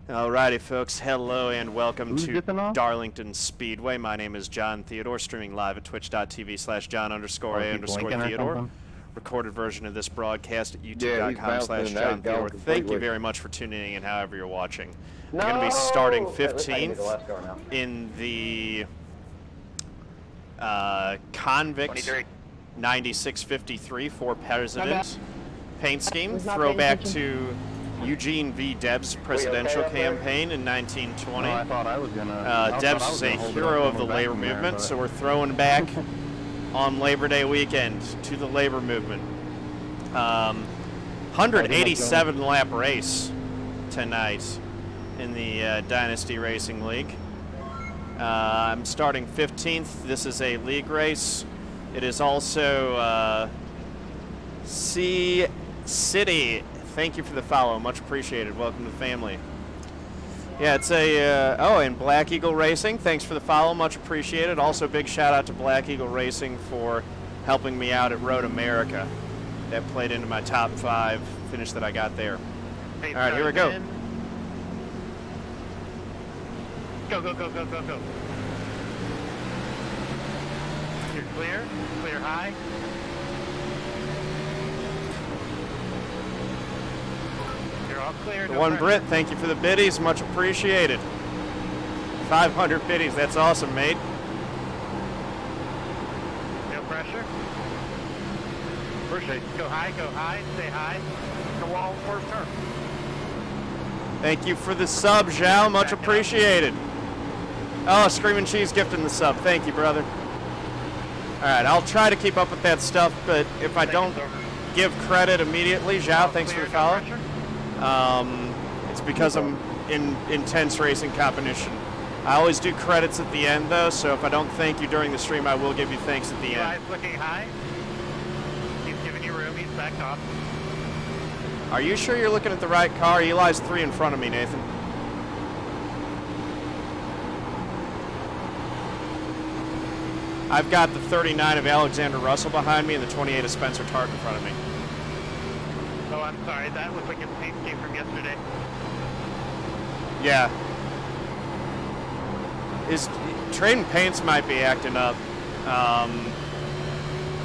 Alrighty, folks. Hello and welcome to Darlington Speedway. My name is John Theodore, streaming live at twitch.tv/John_A_Theodore. Recorded version of this broadcast at youtube.com/John Theodore. Thank you very much for tuning in, however you're watching. We're going to be starting 15th in the Convict 9653 for President paint scheme. Throwback to Eugene V. Debs' presidential campaign in 1920. I thought I was gonna, Debs is a hero of the labor movement, so we're throwing back on Labor Day weekend to the labor movement. 187 lap race tonight in the Dynasty Racing League. I'm starting 15th. This is a league race. It is also City. Thank you for the follow. Much appreciated. Welcome to the family. Yeah, it's a, and Black Eagle Racing. Thanks for the follow. Much appreciated. Also, big shout out to Black Eagle Racing for helping me out at Road America. That played into my top 5 finish that I got there. All right, here we go. Go. You're clear. Clear high. All clear, the one Brit, thank you for the biddies, much appreciated. 500 biddies, that's awesome, mate. No pressure. Appreciate it. Go high, stay high. The wall, first turn. Thank you for the sub, Zhao, much appreciated. Oh, Screaming Cheese gifting the sub, thank you, brother. All right, I'll try to keep up with that stuff, but if I don't give credit immediately, Zhao, thanks for the follow. It's because I'm in intense racing competition. I always do credits at the end, though, so if I don't thank you during the stream, I will give you thanks at the end. Eli's looking high. He's giving you room. He's backed off. Are you sure you're looking at the right car? Eli's 3 in front of me, Nathan. I've got the 39 of Alexander Russell behind me and the 28 of Spencer Tart in front of me. Oh, I'm sorry. That looks like a paint scheme from yesterday. Yeah. His trading paints might be acting up.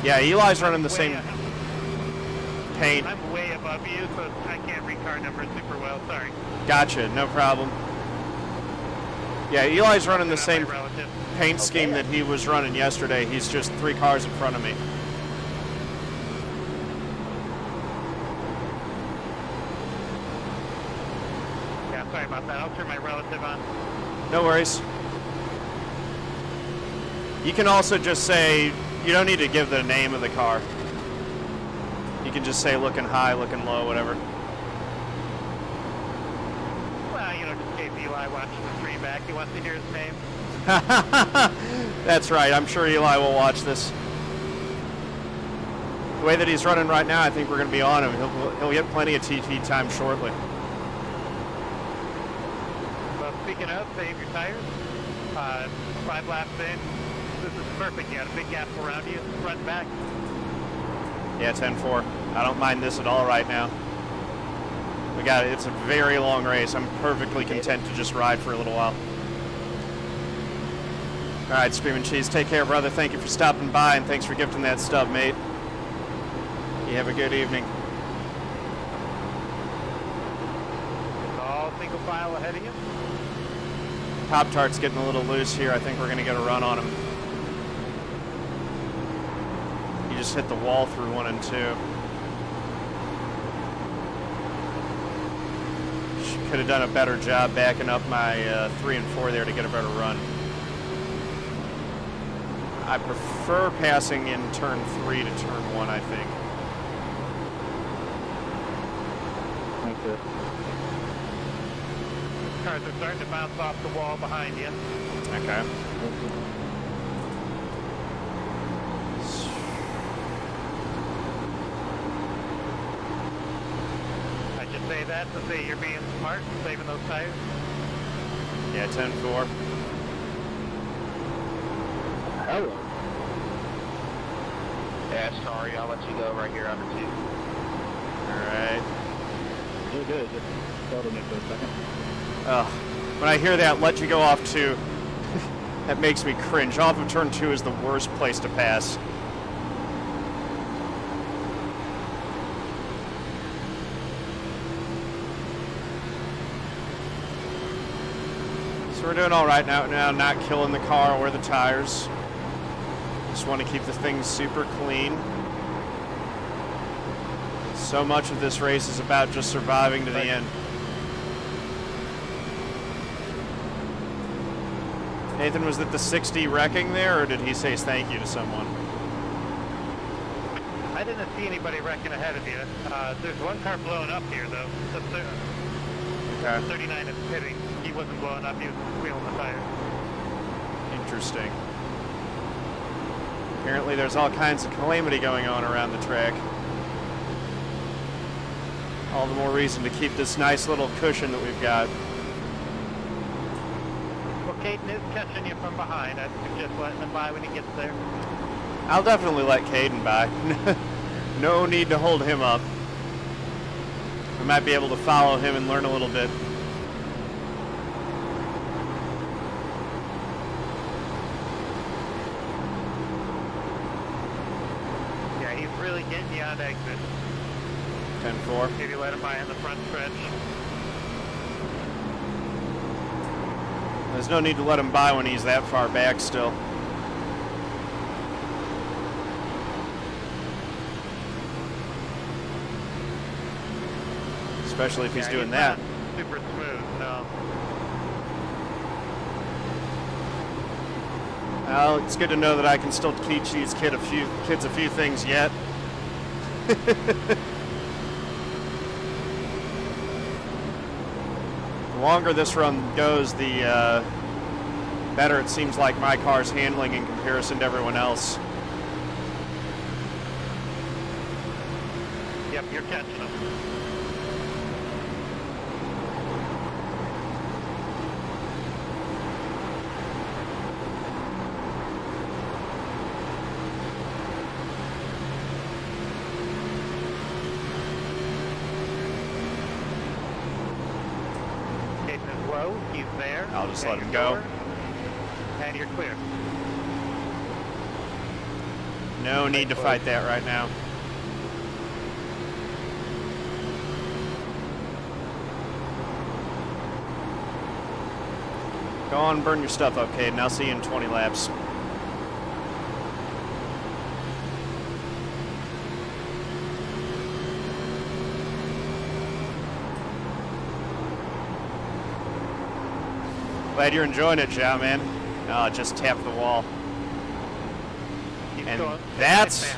Yeah, Eli's running the same paint. I'm way above you, so I can't read car numbers super well. Sorry. Gotcha. No problem. Yeah, Eli's running the same paint scheme that he was running yesterday. He's just 3 cars in front of me. Sorry about that. I'll turn my relative on. No worries. You can also just say, you don't need to give the name of the car. You can just say looking high, looking low, whatever. Well, you know, just in case Eli watches the stream back, he wants to hear his name. That's right. I'm sure Eli will watch this. The way that he's running right now, I think we're going to be on him. He'll get plenty of TT time shortly. Speaking of, save your tires. 5 laps in. This is perfect. You got a big gap around you, front and back. Yeah, 10-4. I don't mind this at all right now. We got it. It's a very long race. I'm perfectly content to just ride for a little while. All right, Screaming Cheese, take care, brother. Thank you for stopping by, and thanks for gifting that stub, mate. You have a good evening. All single file ahead of you. Pop-Tart's getting a little loose here. I think we're going to get a run on him. He just hit the wall through 1 and 2. Could have done a better job backing up my 3 and 4 there to get a better run. I prefer passing in turn 3 to turn 1, I think. Thank you. Cars are starting to bounce off the wall behind you. Okay. I just say that to say you're being smart and saving those tires. Yeah, 10-4. Hello. Yeah, sorry, I'll let you go right here under 2. All right. You're good. Just started me for a second. When I hear that, let you go off 2, that makes me cringe. Off of turn 2 is the worst place to pass. So we're doing all right now, not killing the car or the tires. Just want to keep the thing super clean. So much of this race is about just surviving to the end. Nathan, was it the 60 wrecking there, or did he say thank you to someone? I didn't see anybody wrecking ahead of you. There's one car blowing up here, though. The 39 is hitting. He wasn't blowing up, he was wheeling the tire. Interesting. Apparently there's all kinds of calamity going on around the track. All the more reason to keep this nice little cushion that we've got. Well, Caden is catching you from behind. I'd suggest letting him by when he gets there. I'll definitely let Caden by. No need to hold him up. I might be able to follow him and learn a little bit. Yeah, he's really getting you on exit. 10-4. Maybe let him by in the front stretch. There's no need to let him by when he's that far back still. Especially if he's doing that. Super smooth, no. Well, it's good to know that I can still teach these kids a few things yet. The longer this run goes, the better it seems like my car's handling in comparison to everyone else. Yep, you're catching him. He's there. I'll just let him go. And you're clear. No need to fight that right now. Go on, burn your stuff up, Caden. I'll see you in 20 laps. Glad you're enjoying it, Joe, man. Oh, just tapped the wall. And that's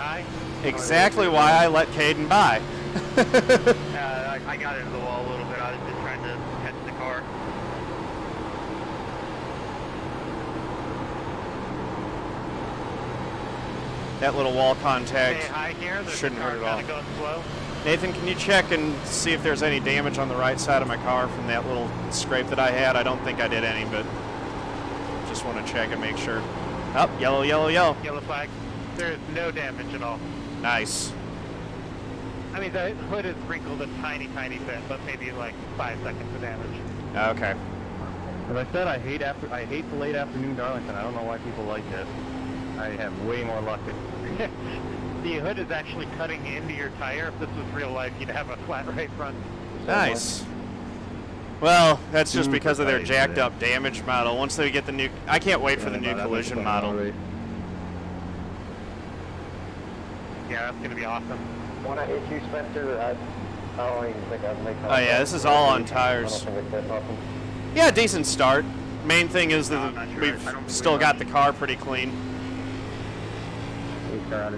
exactly why I let Caden by. I got into the wall a little bit. I was just trying to catch the car. That little wall contact here. shouldn't hurt at all. Going slow. Nathan, can you check and see if there's any damage on the right side of my car from that little scrape that I had? I don't think I did any, but just want to check and make sure. Oh, yellow, yellow, yellow. Yellow flag. There is no damage at all. Nice. I mean, the hood is sprinkled a tiny, tiny bit, but maybe like 5 seconds of damage. Okay. As I said, I hate the late afternoon Darlington. I don't know why people like it. I have way more luck. The hood is actually cutting into your tire. If this was real life, you'd have a flat right front. Nice. Well, that's just because of their jacked up damage model. Once they get the new... I can't wait for the new collision model. Yeah, that's going to be awesome. When I hit you, Spencer, I don't even think I'd make contact. Oh yeah, this is all on tires. I don't think it's that awesome. Yeah, decent start. Main thing is that we've still got the car pretty clean. Yeah.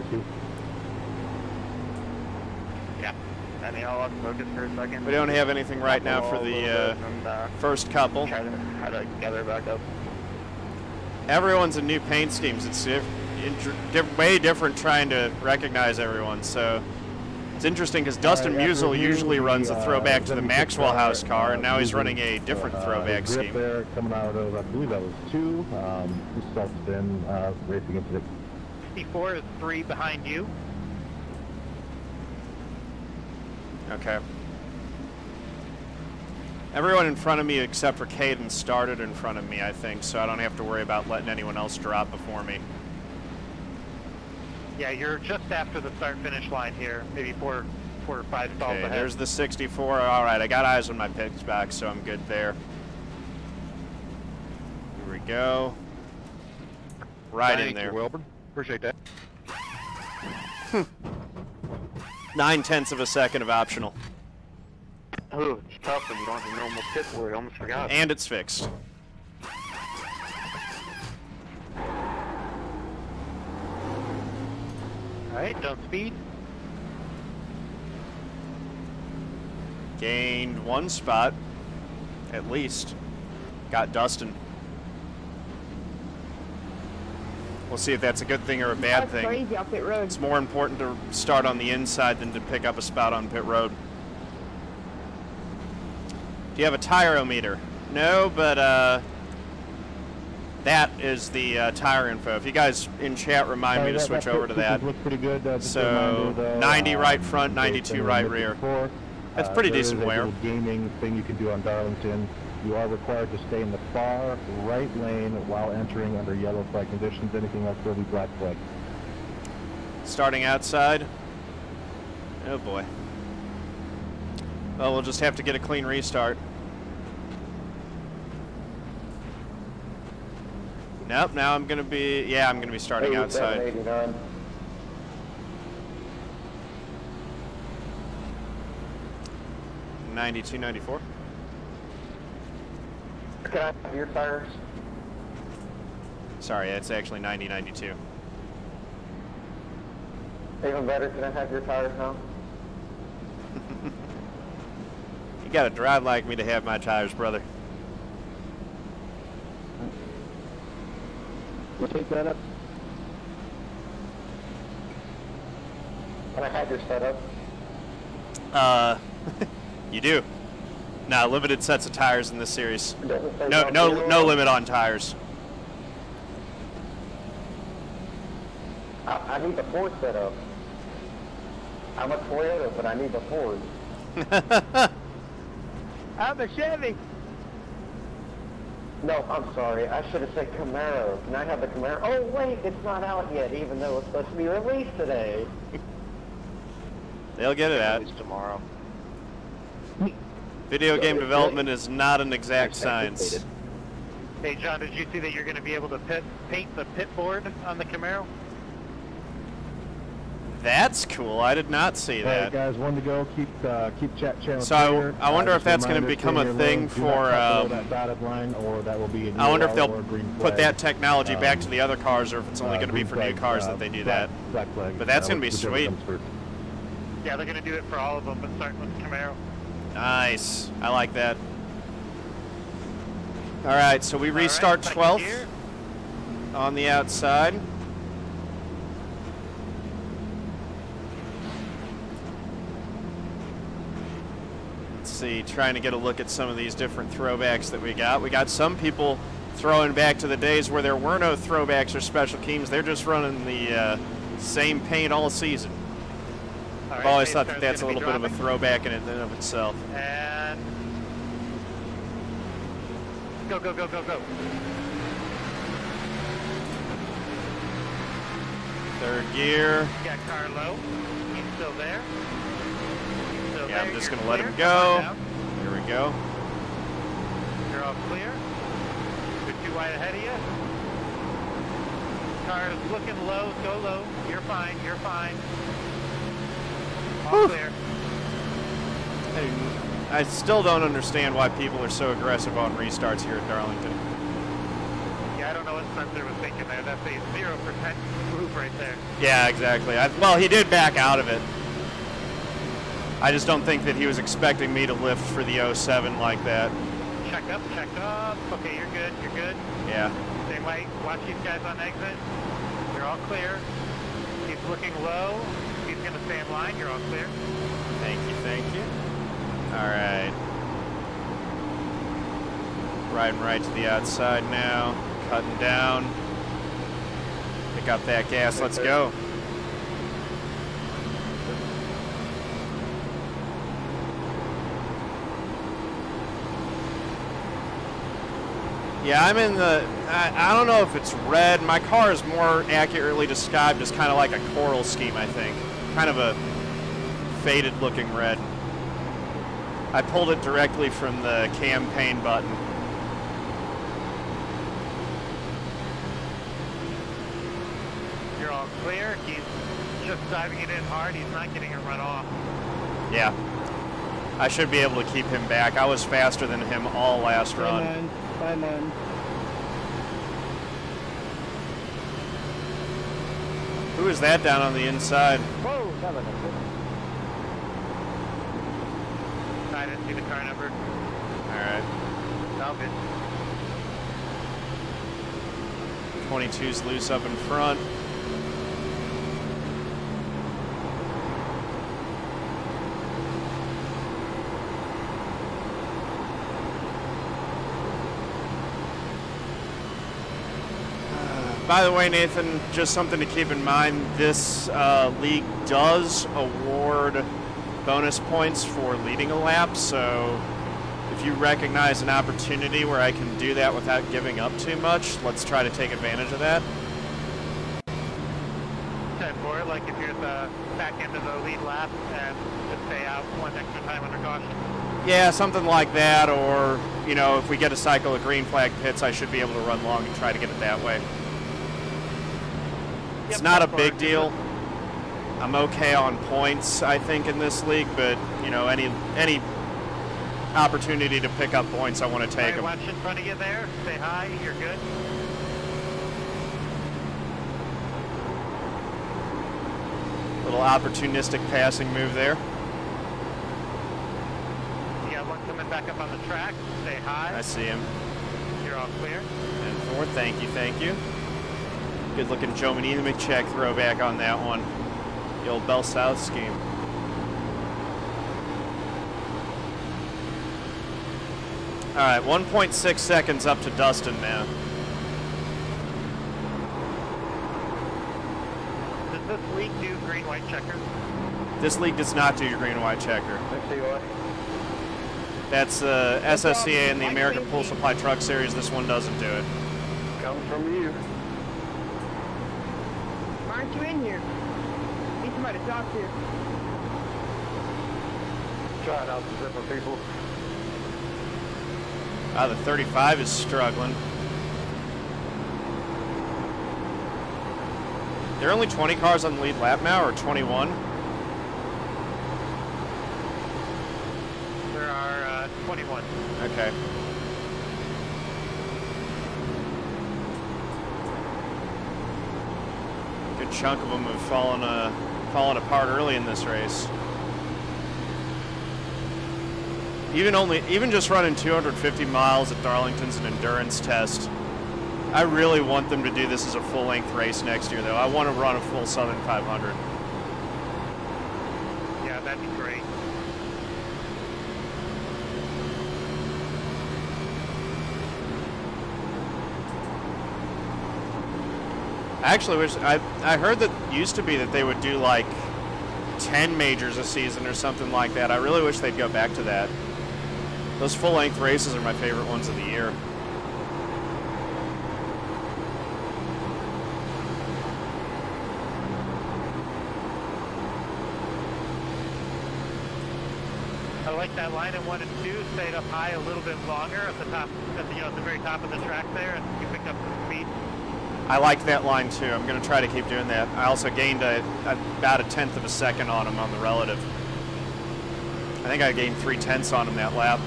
I mean, I'll focus for a second. We don't have anything right now for the first couple. Try to gather back up. Everyone's in new paint schemes. It's way different trying to recognize everyone. So it's interesting because Dustin Musial usually runs a throwback to the Maxwell House car, and now he's running a different throwback scheme. There coming out of, I believe that was 2. Just self-spin racing into the... 54 is 3 behind you. Okay. Everyone in front of me except for Caden started in front of me, I think, so I don't have to worry about letting anyone else drop before me. Yeah, you're just after the start-finish line here, maybe four or five stalls Okay, ahead. there's the 64. All right, I got eyes on my pits back, so I'm good there. Here we go. Right in there. Thank you, Wilbur. Appreciate that. 9/10 of a second of optional. Oh, it's tough when you don't have a normal pit word. I almost forgot. And it's fixed. Alright, don't speed. Gained one spot, at least. Got Dustin. We'll see if that's a good thing or a bad That's thing. crazy on pit road. It's more important to start on the inside than to pick up a spot on pit road. Do you have a tire-o-meter? No, but that is the tire info. If you guys in chat remind me to switch over to that. Looks pretty good. Just a So reminder, though, 90 right front, in case 92 anyone right missed it rear. before, That's pretty there decent is a wear. little gaming thing you can do on Darlington. You are required to stay in the far right lane while entering under yellow flag conditions. Anything else will be black flag. Starting outside. Oh boy. Well, we'll just have to get a clean restart. Nope, now I'm gonna be, yeah, I'm gonna be starting outside. 89. '92, '94. Can I have your tires? Sorry, it's actually 90, 92. Even better, can I have your tires now? You gotta drive like me to have my tires, brother. We'll take that up. Can I have your setup? You do. Nah, limited sets of tires in this series. It doesn't say No, don't no, do no it. limit on tires. I need the Ford setup. I'm a Toyota, but I need the Ford. I'm a Chevy. No, I'm sorry. I should have said Camaro. Can I have the Camaro? Oh, wait, it's not out yet, even though it's supposed to be released today. They'll get it out. It's tomorrow. Video game development is not an exact science. Hey, John, did you see that you're going to be able to paint the pit board on the Camaro? That's cool. I did not see All right, that. guys, one to go. Keep chat channel So clear. I wonder if Just that's going to reminder, become stay a in your thing lane. Do for. not cut below that dotted line, or that will be a I wonder if yellow they'll or green put flag. that technology back to the other cars, or if it's only going to be Green for new flag, cars that they do black that. flag. But that's gonna be whichever sweet. comes first. Yeah, they're going to do it for all of them, but starting with the Camaro. Nice. I like that. All right, so we All right, restart second 12th gear. on the outside. Let's see, trying to get a look at some of these different throwbacks that we got. We got some people throwing back to the days where there were no throwbacks or special keys. They're just running the same paint all season. All I've right, always pace thought that car's that's a gonna little be bit of a dropping. throwback in and of itself. And go, go, go, go, go. Third gear. Got car low. He's still there. He's still Yeah, there. I'm just You're going to let clear. him Come on go. down. Here we go. You're all clear. You're too wide ahead of you. Car is looking low. Go low. You're fine. You're fine. All clear. I still don't understand why people are so aggressive on restarts here at Darlington. Yeah, I don't know what Spencer was thinking there. That's a 0% move right there. Yeah, exactly. Well, he did back out of it. I just don't think that he was expecting me to lift for the 07 like that. Check up, check up. Okay, you're good. You're good. Yeah. Same way. Watch these guys on exit. You're all clear. He's looking low. He's going to stay in line. You're all clear. Thank you, thank you. All right. Riding right to the outside now. Cutting down. Pick up that gas. Let's go. Yeah, I'm in the, I don't know if it's red. My car is more accurately described as kind of like a coral scheme, I think. Kind of a faded looking red. I pulled it directly from the campaign button. You're all clear. He's just diving it in hard. He's not getting a run off. Yeah. I should be able to keep him back. I was faster than him all last run. Bye, man. Who is that down on the inside? Whoa, that was I didn't see the car number. Alright. All good. 22's loose up in front. By the way, Nathan, just something to keep in mind, this league does award bonus points for leading a lap, so if you recognize an opportunity where I can do that without giving up too much, let's try to take advantage of that. 10-4, like if you're at the back end of the lead lap and just stay out one extra time under caution. Yeah, something like that, or, you know, if we get a cycle of green flag pits, I should be able to run long and try to get it that way. It's not a big deal. I'm okay on points, I think, in this league, but, you know, any opportunity to pick up points, I want to take them. Watch in front of you there. Say hi. You're good. Little opportunistic passing move there. You got one coming back up on the track. Say hi. I see him. You're all clear. And four, thank you, thank you. Good looking Joe McCheck throwback on that one. The old Bell South scheme. All right, 1.6 seconds up to Dustin now. Does this league do green-white checkers? This league does not do your green and white checker. Let's see what. That's SSCA and the American Pool Supply Truck Series. This one doesn't do it. Comes from you. Why aren't you in here? Need somebody to talk to. Trying out some different people. The 35 is struggling. There are only 20 cars on the lead lap now, or 21? There are 21. Okay. Good chunk of them have fallen apart early in this race. Even just running 250 miles at Darlington's an endurance test. I really want them to do this as a full-length race next year, though. I want to run a full Southern 500. Yeah, that'd be great. I actually wish, I heard that used to be that they would do like 10 majors a season or something like that. I really wish they'd go back to that. Those full-length races are my favorite ones of the year. I like that line in 1 and 2. Stayed up high a little bit longer at the top, at the very top of the track there, and you picked up some speed. I like that line too. I'm going to try to keep doing that. I also gained about 1/10 of a second on him on the relative. I think I gained 3/10 on him that lap.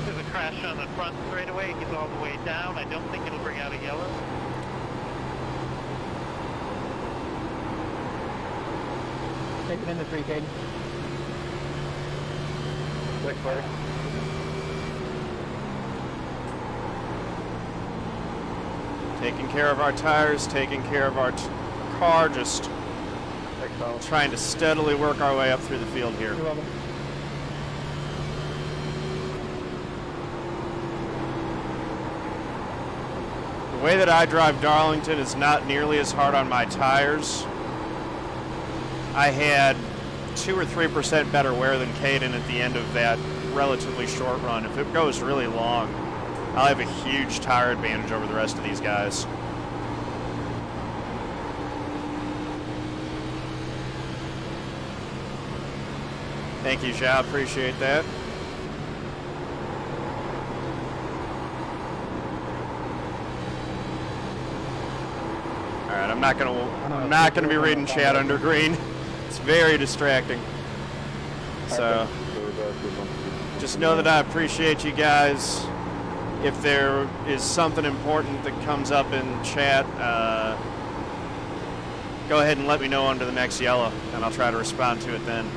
There's a crash on the front straightaway. He's all the way down. I don't think it'll bring out a yellow. Take it in the 3, Caden. Quick, buddy. Taking care of our tires, taking care of our car, just trying to steadily work our way up through the field here. You're welcome. The way that I drive Darlington is not nearly as hard on my tires. I had 2 or 3% better wear than Caden at the end of that relatively short run. If it goes really long, I'll have a huge tire advantage over the rest of these guys. Thank you, Zhao. Appreciate that. All right, I'm not gonna be reading chat under green. It's very distracting. So just know that I appreciate you guys. If there is something important that comes up in chat, go ahead and let me know under the next yellow, and I'll try to respond to it then.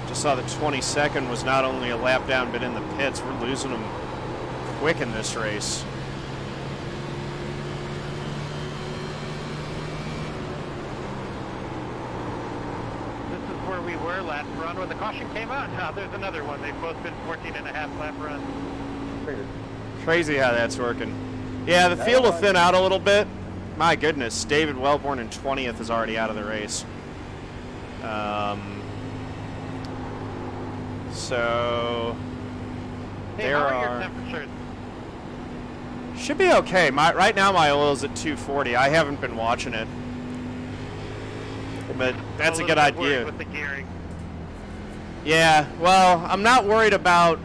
Just saw the 22nd was not only a lap down, but in the pits. We're losing them quick in this race. We were last run when the caution came out. Now there's another one. They've both been 14.5 lap runs. Crazy how that's working. Yeah, the field will thin out a little bit. My goodness, David Wellborn in 20th is already out of the race. So hey, there how are are. Your temperatures? Should be okay. Right now my oil is at 240. I haven't been watching it. But that's a good idea. With the gearing. Yeah, well, I'm not worried about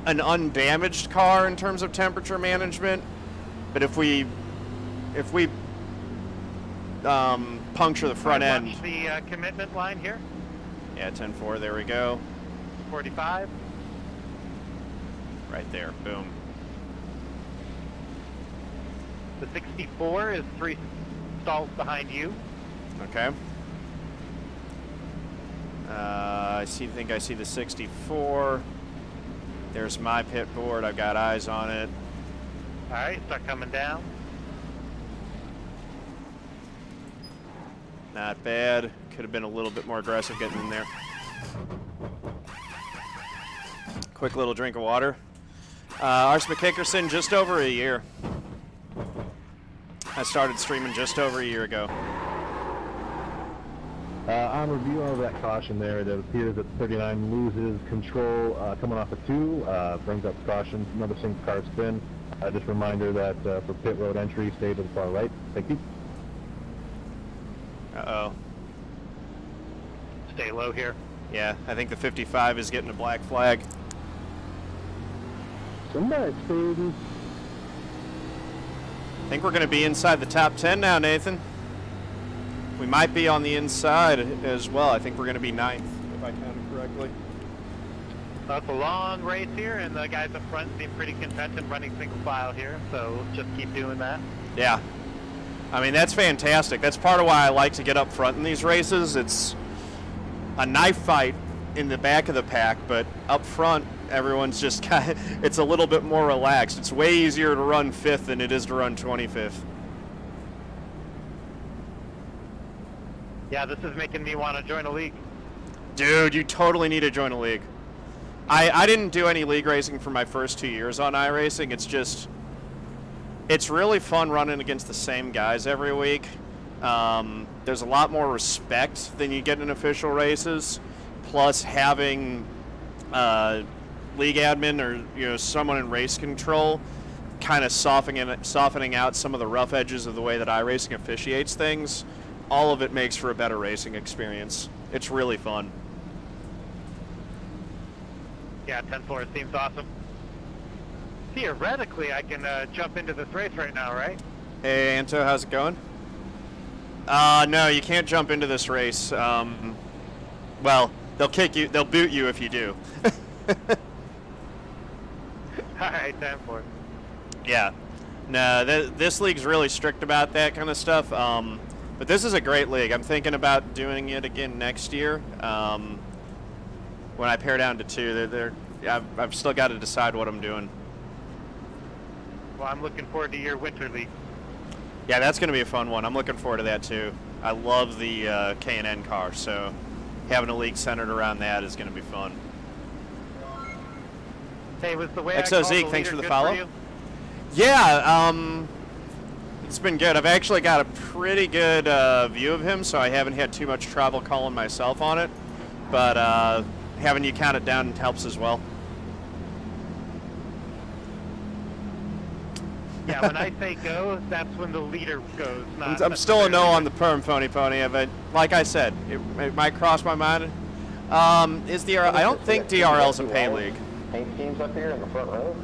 an undamaged car in terms of temperature management, but if we puncture the front end. Watch the commitment line here. Yeah, 10-4, there we go. 45. Right there, boom. The 64 is 3 stalls behind you. Okay. I think I see the 64. There's my pit board. I've got eyes on it. All right, start coming down. Not bad. Could have been a little bit more aggressive getting in there. Quick little drink of water. Ars McKickerson, just over a year. I started streaming just over a year ago. On review of that caution there, it appears that 39 loses control coming off of 2, brings up caution, another single car spin. Just a reminder that for pit road entry, stay to the far right. Thank you. Uh-oh. Stay low here. Yeah, I think the 55 is getting a black flag. Somebody's fading. I think we're going to be inside the top 10 now, Nathan. We might be on the inside as well. I think we're going to be 9th, if I counted correctly. It's a long race here, and the guys up front seem pretty content in running single file here, so just keep doing that. Yeah. I mean, that's fantastic. That's part of why I like to get up front in these races. It's a knife fight in the back of the pack, but up front, everyone's just kind of, it's a little bit more relaxed. It's way easier to run 5th than it is to run 25th. Yeah, this is making me want to join a league. Dude, you totally need to join a league. I didn't do any league racing for my first 2 years on iRacing. It's just, it's really fun running against the same guys every week. There's a lot more respect than you get in official races. Plus having league admin or someone in race control kind of softening out some of the rough edges of the way that iRacing officiates things. All of it makes for a better racing experience. It's really fun. Yeah, 10-4 seems awesome. Theoretically, I can jump into this race right now, right? Hey, Anto, how's it going? No, you can't jump into this race. Well, they'll kick you. They'll boot you if you do. All right, 10-4. Yeah. No, this league's really strict about that kind of stuff. But this is a great league. I'm thinking about doing it again next year. When I pare down to 2, I've still got to decide what I'm doing. Well, I'm looking forward to your winter league. Yeah, that's going to be a fun one. I'm looking forward to that too. I love the K&N car, so having a league centered around that is going to be fun. Hey, was the way XO I called Zeke, the thanks leader for the good follow. you? Yeah, It's been good. I've actually got a pretty good view of him, so I haven't had too much trouble calling myself on it. But having you count it down helps as well. Yeah, when I say go, that's when the leader goes. Not I'm still a no on the perm, Phony Pony. But like I said, it might cross my mind. Is the I don't think DRL's a pay league. Paint schemes up here in the front row.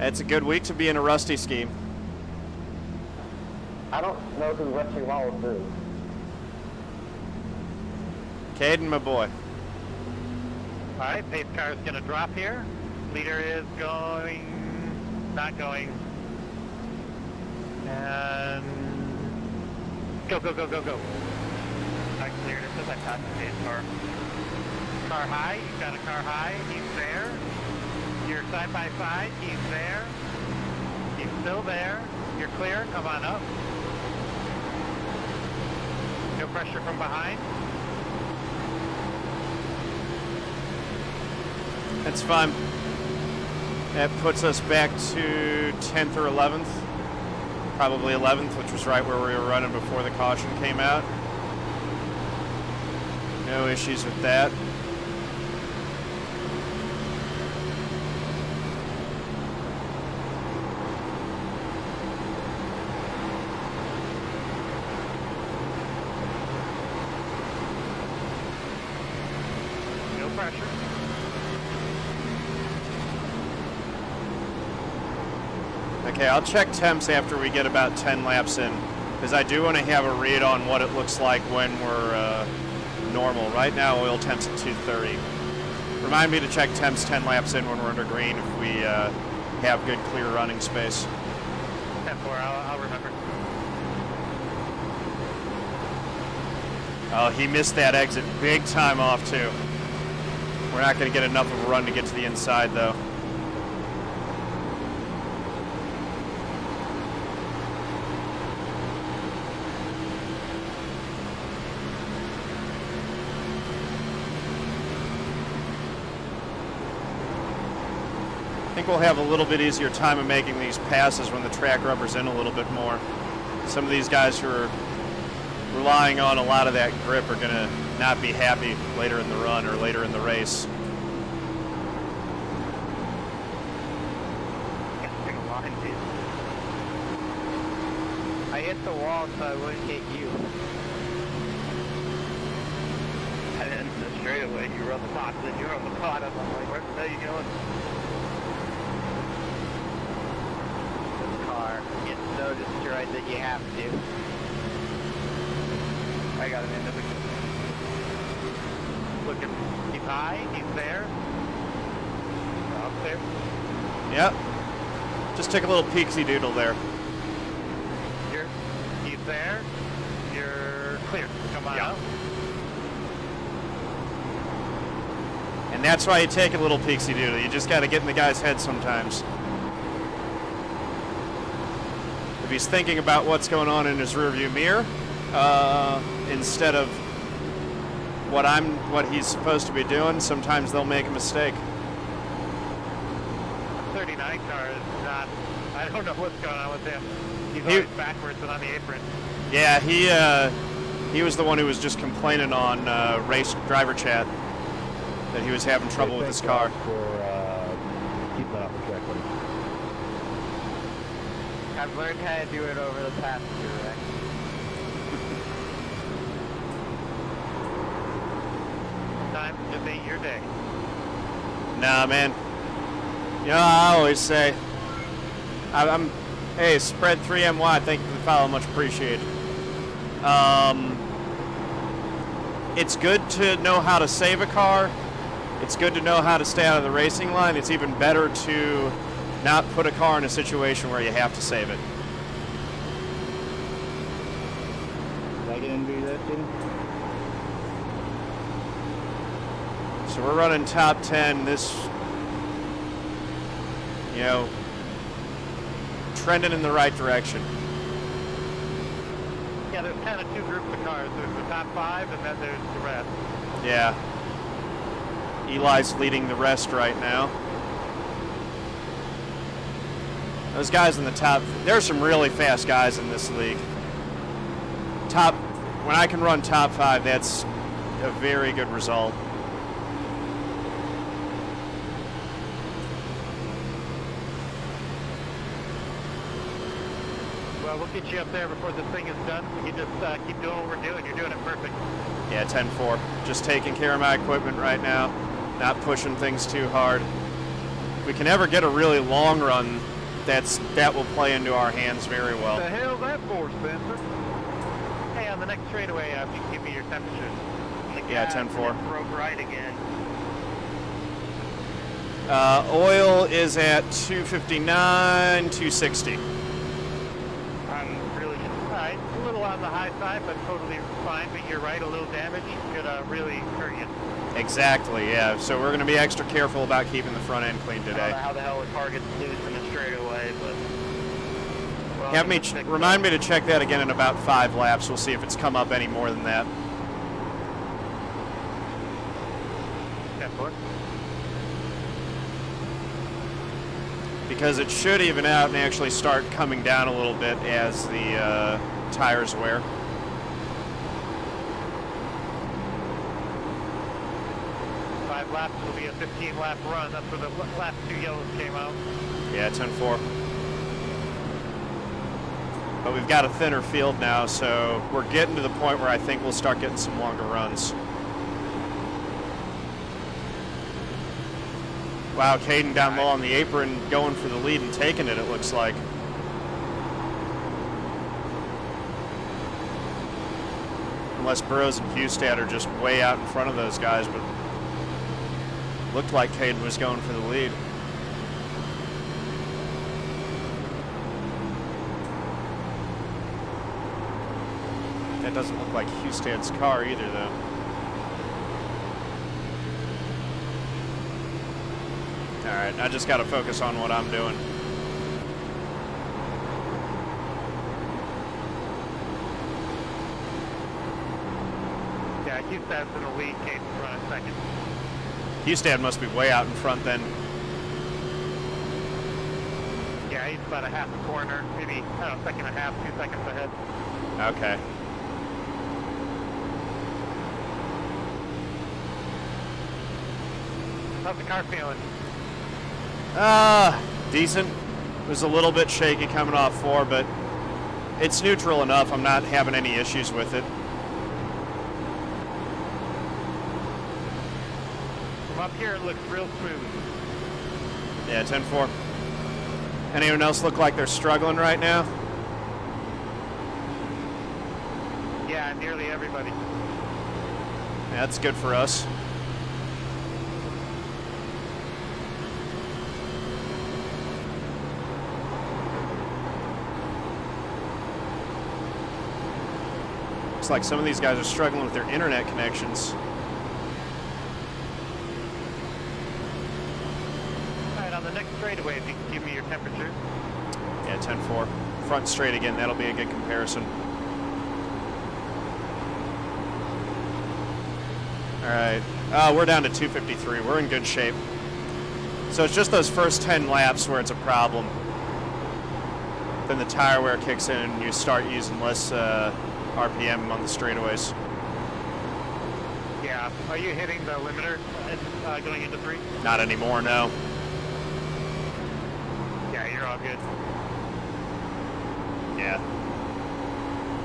It's a good week to be in a Rusty scheme. I don't know who Rusty Wallace is. Caden, my boy. All right, pace car is going to drop here. Leader is going, not going. And go, go, go, go, go. I cleared it because I passed the pace car. Car high, you've got a car high, he's there. You're side by side, he's there. He's still there. You're clear, come on up. No pressure from behind. That's fine. That puts us back to 10th or 11th. Probably 11th, which was right where we were running before the caution came out. No issues with that. No pressure. Okay, I'll check temps after we get about 10 laps in, because I do want to have a read on what it looks like when we're normal. Right now, oil temps at 230. Remind me to check temps 10 laps in when we're under green if we have good, clear running space. 10-4, I'll remember. Oh, he missed that exit big time off, too. We're not going to get enough of a run to get to the inside, though. I think we'll have a little bit easier time of making these passes when the track rubber's in a little bit more. Some of these guys who are relying on a lot of that grip are going to not be happy later in the run or later in the race. I hit the wall so I wouldn't get you. And then the straightaway, you were on the top, then you're on the bottom. I'm like, where the hell are you going? This car gets so destroyed that you have to. I got him in the Looking, he's high, he's there. Up there. Yep. Just took a little peeksy doodle there. He's there. You're clear. Come on up. And that's why you take a little peeksy doodle. You just got to get in the guy's head sometimes. If he's thinking about what's going on in his rearview mirror, instead of what he's supposed to be doing, sometimes they'll make a mistake. 39 car is not, I don't know what's going on with him. He's always backwards and on the apron. Yeah, he was the one who was just complaining on race driver chat that he was having trouble with his car. For keeping that off the track, buddy. I've learned how to do it over the past 2 wrecks. Time just ain't your day. Nah, man. You know, I always say, hey, spread 3MY, thank you for the follow, much appreciated. It's good to know how to save a car. It's good to know how to stay out of the racing line. It's even better to not put a car in a situation where you have to save it. Did I get in do that too? So we're running top 10. This, you know, trending in the right direction. Yeah, there's kind of 2 groups of cars. There's the top 5 and then there's the rest. Yeah. Eli's leading the rest right now. Those guys in the top, there's some really fast guys in this league. When I can run top 5, that's a very good result. Well, we'll get you up there before this thing is done. You just keep doing what we're doing. You're doing it perfect. Yeah, 10-4. Just taking care of my equipment right now, not pushing things too hard. If we can ever get a really long run, that will play into our hands very well. What the hell's that for, Spencer? Hey, on the next straightaway, if you can give me your temperature. Yeah, 10-4. Broke right again. Oil is at 259, 260. I'm really alright. A little on the high side, but totally fine. But you're right, a little damage could really hurt you. Exactly, yeah. So we're going to be extra careful about keeping the front end clean I don't today. know how the hell the car gets loose in a straightaway, but... Well, Remind me to check that again in about 5 laps. We'll see if it's come up any more than that. 10-4. Because it should even out and actually start coming down a little bit as the tires wear. Laps will be a 15-lap run. That's where the last 2 yellows came out. Yeah, 10-4. But we've got a thinner field now, so we're getting to the point where I think we'll start getting some longer runs. Wow, Caden down low on the apron, going for the lead and taking it, it looks like. Unless Burroughs and Hustad are just way out in front of those guys, but looked like Caden was going for the lead. That doesn't look like Hustad's car either, though. All right, I just got to focus on what I'm doing. Yeah, Hustad's in the lead, Caden's running second. Hustad must be way out in front then. Yeah, he's about a half a corner, maybe, I don't know, second and a half, 2 seconds ahead. Okay. How's the car feeling? Decent. It was a little bit shaky coming off 4, but it's neutral enough. I'm not having any issues with it. From up here, it looks real smooth. Yeah, 10-4. Anyone else look like they're struggling right now? Yeah, nearly everybody. Yeah, that's good for us. Looks like some of these guys are struggling with their internet connections. All right, on the next straightaway, if you can give me your temperature. Yeah, 10-4. Front straight again, that'll be a good comparison. All right, we're down to 253. We're in good shape. So it's just those first 10 laps where it's a problem. Then the tire wear kicks in and you start using less RPM on the straightaways. Yeah, are you hitting the limiter going into 3? Not anymore, no. Yeah, you're all good. Yeah.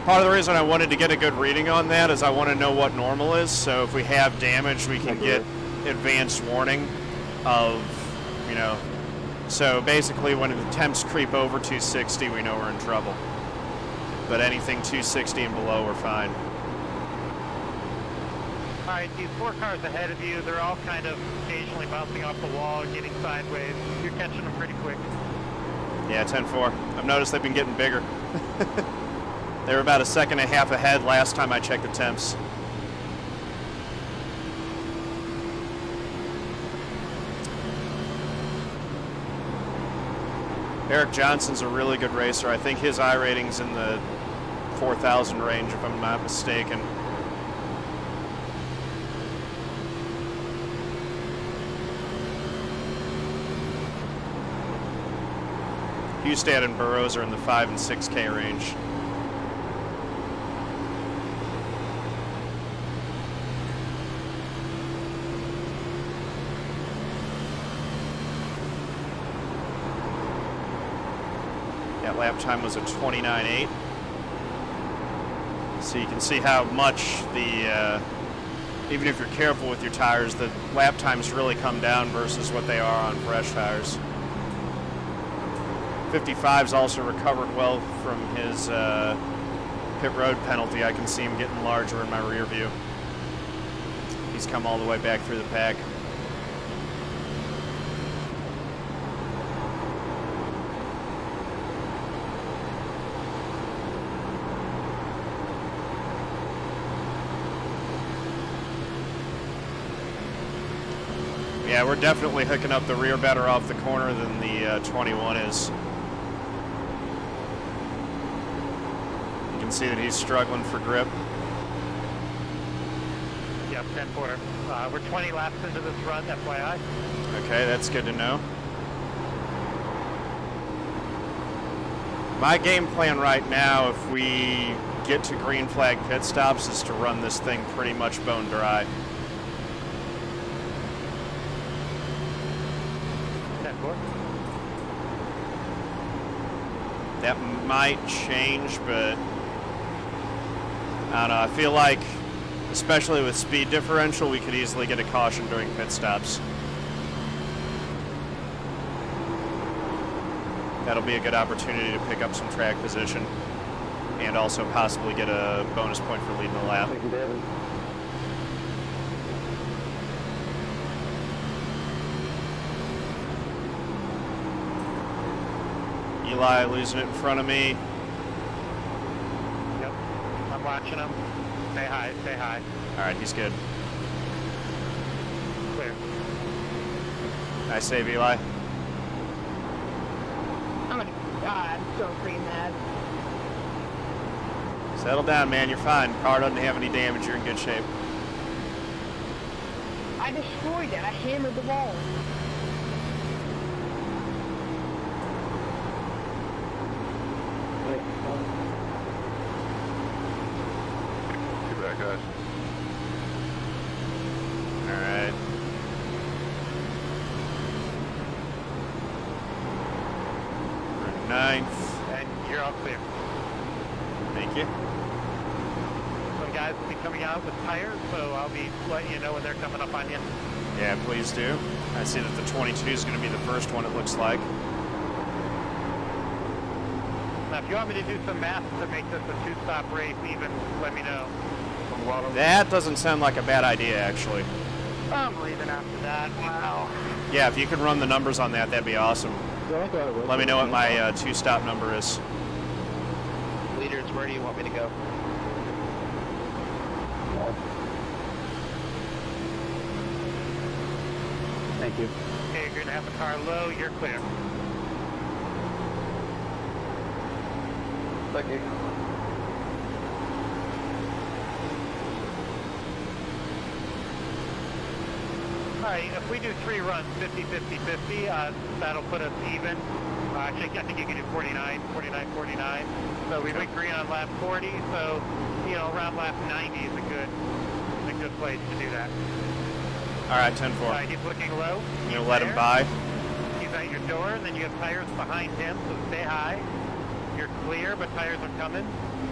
Part of the reason I wanted to get a good reading on that is I want to know what normal is, so if we have damage, we can get advanced warning of, you know. So basically when the temps creep over 260, we know we're in trouble. But anything 260 and below, we're fine. All right, these 4 cars ahead of you, they're all kind of occasionally bouncing off the wall, getting sideways. You're catching them pretty quick. Yeah, 10-4. I've noticed they've been getting bigger. They were about a second and a half ahead last time I checked the temps. Eric Johnson's a really good racer. I think his I rating's in the 4,000 range, if I'm not mistaken. Hustad and Burroughs are in the 5 and 6K range. That lap time was a 29.8. So you can see how much the, even if you're careful with your tires, the lap times really come down versus what they are on fresh tires. 55's also recovered well from his pit road penalty. I can see him getting larger in my rear view. He's come all the way back through the pack. Yeah, we're definitely hooking up the rear better off the corner than the 21 is. You can see that he's struggling for grip. Yep, 10-4. We're 20 laps into this run, FYI. Okay, that's good to know. My game plan right now, if we get to green flag pit stops, is to run this thing pretty much bone dry. 10-4. That might change, but I don't know. I feel like, especially with speed differential, we could easily get a caution during pit stops. That'll be a good opportunity to pick up some track position and also possibly get a bonus point for leading the lap. Thank you, David. Eli losing it in front of me. Yep, I'm watching him. Stay high, stay high. All right, he's good. Clear. Nice save, Eli. I'm gonna die. I'm so freaking mad. Settle down, man. You're fine. Car doesn't have any damage. You're in good shape. I destroyed it. I hammered the wall. Too bad, guys. All right. We're in ninth. And you're all clear. Thank you. Some guys will be coming out with tires, so I'll be letting you know when they're coming up on you. Yeah, please do. I see that the 22 is going to be the first one, it looks like. Now, if you want me to do some math to make this a two-stop race even, let me know. That doesn't sound like a bad idea, actually. I'm leaving after that. Wow. Yeah, if you could run the numbers on that, that'd be awesome. Let me know what my two-stop number is. Leaders, where do you want me to go? Thank you. Okay, you're going to have the car low. You're clear. Thank you. All right, if we do 3 runs, 50, 50, 50, that'll put us even. Actually, I think you can do 49, 49, 49. So we went green on lap 40, so, you know, around lap 90 is a good place to do that. All right, 10-4. He's looking low. You gonna let him by? He's at your door, and then you have tires behind him, so stay high. You're clear, but tires are coming.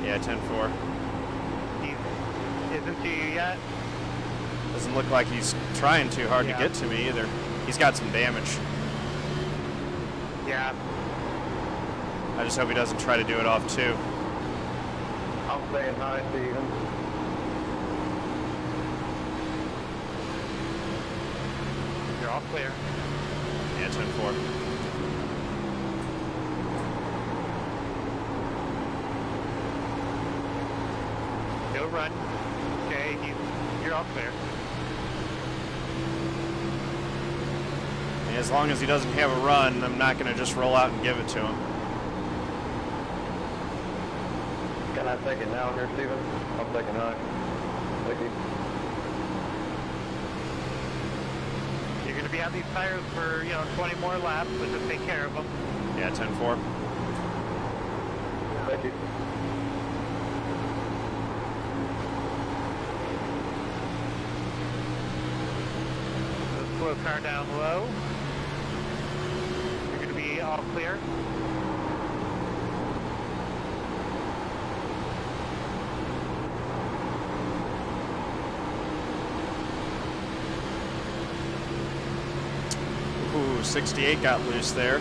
Yeah, 10-4. He isn't to you yet. Doesn't look like he's trying too hard Yeah. to get to me either. He's got some damage. Yeah. I just hope he doesn't try to do it off too. I'm staying high, Steven. You're all clear. Yeah, 10-4. No run. Okay, you're all clear. And as long as he doesn't have a run, I'm not going to just roll out and give it to him. Can I take it now here, Steven? I'm taking high. Thank you. You're going to be on these tires for, 20 more laps, but just take care of them. Yeah, 10-4. Roger. Slow car down low. You're going to be all clear. Ooh, 68 got loose there.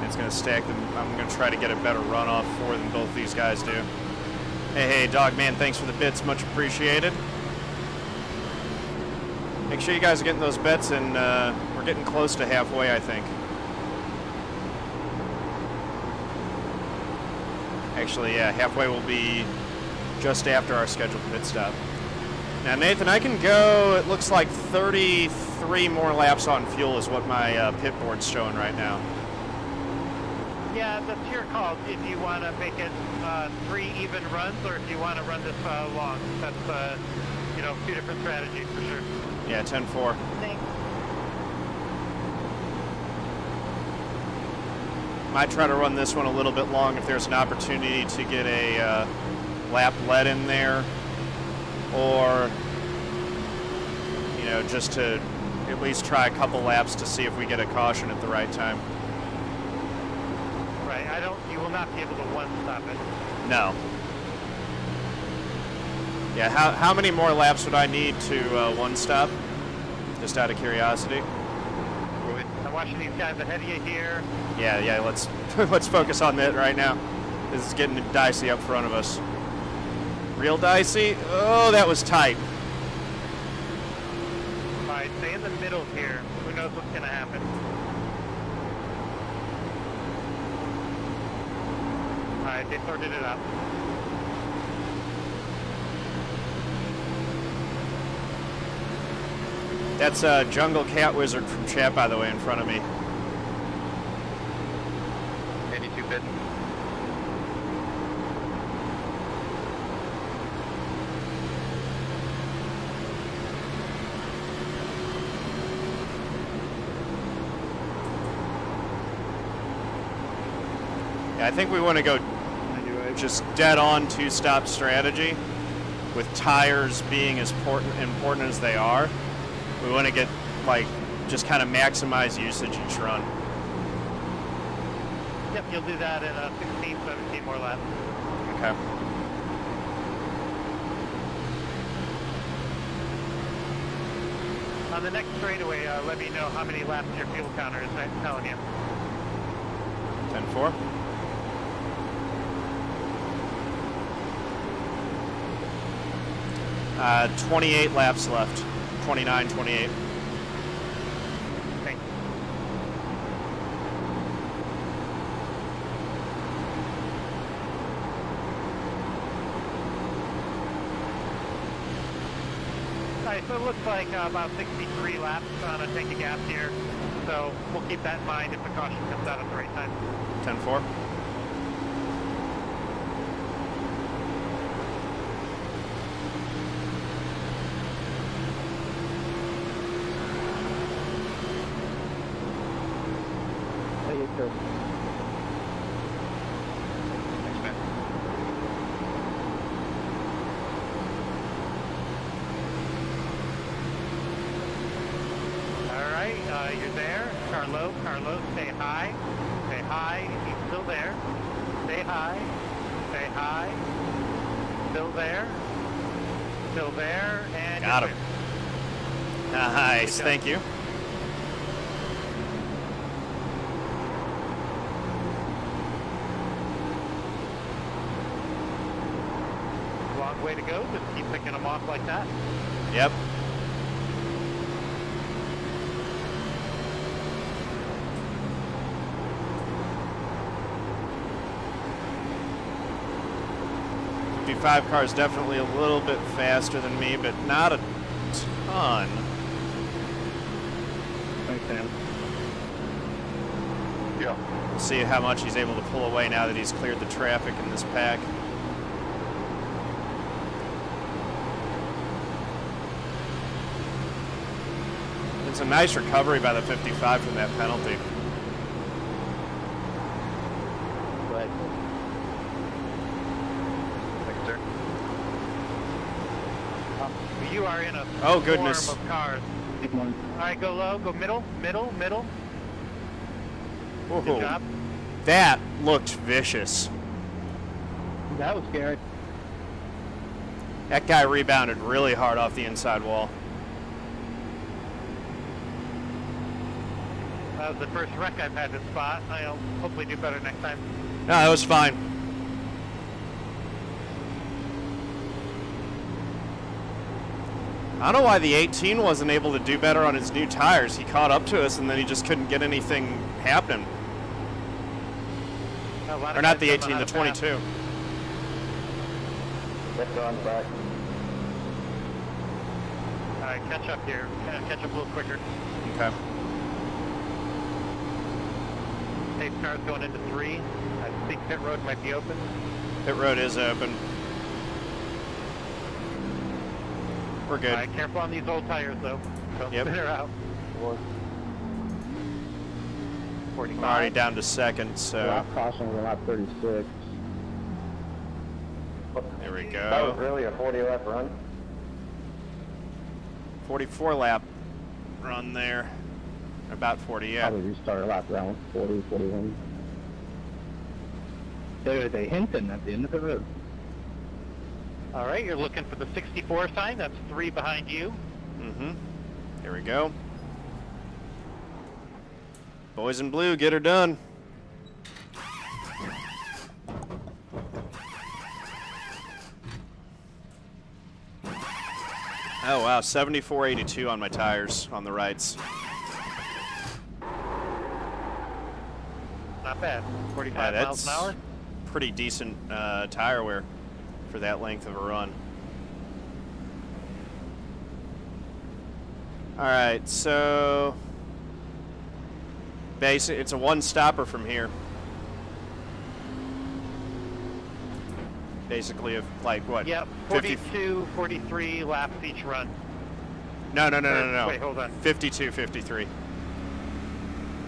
It's going to stack them. I'm going to try to get a better runoff for them. Both these guys do. Hey, Dogman, thanks for the bits. Much appreciated. Make sure you guys are getting those bets, and we're getting close to halfway, I think. Actually, yeah, halfway will be just after our scheduled pit stop. Now, Nathan, I can go, it looks like 33 more laps on fuel is what my pit board's showing right now. Yeah, that's your call. If you want to make it 3 even runs, or if you want to run this long, that's you know, 2 different strategies for sure. Yeah, 10-4. Thanks. Might try to run this one a little bit long if there's an opportunity to get a lap lead in there, or you know, just to at least try a couple laps to see if we get a caution at the right time. Right, you will not be able to one-stop it. No. Yeah, how many more laps would I need to one-stop? Just out of curiosity. I'm watching these guys ahead of you here. Yeah, let's let's focus on that right now. This is getting dicey up front of us. Real dicey? Oh, that was tight. All right, stay in the middle here. Who knows what's going to happen? All right, they sorted it out. That's Jungle Cat Wizard from chat, by the way, in front of me. 82 bit. Yeah, I think we want to go just dead on 2-stop strategy, with tires being as important as they are. We want to get, like, just kind of maximize usage each run. Yep, you'll do that in 16, 17 more laps. Okay. On the next straightaway, let me know how many laps your fuel counter is telling you. 10-4. Uh, 28 laps left. 29, 28. Thanks. All right, so it looks like about 63 laps on a tank of gas here. So we'll keep that in mind if the caution comes out at the right time. 10-4. Sure. Thanks, man. All right, you're there. Carlo, stay high. Stay high. He's still there. Stay high. Stay high. Still there. Still there. And Got him. Nice, thank you. Long way to go. Just keep picking them off like that. Yep. Five car is definitely a little bit faster than me, but not a ton. Thanks, Sam. Yeah. We'll see how much he's able to pull away now that he's cleared the traffic in this pack. It's a nice recovery by the 55 from that penalty. Go ahead. Thanks, sir. You are in a Oh, goodness. swarm of cars. All right, go low, go middle. Whoa. Good job. That looked vicious. That was scary. That guy rebounded really hard off the inside wall. That was the first wreck I've had to spot. I'll hopefully do better next time. No, that was fine. I don't know why the 18 wasn't able to do better on his new tires. He caught up to us and then he just couldn't get anything happening. Or not the 18, the 22. That's on back. All right, catch up here. Catch up a little quicker. Okay. Pace car's going into 3. I think pit road might be open. Pit road is open. We're good. All right, careful on these old tires, though. Don't Yep. spin her out. 45. We're already down to second, so Caution on lap 36. there we That was go. really a 40 lap run. 44 lap run there. About 40, yeah. Probably restart a lap around 40, 41. There's a Hinton at the end of the road. All right, you're looking for the 64 sign. That's 3 behind you. Mm-hmm. Here we go. Boys in blue, get her done. Oh wow, 74.82 on my tires on the rights. Not bad. 45 Yeah, miles an hour. pretty decent tire wear for that length of a run. All right, so basically it's a one-stopper from here. Basically, of like what? Yep, 42, 43 laps each run. No. Wait, hold on. 52, 53.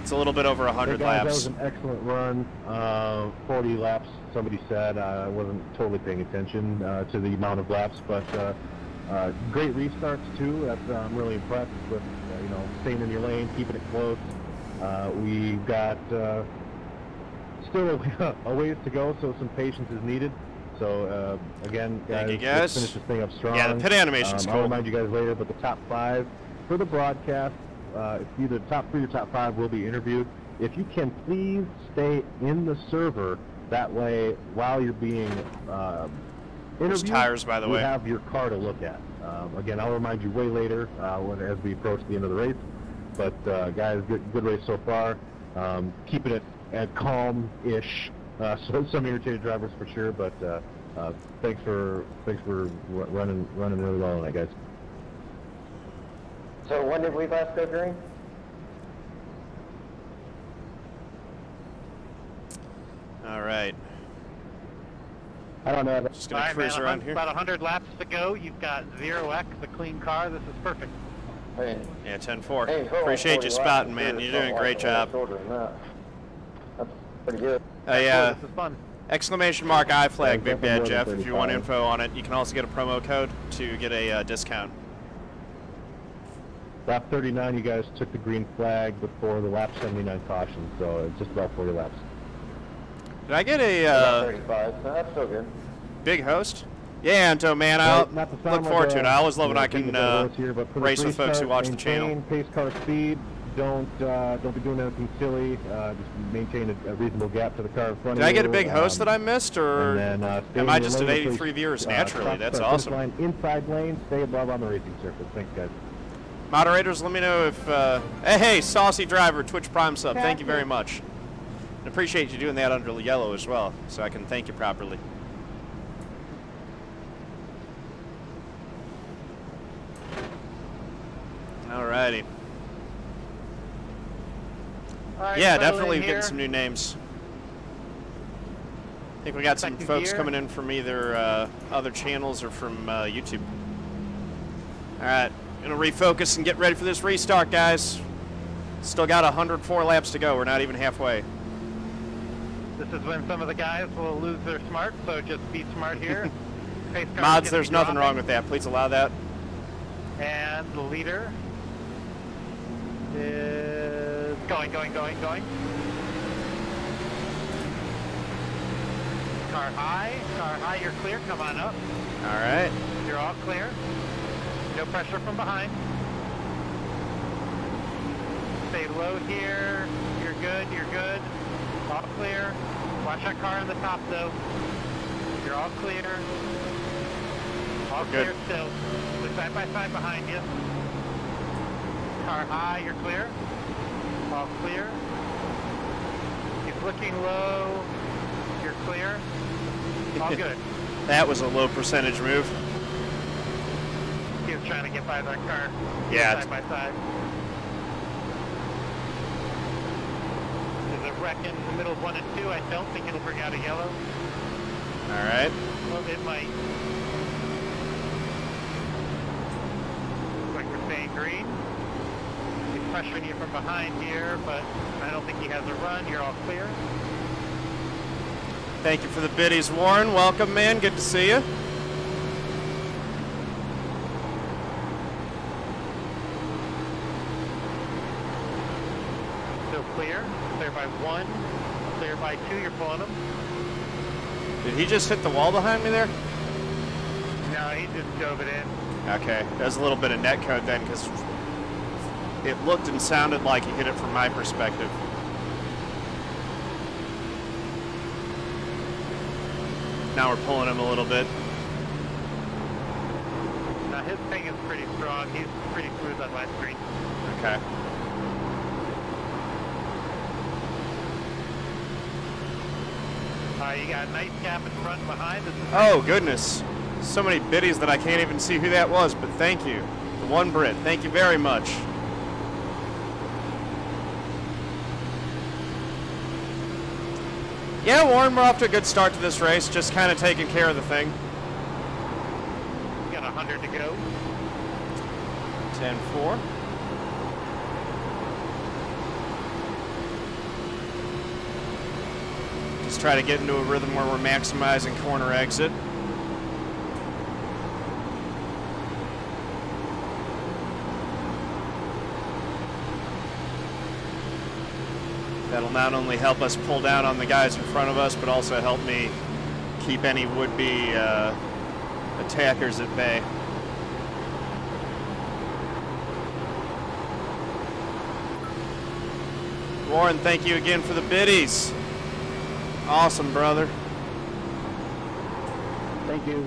It's a little bit over 100 That laps. was an excellent run. 40 laps, somebody said. I wasn't totally paying attention to the amount of laps, but great restarts too. I'm really impressed with staying in your lane, keeping it close. We've got still a ways to go, so some patience is needed. So again, guys, Thank you, guys. let's finish this thing up strong. Yeah, the pit animation's I'll cool. remind you guys later, but the top 5 for the broadcast, either top 3 or top 5 will be interviewed. If you can please stay in the server, that way while you're being There's interviewed, tires, by the you way. have your car to look at. Again, I'll remind you way later as we approach the end of the race. But guys, good race so far. Keeping it at calm-ish. So some irritated drivers for sure, but thanks for running really well on that, guys. So when did we last go green? All right. I don't know. Just gonna All right, cruise man, around here. about 100 laps to go. You've got 0x, a clean car. This is perfect. Hey, Yeah, 10-4. hey, go on, Appreciate 40 you laps spotting, is man. good. You're It's doing a not great like job. shorter than that. That's pretty good. Yeah. This is fun. Exclamation mark I flag, Yeah, Big Bad definitely more Jeff. than If you want 35. info on it, you can also get a promo code to get a discount. Lap 39, you guys took the green flag before the lap 79 caution, so it's just about 40 laps. Did I get About a 35, so that's still good. big host? Yeah, Anto, man. I'll Not to look sound forward like to it. I always love when I can beating a dead horse here, but for race with race folks who car, watch the channel. maintain pace car speed. Don't be doing anything silly. Just maintain a reasonable gap to the car in front Did of I you. get a big host that I missed, or And then, stay am in I your just at lane, 83 please, viewers naturally? cross That's the finish awesome. line, inside lane, stay above on the racing surface. Thanks, guys. Moderators, let me know if... hey, Saucy Driver, Twitch Prime sub. Thank you very much. And appreciate you doing that under yellow as well, so I can thank you properly. Alrighty. All right, Yeah, settle in definitely here. getting some new names. I think we got some Second folks gear. coming in from either other channels or from YouTube. All right, Gonna refocus and get ready for this restart, guys. Still got 104 laps to go. We're not even halfway. This is when some of the guys will lose their smart, so just be smart here. Pace car's Mods, gonna there's be nothing dropping, wrong with that. Please allow that. And the leader is going. Car high, you're clear, come on up. All right. You're all clear. No pressure from behind. Stay low here. You're good. All clear. Watch that car on the top though. You're all clear. All Good. clear still. Look side by side behind you. Car high, you're clear. All clear. Keep looking low. You're clear. All good. That was a low percentage move. He was trying to get by that car. Yeah. Side by side. There's a wreck in the middle of 1 and 2. I don't think it'll bring out a yellow. All right. Well, it might. Looks like we're staying green. He's pressuring you from behind here, but I don't think he has a run. You're all clear. Thank you for the biddies, Warren. Welcome, man. Good to see you. Still clear. Clear by 1. Clear by 2. You're pulling him. Did he just hit the wall behind me there? No, he just dove it in. Okay. There's a little bit of net code then, because it looked and sounded like he hit it from my perspective. Now we're pulling him a little bit. Now his ping is pretty strong. He's pretty smooth on my screen. Okay. You got a nice gap in front and behind. This is Oh, goodness. So many biddies that I can't even see who that was, but thank you. The one Brit. Thank you very much. Yeah, Warren, we're off to a good start to this race. Just kind of taking care of the thing. got 100 to go. 10-4. Just try to get into a rhythm where we're maximizing corner exit. That'll not only help us pull down on the guys in front of us, but also help me keep any would-be attackers at bay. Warren, thank you again for the biddies. Awesome, brother. Thank you.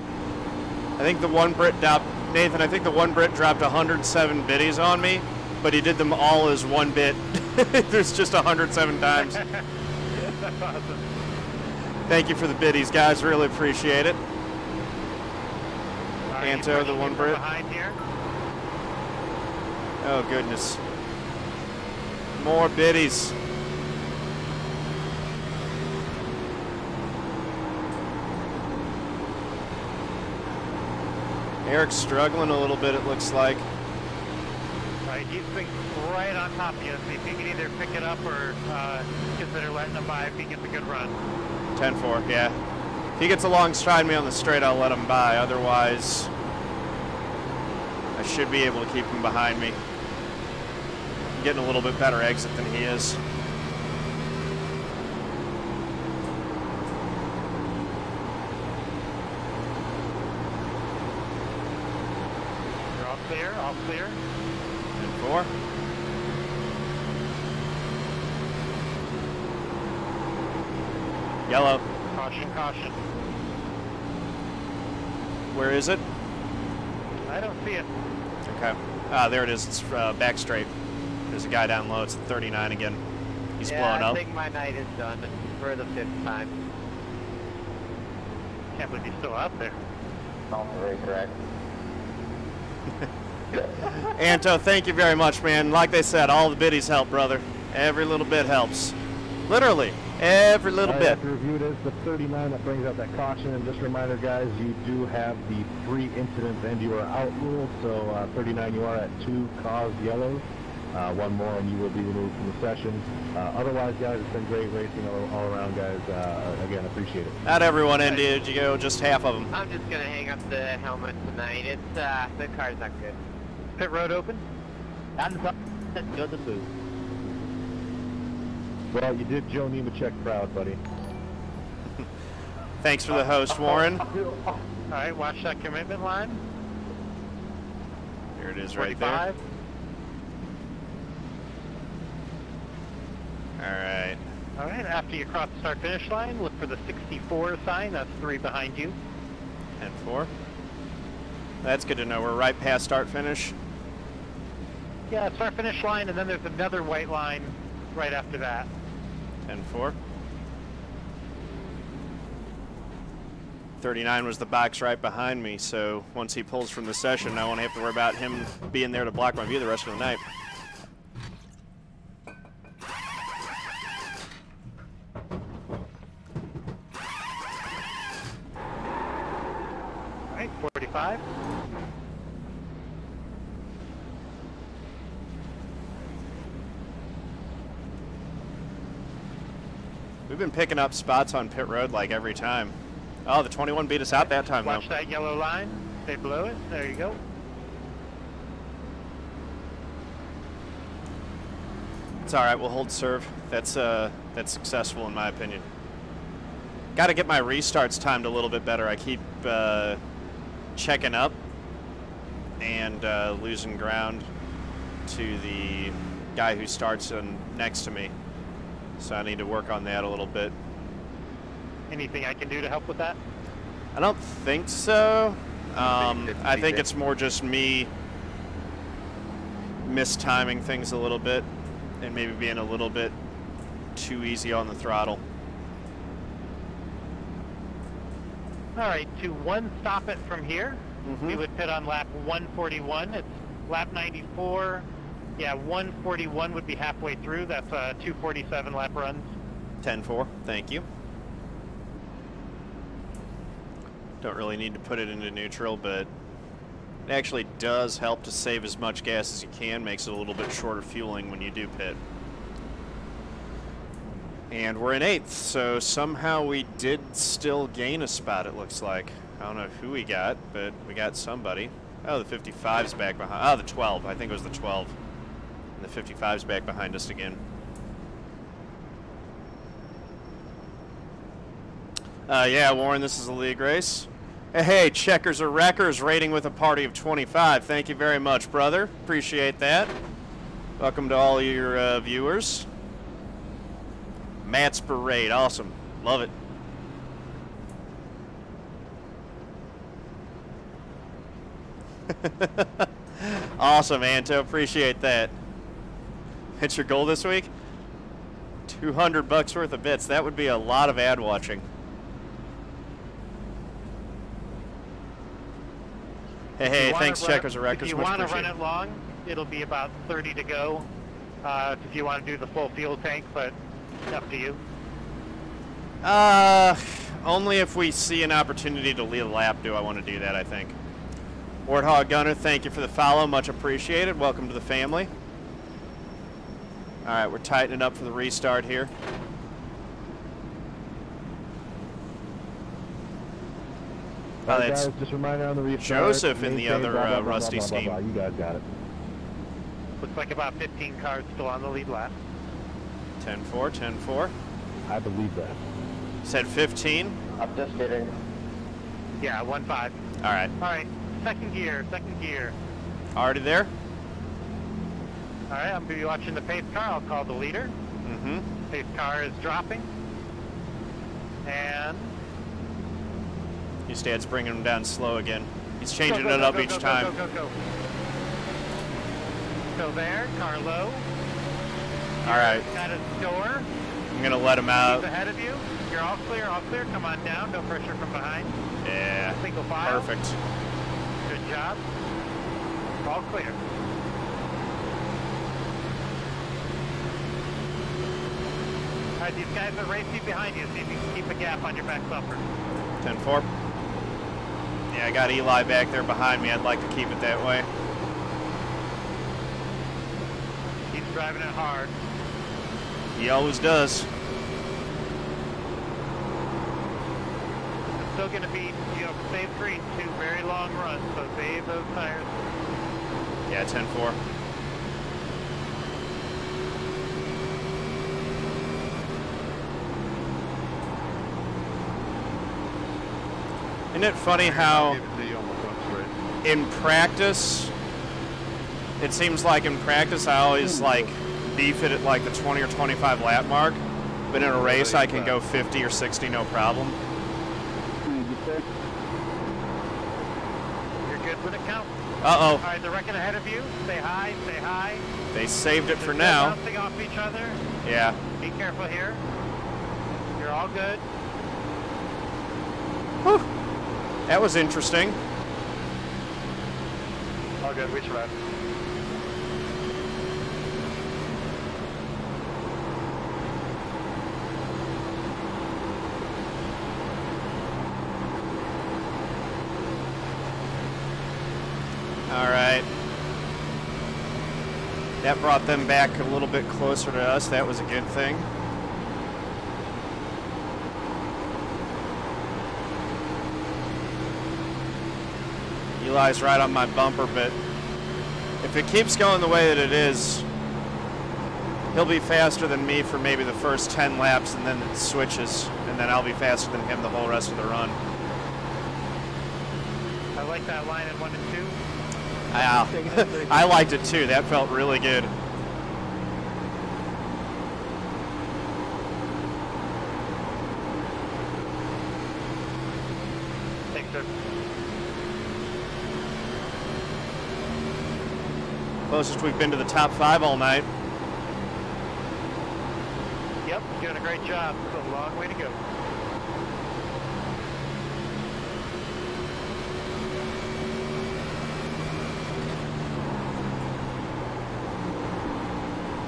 I think the one Brit dropped, Nathan, I think the one Brit dropped 107 biddies on me, but he did them all as one bit. There's just 107 times. That's awesome. Thank you for the biddies, guys. Really appreciate it. Anto, Anto, the one Brit. Behind here. Oh, goodness. More biddies. Eric's struggling a little bit, it looks like. Right, he's right on top of you. So if you can either pick it up or consider letting him by if he gets a good run. 10-4, yeah. If he gets alongside me on the straight, I'll let him by. Otherwise, I should be able to keep him behind me. I'm getting a little bit better exit than he is. You're all clear, all clear. 10-4. Yellow. Caution, caution. Where is it? I don't see it. Okay. Ah, there it is. It's back straight. There's a guy down low. It's 39 again. He's blowing I up. think my night is done for the 5th time. Can't believe he's still out there. Also very correct. Anto, thank you very much, man. Like they said, all the biddies help, brother. Every little bit helps. Literally, every little bit. After review, it is the 39 that brings out that caution. And just a reminder, guys, you do have the 3 incidents and you are out rule. So 39, you are at 2 caused yellows. 1 more and you will be removed from the session. Otherwise, guys, it's been great racing all around, guys. Again, appreciate it. Not everyone ended, you go, just half of them. I'm just gonna hang up the helmet tonight. It's the car's not good. Pit road open. On the top, let's go to the booth. Well, you did Joe Nemechek proud, buddy. Thanks for the host, Warren. All right, watch that commitment line. Here it is right 45. there. All right. All right, after you cross the start-finish line, look for the 64 sign. That's 3 behind you. 10-4. That's good to know. We're right past start-finish. Yeah, start-finish line, and then there's another white line right after that. 10-4. 39 was the box right behind me, so once he pulls from the session, I won't have to worry about him being there to block my view the rest of the night. All right, 45. We've been picking up spots on pit road like every time. Oh, the 21 beat us out that time, though. Watch that yellow line. Stay below it. There you go. It's all right. We'll hold serve. That's successful in my opinion. Got to get my restarts timed a little bit better. I keep checking up and losing ground to the guy who starts next to me. So I need to work on that a little bit. Anything I can do to help with that? I don't think so. I think it's more just me mistiming things a little bit and maybe being a little bit too easy on the throttle. All right, to stop it from here. We would pit on lap 141. It's lap 94. Yeah, 141 would be halfway through. That's 247 lap runs. 10-4, thank you. Don't really need to put it into neutral, but it actually does help to save as much gas as you can. Makes it a little bit shorter fueling when you do pit. And we're in 8th, so somehow we did still gain a spot, it looks like. I don't know who we got, but we got somebody. Oh, the 55's back behind. Oh, the 12. I think it was the 12. And the 55's back behind us again. Yeah, Warren, this is a league race. Hey, Checkers or Wreckers rating with a party of 25. Thank you very much, brother. Appreciate that. Welcome to all your viewers. Matt's Parade, awesome. Love it. Awesome, Anto. Appreciate that. Hit your goal this week? $200 worth of bits. That would be a lot of ad watching. Hey, thanks, Checkers or Wreckers. If you want to run it long, it'll be about 30 to go. If you want to do the full fuel tank, but it's up to you. Only if we see an opportunity to lead a lap do I want to do that, I think. Warthog Gunner, thank you for the follow. Much appreciated. Welcome to the family. All right, we're tightening up for the restart here. All right, guys, just a reminder on the restart. Joseph in the other Rusty Steam. You guys got it. Looks like about 15 cars still on the lead lap. 10-4, 10-4. I believe that. Said 15. I'm just kidding. Yeah, 1-5. All right. All right, second gear, second gear. Already there? All right, I'm going to be watching the pace car. I'll call the leader. Pace car is dropping. And... Hustad's bringing him down slow again. He's changing it up each time. Go. So there, car low. All right. Got his door. I'm going to let him out. He's ahead of you. You're all clear, all clear. Come on down. No pressure from behind. Yeah. Single file. Perfect. Good job. All clear. Alright, these guys are racing behind you, see if you can keep a gap on your back bumper. 10-4. Yeah, I got Eli back there behind me. I'd like to keep it that way. He's driving it hard. He always does. It's still going to be, you know, save green, 2 very long runs, so save those tires. Yeah, 10-4. Isn't it funny how in practice, it seems like in practice I always like beef it at like the 20 or 25 lap mark, but in a race I can go 50 or 60 no problem. You're good when it counts. Uh-oh. All right, they're wrecking ahead of you. Say hi, say hi. They saved it for They're now. bouncing off each other. Yeah. Be careful here. You're all good. Whew. That was interesting. All good, we survived. All right. That brought them back a little bit closer to us. That was a good thing. Eli's right on my bumper, but if it keeps going the way that it is, he'll be faster than me for maybe the first 10 laps, and then it switches, and then I'll be faster than him the whole rest of the run. I like that line in 1 and 2. I liked it too. That felt really good. Thanks, sir. Closest we've been to the top 5 all night. Yep, doing a great job. It's a long way to go.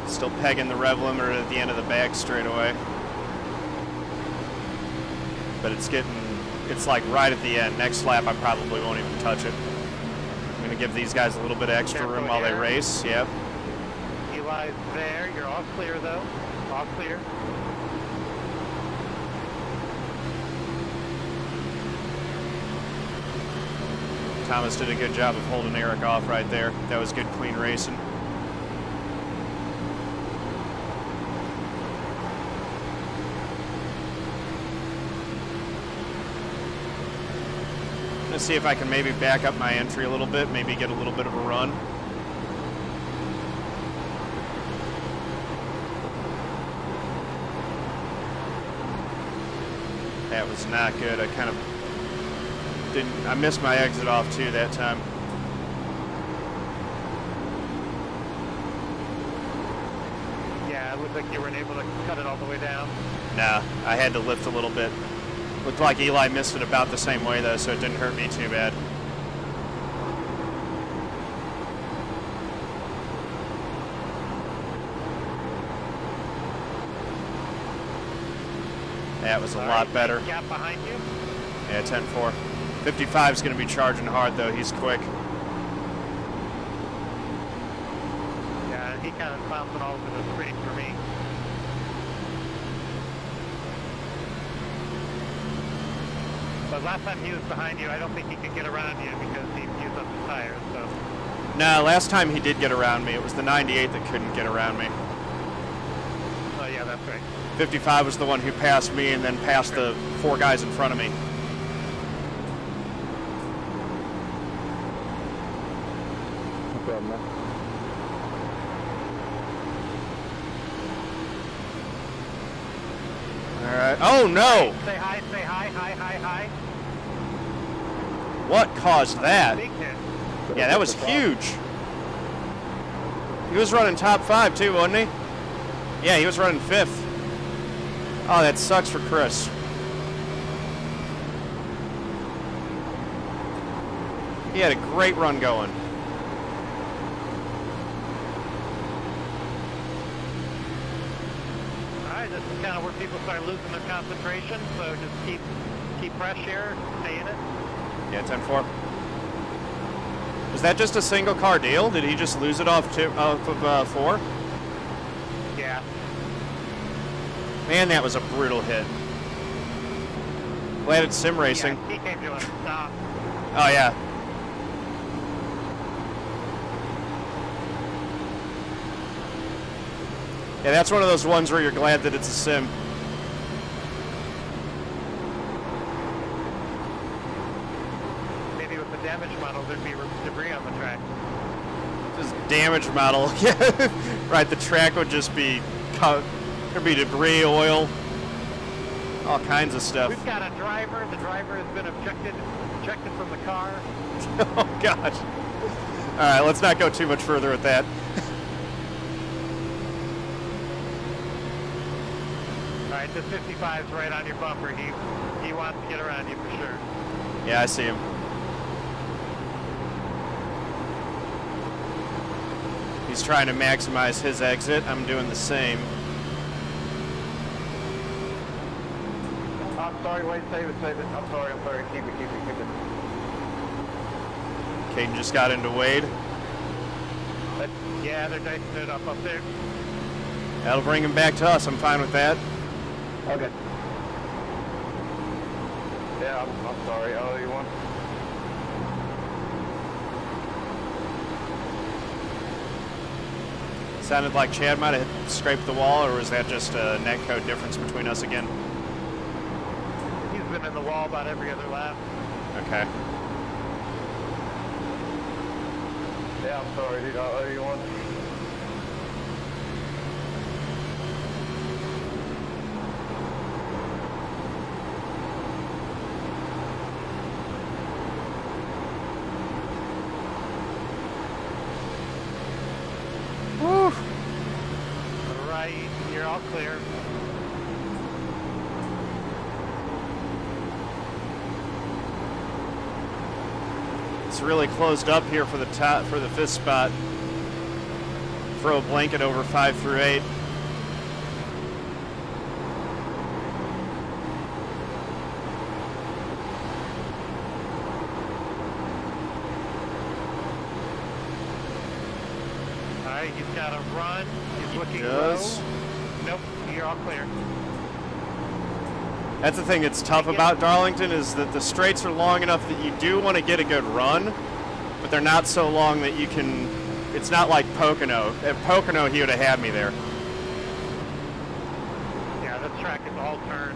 Still pegging the rev limiter at the end of the bag straightaway. But it's like right at the end. Next lap I probably won't even touch it. I'm gonna give these guys a little bit of extra room while they race. Yep. Eli's there. You're all clear though. All clear. Thomas did a good job of holding Eric off right there. That was good, clean racing. Let's see if I can maybe back up my entry a little bit, maybe get a little bit of a run. That was not good. I kind of I missed my exit off too that time. Yeah, it looked like you weren't able to cut it all the way down. Nah, I had to lift a little bit. Looked like Eli missed it about the same way though, so it didn't hurt me too bad. That was a lot better. Gap behind you. Yeah, 10-4. 55 is going to be charging hard though. He's quick. Yeah, he kind of bouncing all over the screen for me. But last time he was behind you, I don't think he could get around you because he used up his tires. So. No, last time he did get around me. It was the 98 that couldn't get around me. Oh yeah, that's right. 55 was the one who passed me and then passed the 4 guys in front of me. No problem, man. All right. Oh no! Say hi, hi. What caused that? Big hit. Yeah, that was huge. He was running top 5 too, wasn't he? Yeah, he was running 5th. Oh, that sucks for Chris. He had a great run going. All right, this is kind of where people start losing their concentration, so just keep fresh here, stay in it. Yeah, 10-4. Was that just a single car deal? Did he just lose it off of 4? Yeah. Man, that was a brutal hit. Glad it's sim racing. Yeah, he came to a stop. Oh, yeah. Yeah, that's one of those ones where you're glad that it's a sim. Maybe with the damage model, there'd be debris on the track. Just damage model. Yeah, right. The track would just be there'd be debris, oil, all kinds of stuff. We've got a driver. The driver has been ejected from the car. Oh gosh. All right, let's not go too much further with that. All right, this 55's right on your bumper. He wants to get around you for sure. Yeah, I see him. He's trying to maximize his exit. I'm doing the same. I'm sorry, wait, save it. I'm sorry, keep it. Caden just got into Wade. Yeah, they're dicing it up there. That'll bring him back to us. I'm fine with that. Okay. Yeah, I'm sorry. Oh, you want? Sounded like Chad might have scraped the wall, or was that just a netcode difference between us again? He's been in the wall about every other lap. Okay. Yeah, I'm sorry, dude. Oh, you want? All right, you're all clear. It's really closed up here for the top, for the 5th spot. Throw a blanket over 5 through 8. All right, he's got to run. He's looking does. low. Nope, you're all clear. That's the thing that's tough about Darlington, is that the straights are long enough that you do want to get a good run, but they're not so long that you can. It's not like Pocono. At Pocono, he would have had me there. Yeah, this track is all turn.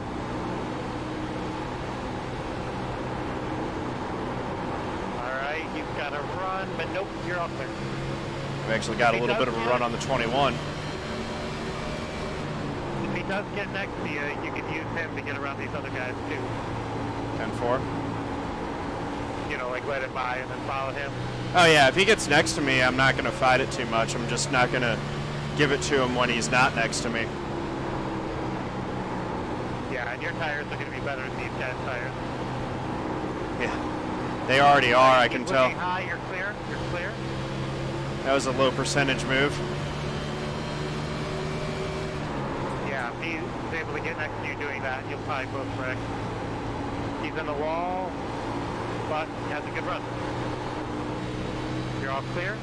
All right, he's got to run, but nope, you're all clear. We actually got a little bit of a run on the 21. If he does get next to you, you can use him to get around these other guys too. 10-4. You know, like let it by and then follow him. Oh yeah, if he gets next to me, I'm not going to fight it too much. I'm just not going to give it to him when he's not next to me. Yeah, and your tires are going to be better than these guys' tires. Yeah, they already are, I can tell. Looking high, you're clear, you're clear. That was a low percentage move. Yeah, if he's able to get next to you doing that, you'll probably both wreck. He's in the wall, but he has a good run. You're all clear?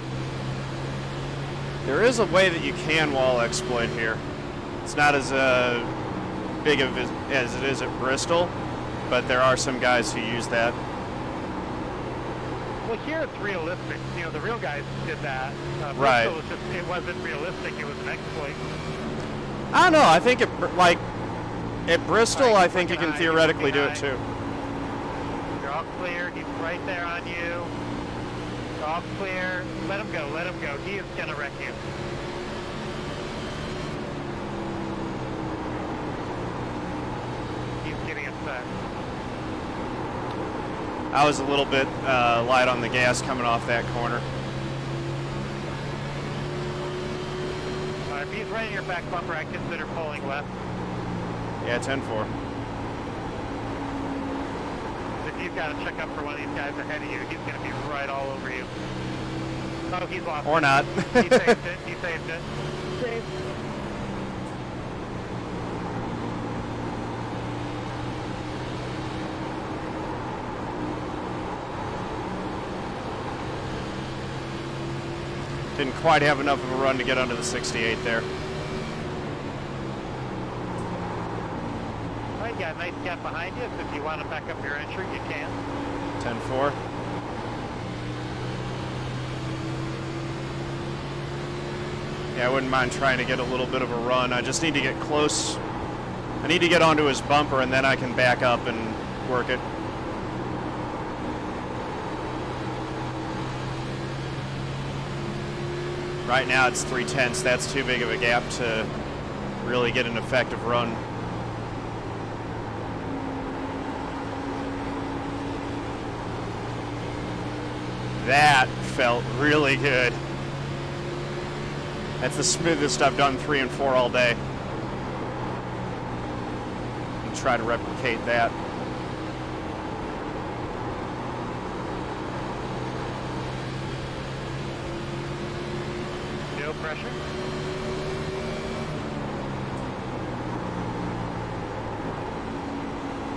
There is a way that you can wall exploit here. It's not as big of as it is at Bristol, but there are some guys who use that. Well, here it's realistic. You know, the real guys did that. Right. Bristol was just, it wasn't realistic. It was an exploit. I don't know. I think at Bristol, Right, I think you can high, theoretically do it high. too. You're all clear. He's right there on you. You're all clear. Let him go. Let him go. He is going to wreck you. He's getting upset. I was a little bit light on the gas coming off that corner. All right, if he's right in your back bumper, I consider pulling left. Yeah, 10-4. If you've got to check up for one of these guys ahead of you, he's going to be right all over you. Oh, he's lost Or it. not. He saved it. He saved it. Safe. Didn't quite have enough of a run to get under the 68 there. All right, you got a nice gap behind you, so if you want to back up your entry, you can. 10-4. Yeah, I wouldn't mind trying to get a little bit of a run. I just need to get close. I need to get onto his bumper, and then I can back up and work it. Right now it's 3/10. That's too big of a gap to really get an effective run. That felt really good. That's the smoothest I've done 3 and 4 all day. And try to replicate that. No pressure.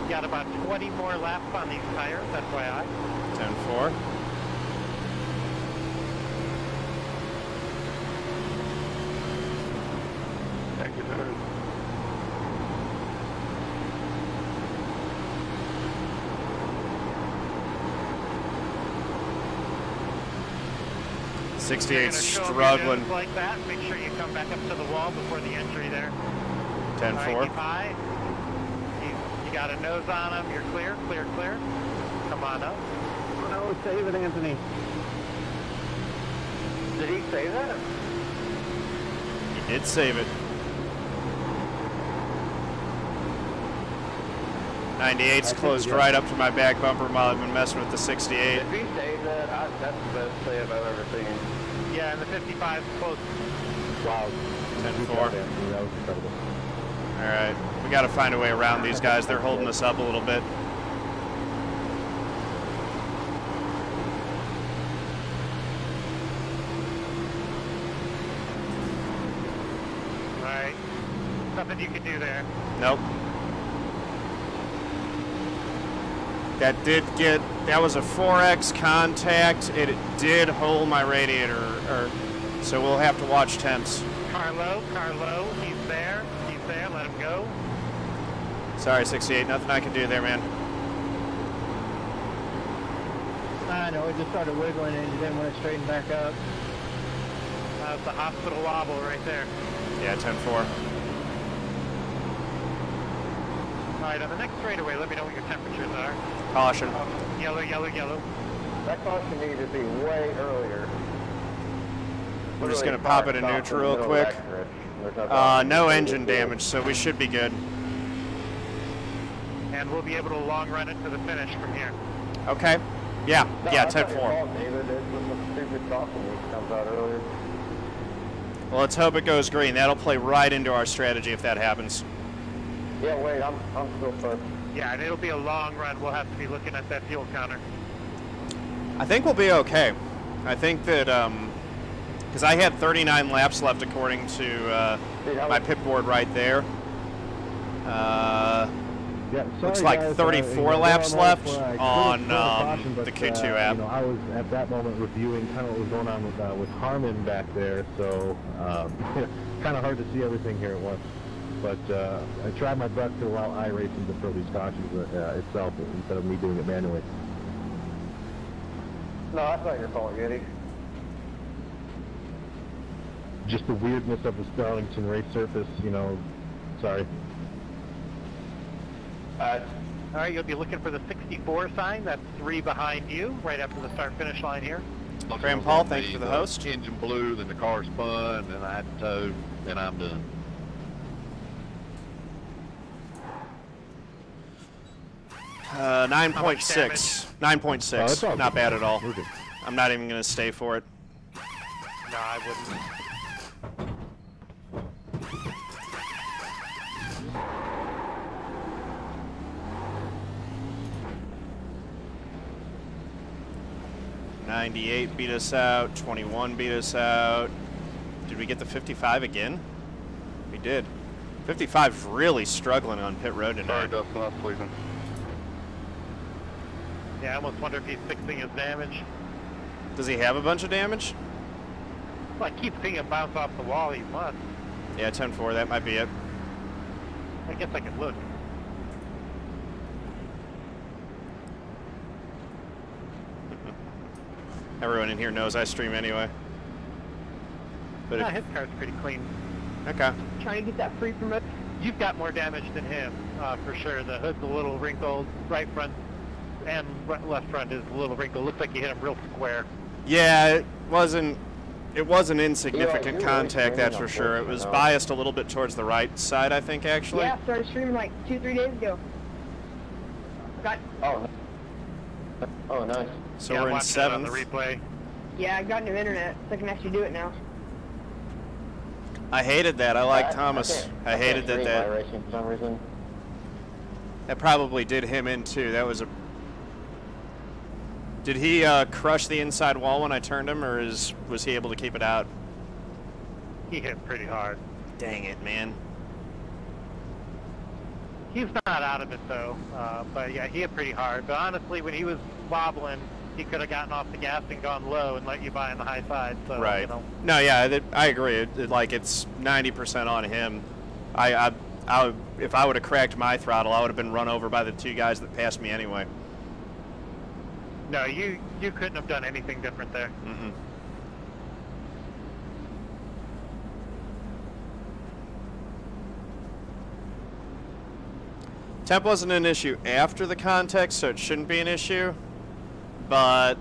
Got about 20 more laps on these tires, FYI. 10-4. Thank you, sir. You're 68's gonna show 'em your struggling. nose like that. Make sure you come back up to the wall before the entry there. All right, 10-4. keep high. You got a nose on him. You're clear, clear, clear. Come on up. Oh, no, save it, Anthony. Did he say that? He did save it. 98's closed right up to my back bumper while I've been messing with the 68. If he saved that, that's the best save I've ever seen. Yeah, and the 55 is close. Wow. 10-4. That was incredible. All right, we got to find a way around these guys. They're holding us up a little bit. All right. Nothing you can do there. Nope. That was a 4X contact. It did hold my radiator, so we'll have to watch temps. Carlo, he's there, let him go. Sorry, 68, nothing I can do there, man. I know, it just started wiggling and you didn't want to straighten back up. That's the hospital wobble right there. Yeah, 10-4. All right, on the next straightaway, let me know what your temperatures are. Caution. Yellow, yellow, yellow. That caution needed to be way earlier. We're just going to pop it in neutral real quick. No engine damage, so we should be good. And we'll be able to long run it to the finish from here. Okay. Yeah, 10-4. David, there's some stupid caution that comes out earlier. Well, let's hope it goes green. That'll play right into our strategy if that happens. Yeah, wait, I'm still first. Yeah, and it'll be a long run. We'll have to be looking at that fuel counter. I think we'll be okay. I think that, because I had 39 laps left according to my pit board right there. Yeah, Looks sorry, like guys, 34 laps left on the Q2 app. You know, I was at that moment reviewing kind of what was going on with Harmon back there, so kind of hard to see everything here at once. But I tried my best to allow iRacing to throw these cautions itself instead of me doing it manually. No, that's not your fault, Yeti. Just the weirdness of the Darlington race surface, you know, sorry. All right, you'll be looking for the 64 sign. That's 3 behind you, right after the start-finish line here. Graham Paul, thank you for the host. Engine blew, then the car spun, then I had to tow, then I'm done. Uh, 9.6. 9.6. Oh, not bad at all. We're good. I'm not even going to stay for it. No, I wouldn't. '98 beat us out. 21 beat us out. Did we get the 55 again? We did. 55's really struggling on pit road tonight. Sorry, Dustin, I was sleeping. Yeah, I almost wonder if he's fixing his damage. Does he have a bunch of damage? Well, I keep seeing him bounce off the wall. He must. Yeah, 10-4, that might be it. I guess I could look. Everyone in here knows I stream anyway. But His car's pretty clean. okay. Trying to get that free promote. You've got more damage than him, for sure. The hood's a little wrinkled. Right front and left front is a little wrinkled. Looks like you hit him real square. Yeah, it wasn't insignificant contact, that's for sure. It was biased a little bit towards the right side, I think, actually. Yeah, started streaming like 2-3 days ago. Got. Oh, nice. So yeah, we're in watching it 7th. on the replay. Yeah, I got new internet, so I can actually do it now. I hated that. I like Thomas. I hated that. Racing for some reason. That probably did him in too. That was a. Did he crush the inside wall when I turned him, or was he able to keep it out? He hit pretty hard. Dang it, man. He's not out of it though, but yeah, he hit pretty hard. But honestly, when he was wobbling, he could have gotten off the gas and gone low and let you by on the high side. So, Right. You know. No, yeah, I agree. Like it's 90% on him. If I would have cracked my throttle, I would have been run over by the two guys that passed me anyway. No, you couldn't have done anything different there. Mm-mm. Temp wasn't an issue after the context, so it shouldn't be an issue. But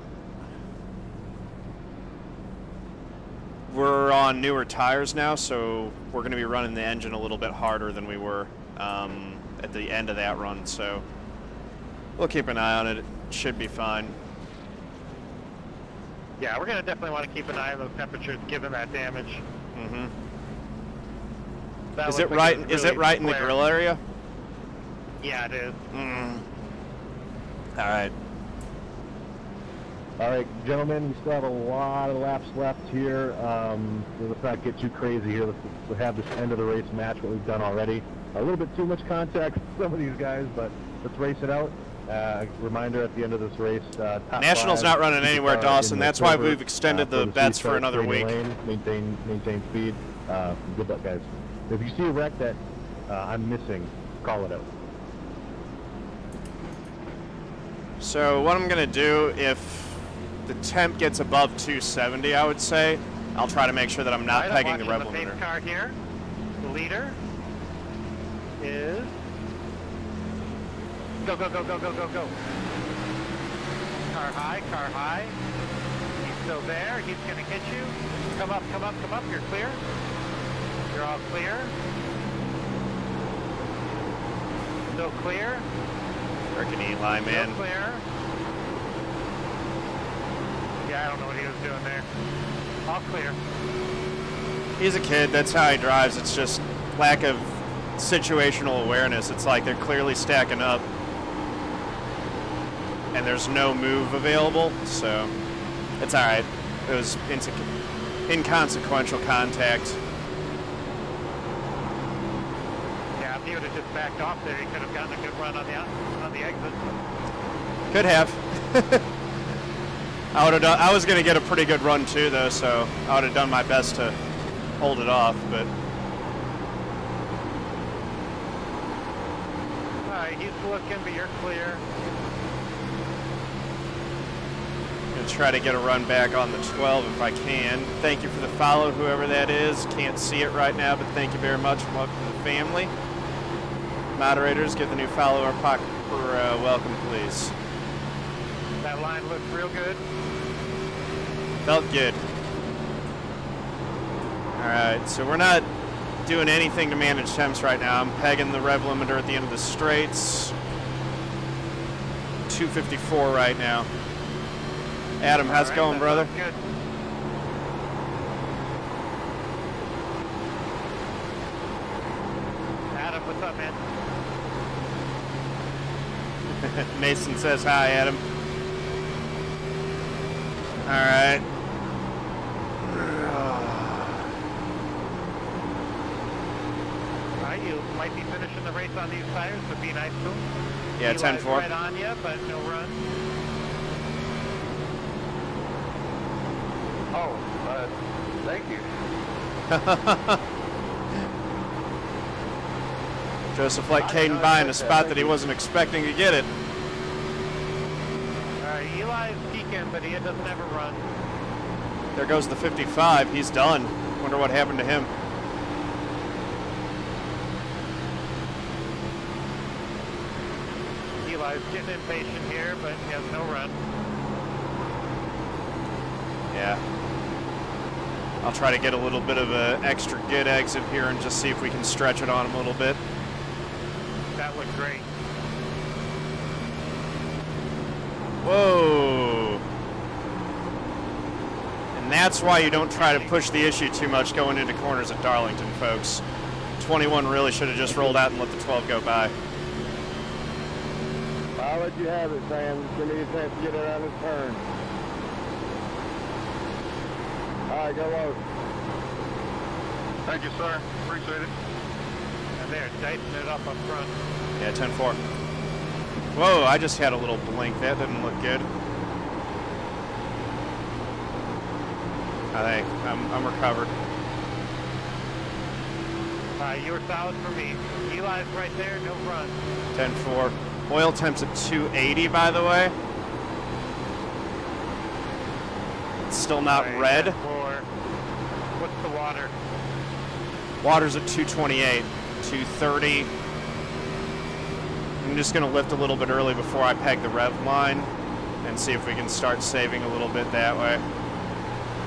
we're on newer tires now, so we're going to be running the engine a little bit harder than we were at the end of that run. So we'll keep an eye on it. It should be fine. Yeah, we're going to definitely want to keep an eye on those temperatures given that damage. Mm-hmm. That Is looks it like right? it's Is really it right in the square. grill area? Yeah, it is. Mm. All right. All right, gentlemen, we still have a lot of laps left here. Let's not get too crazy here. Let's have this end of the race match what we've done already. A little bit too much contact with some of these guys, but let's race it out. Reminder at the end of this race, top National's 5, not running anywhere, Dawson. in the That's why silver, we've extended the for bets for restart another straight week. lane, maintain speed. Good luck, guys. If you see a wreck that I'm missing, call it out. So what I'm going to do, if the temp gets above 270, I would say, I'll try to make sure that I'm not pegging the rev The pace limiter. car here. The leader is... Go, go, go, go, go, go, go. Car high, car high. He's still there. He's going to hit you. Come up, come up, come up. You're clear. You're all clear. Still clear. Frickin' Eli, man. Still clear. Yeah, I don't know what he was doing there. All clear. He's a kid. That's how he drives. It's just lack of situational awareness. It's like they're clearly stacking up, and there's no move available, so it's all right. It was inconsequential contact. Yeah, if he would have just backed off there, he could have gotten a good run on the exit. Could have. I was going to get a pretty good run too, though, so I would have done my best to hold it off, but... All right, he's looking, but you're clear. Gonna try to get a run back on the 12 if I can. Thank you for the follow, whoever that is. Can't see it right now, but thank you very much. Welcome to the family. Moderators, give the new follower a welcome, please. That line looks real good. Felt good. Alright, so we're not doing anything to manage temps right now. I'm pegging the rev limiter at the end of the straights. 254 right now. Adam, how's it going, brother? Good. Adam, what's up, man? Mason says hi, Adam. Alright. All right, you might be finishing the race on these tires, but be nice to him. Yeah, Eli's 10-4. right on you, but no run. Oh, thank you. Joseph let Caden by in a spot that he wasn't expecting to get it. Eli's peeking, but he doesn't ever run. There goes the 55. He's done. Wonder what happened to him. Eli's getting impatient here, but he has no run. Yeah. I'll try to get a little bit of an extra good exit here and just see if we can stretch it on him a little bit. That looked great. Whoa. And that's why you don't try to push the issue too much going into corners at Darlington, folks. 21 really should have just rolled out and let the 12 go by. I'll let you have it, Sam. Give me a chance to get around this turn. All right, go low. Thank you, sir. Appreciate it. And they're tightening it up front. Yeah, 10-4. Whoa, I just had a little blink. That didn't look good. I think I'm recovered. You were solid for me. Eli's right there, no run. 10-4. Oil temps at 280, by the way. It's still not red. 10-4. What's the water? Water's at 228, 230. I'm just going to lift a little bit early before I peg the rev line and see if we can start saving a little bit that way.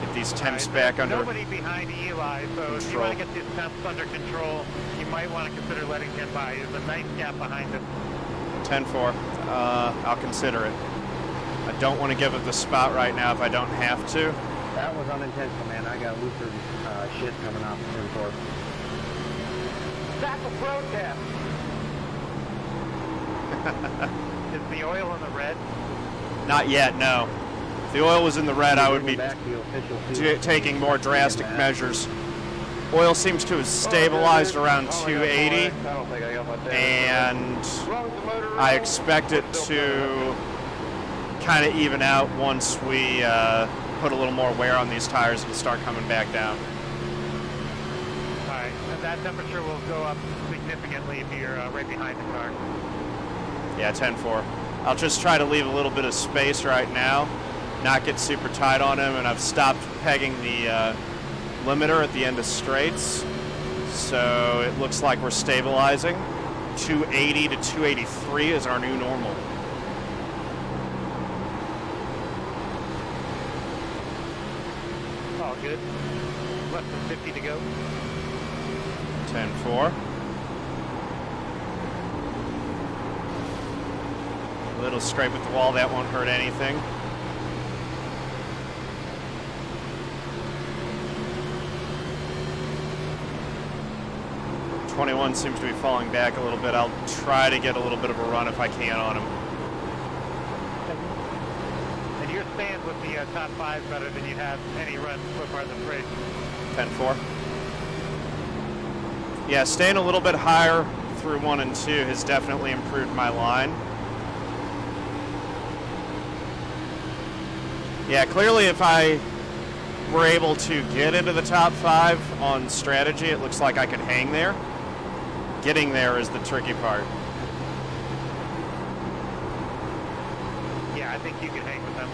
Get these temps back under Nobody behind Eli, so if you want to get these temps under control, you might want to consider letting him by. There's a nice gap behind him. 10-4. I'll consider it. I don't want to give it the spot right now if I don't have to. That was unintentional, man. I got looser shit coming off the 10-4. That's a protest. Is the oil in the red? Not yet, no. If the oil was in the red, I would be taking more drastic measures. Oil seems to have stabilized around 280, and I expect it to kind of even out once we put a little more wear on these tires and start coming back down. All right, and that temperature will go up significantly if you're right behind the car. Yeah, 10-4. I'll just try to leave a little bit of space right now, not get super tight on him, and I've stopped pegging the limiter at the end of straights, so it looks like we're stabilizing. 280 to 283 is our new normal. All good. Less than 50 to go. 10-4. A little scrape at the wall, that won't hurt anything. .21 seems to be falling back a little bit. I'll try to get a little bit of a run if I can on him. And you're staying with the top 5 better than you have any run so far this race. 10-4. Yeah, staying a little bit higher through 1 and 2 has definitely improved my line. Yeah, clearly if I were able to get into the top 5 on strategy, it looks like I could hang there. Getting there is the tricky part. Yeah, I think you can hang with them.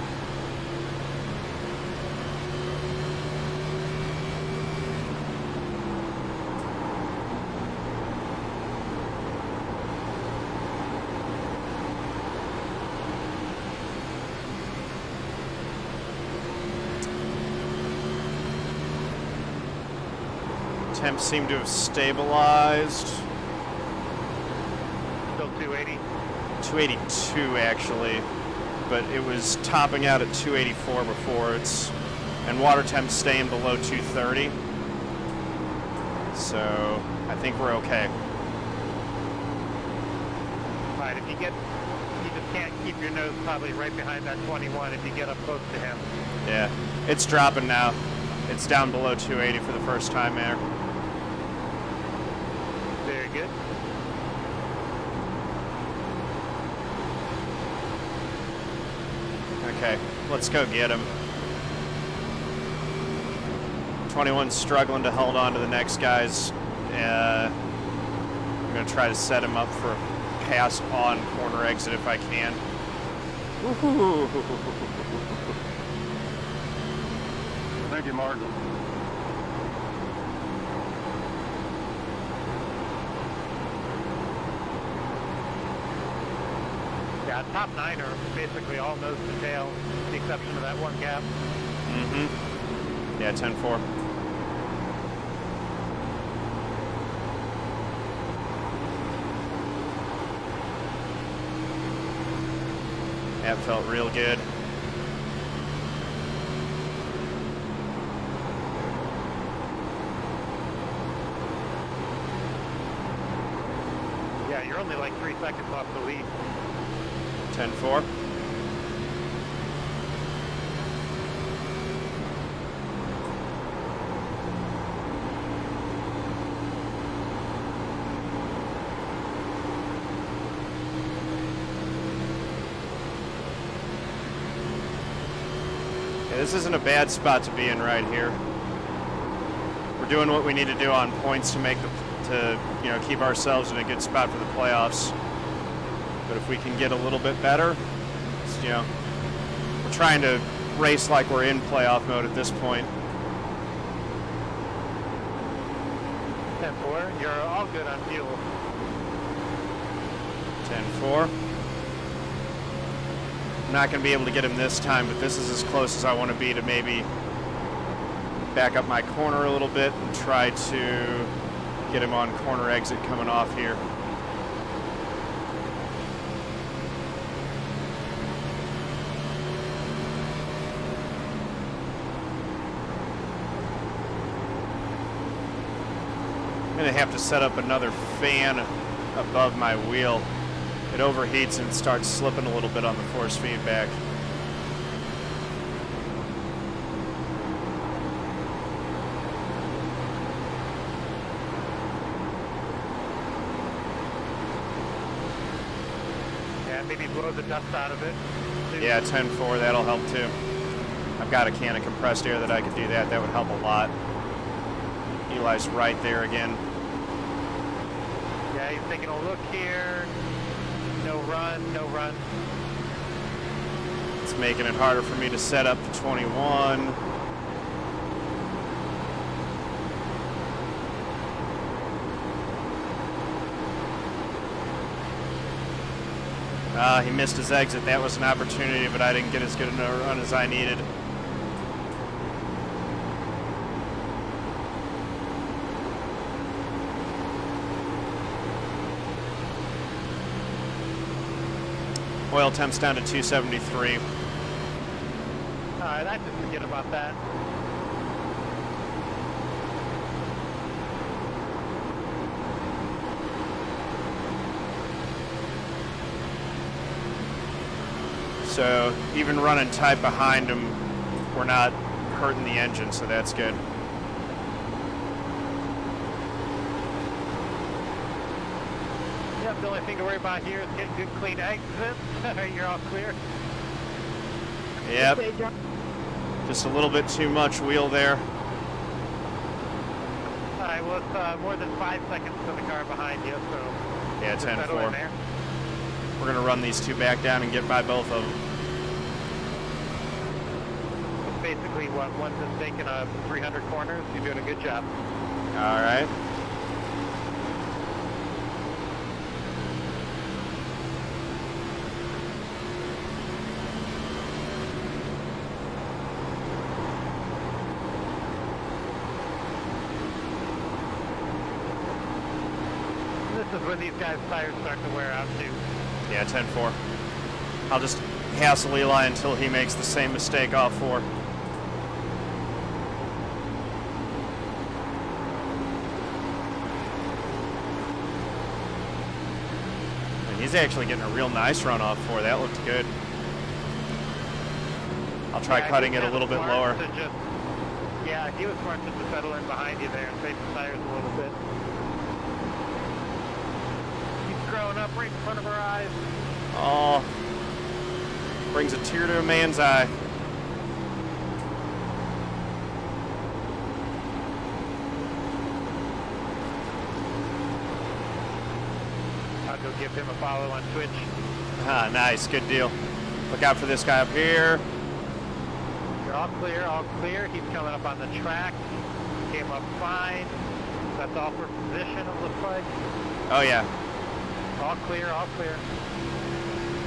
Temps seem to have stabilized. Still 280? 282 actually, but it was topping out at 284 before. And water temps staying below 230. So I think we're okay. Right, if you just can't keep your nose probably right behind that 21 if you get up close to him. Yeah, it's dropping now. It's down below 280 for the first time there. Very good. Okay, let's go get him. 21's struggling to hold on to the next guys. I'm going to try to set him up for a pass on corner exit if I can. Thank you, Mark. Yeah, top 9 are basically all nose to tail, with the exception of that one gap. Mm-hmm. Yeah, 10-4. That felt real good. Yeah, you're only like 3 seconds off the lead. 10-4. This isn't a bad spot to be in right here. We're doing what we need to do on points to make keep ourselves in a good spot for the playoffs. But if we can get a little bit better, we're trying to race like we're in playoff mode at this point. 10-4, you're all good on fuel. 10-4. I'm not going to be able to get him this time, but this is as close as I want to be to maybe back up my corner a little bit and try to get him on corner exit coming off here. I'm going to have to set up another fan above my wheel. It overheats and starts slipping a little bit on the force feedback. Yeah, maybe blow the dust out of it. Yeah, 10-4, that'll help too. I've got a can of compressed air that I could do that. That would help a lot. Eli's right there again. Yeah, he's taking a look here. No run, no run. It's making it harder for me to set up to 21. He missed his exit. That was an opportunity, but I didn't get as good a run as I needed. Oil temps down to 273. Alright, I just forget about that. So even running tight behind him, we're not hurting the engine, so that's good. Yep, the only thing to worry about here is getting good clean exit. You're all clear. Yep. Just a little bit too much wheel there. Alright, well it's more than 5 seconds to the car behind you, so Yeah, just settle in 10-4. there. We're gonna run these two back down and get by both of them. It's basically what one's just taking 300 corners. You're doing a good job. All right. This is when these guys' tires start to wear out too. Yeah, 10-4. I'll just hassle Eli until he makes the same mistake off 4. And he's actually getting a real nice run off 4. That looked good. I'll try cutting it a little bit lower. Yeah, he was smart just to settle in behind you there and save the tires a little bit. He's growing up right in front of our eyes. Oh, brings a tear to a man's eye. him a follow on Twitch. Ah, nice, good deal. Look out for this guy up here. You're all clear, all clear. He's coming up on the track. Came up fine. That's all for position, it looks like. Oh yeah. All clear, all clear.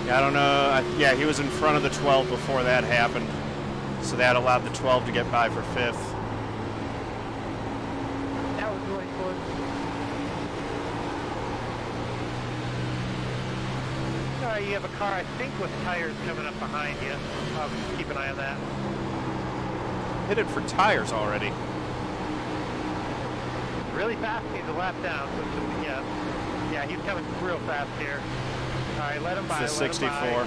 Yeah, I don't know. Yeah, he was in front of the 12 before that happened. So that allowed the 12 to get by for 5th. That was really close. Alright, you have a car, I think, with tires coming up behind you. Keep an eye on that. Hit it for tires already. Really fast, he's a lap down, so it's just a yes. Yeah, he's coming real fast here. Alright, let him by, It's a 64.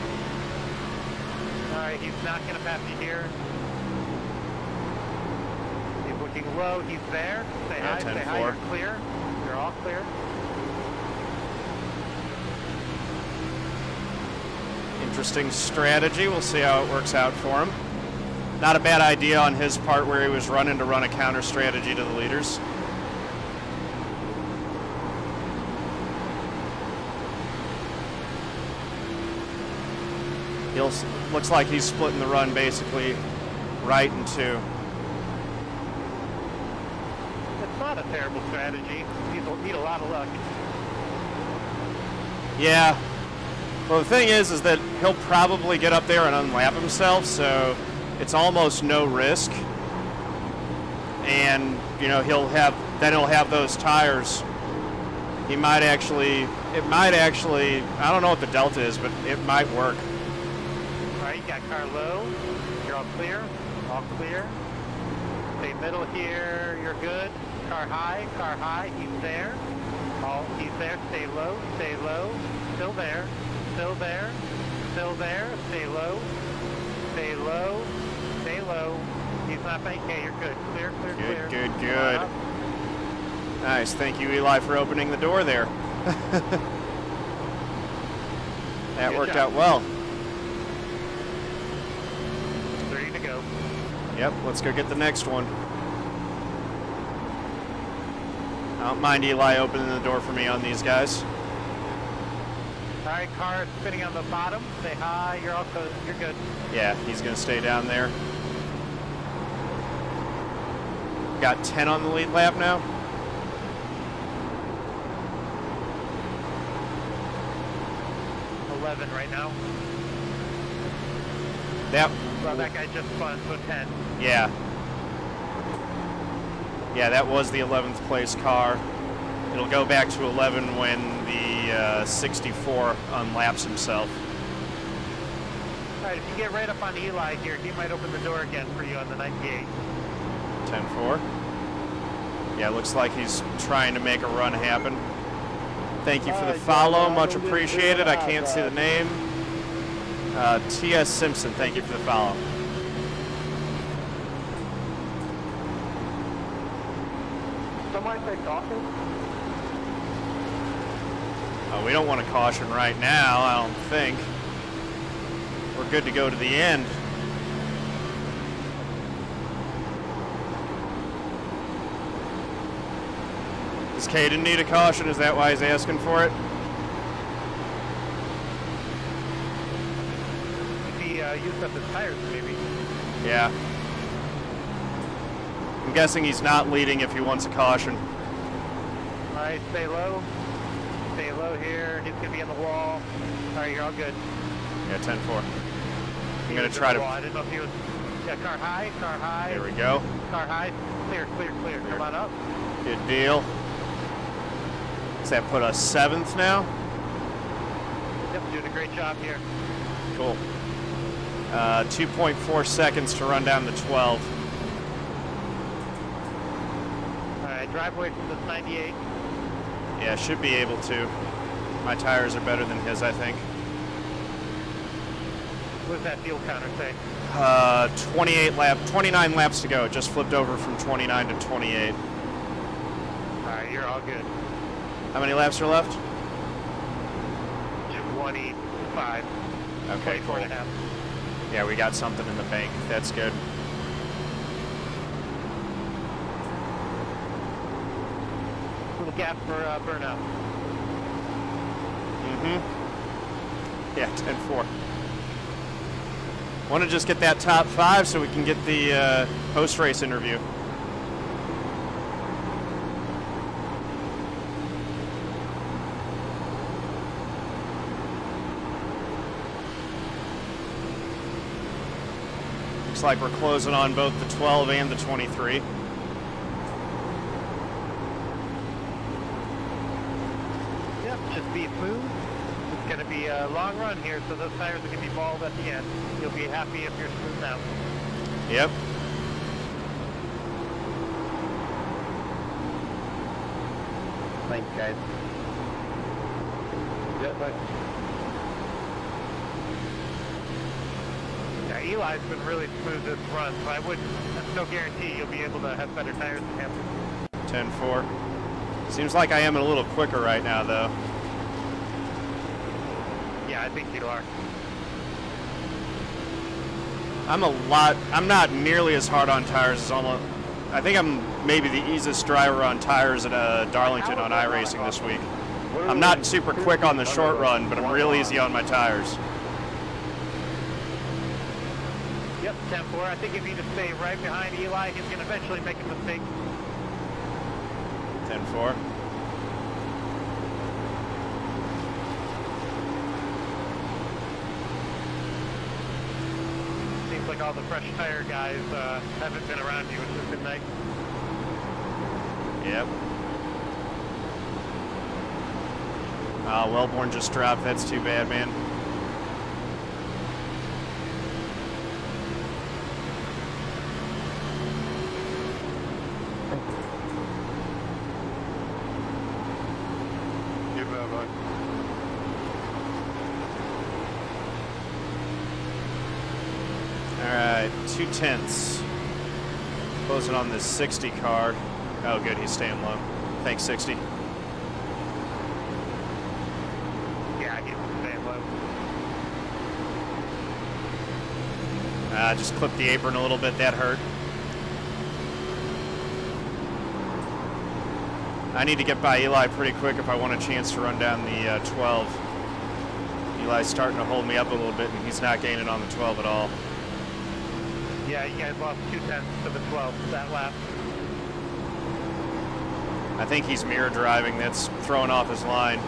Alright, he's not going to pass you here. He's looking low, he's there. Say Yeah, hi, 10-4. say hi, you're clear. You're all clear. Interesting strategy. We'll see how it works out for him. Not a bad idea on his part where he was running to run a counter strategy to the leaders. Looks like he's splitting the run basically right in two. It's not a terrible strategy. Need a lot of luck. Yeah. Well, the thing is that he'll probably get up there and unlap himself, so it's almost no risk. And you know he'll have those tires. He might actually. It might actually. I don't know what the delta is, but it might work. Alright, you got car low. You're all clear. All clear. Stay middle here. You're good. Car high. Car high. He's there. He's there. Stay low. Stay low. Still there. Still there. Still there. Stay low. Stay low. Stay low. He's not banking. Okay, you're good. Clear, clear, clear. Good, good, good. Nice. Thank you, Eli, for opening the door there. That worked out well. 3 to go. Yep, let's go get the next one. I don't mind Eli opening the door for me on these guys. Alright, car spinning on the bottom. Say hi. You're all good. You're good. Yeah, he's going to stay down there. Got 10 on the lead lap now. Right now. Well, that guy just spun, so 10. Yeah. Yeah, that was the 11th place car. It'll go back to 11 when the 64 unlaps himself. All right, if you get right up on Eli here, he might open the door again for you on the 98. 10-4. Yeah, looks like he's trying to make a run happen. Thank you for the follow, much appreciated. I can't see the name. T.S. Simpson, thank you for the follow. Somebody say caution? We don't want to caution right now, I don't think. We're good to go to the end. Does Caden need a caution? Is that why he's asking for it? He used up his tires, maybe. Yeah. I'm guessing he's not leading if he wants a caution. All right, stay low. Stay low here. He's going to be on the wall. All right, you're all good. Yeah, 10-4. I'm going to try to... I didn't know if he was... Yeah, car high, car high. There we go. Car high. Clear, clear, clear. Come on up. Good deal. Does that put us 7th now? Yep, doing a great job here. Cool. 2.4 seconds to run down to 12. All right, drive away from this 98. Yeah, should be able to. My tires are better than his, I think. What does that fuel counter say? 29 laps to go. Just flipped over from 29 to 28. All right, you're all good. How many laps are left? 25. Okay, 24 cool. and a half. Yeah, we got something in the bank. That's good. Little gap for burnout. Yeah, 10-4. Want to just get that top 5 so we can get the post-race interview. Looks like we're closing on both the 12 and the 23. Yep, just be smooth. It's going to be a long run here, so those tires are going to be bald at the end. You'll be happy if you're smooth out. Yep. Thanks, guys. Yeah, thanks. Yeah, Eli's been really smooth this run, so that's no guarantee you'll be able to have better tires than him. 10-4. Seems like I am a little quicker right now, though. Yeah, I think you are. I'm not nearly as hard on tires as almost. I think I'm maybe the easiest driver on tires at Darlington on iRacing this week. I'm not super quick on the short run, but I'm real easy on my tires. Yep, 10-4. I think if you just stay right behind Eli, he's going to eventually make a mistake. 10-4. Seems like all the fresh tire guys haven't been around you, which has been nice. Yep. Wellborn just dropped. That's too bad, man. Give that back. All right, 2/10. Closing on this 60 car. Oh, good, he's staying low. Thanks, 60. Yeah, he's staying low. Just clipped the apron a little bit. That hurt. I need to get by Eli pretty quick if I want a chance to run down the 12. Eli's starting to hold me up a little bit, and he's not gaining on the 12 at all. Yeah, you guys lost 2/10 to the 12 that lap. I think he's mirror driving. That's throwing off his line.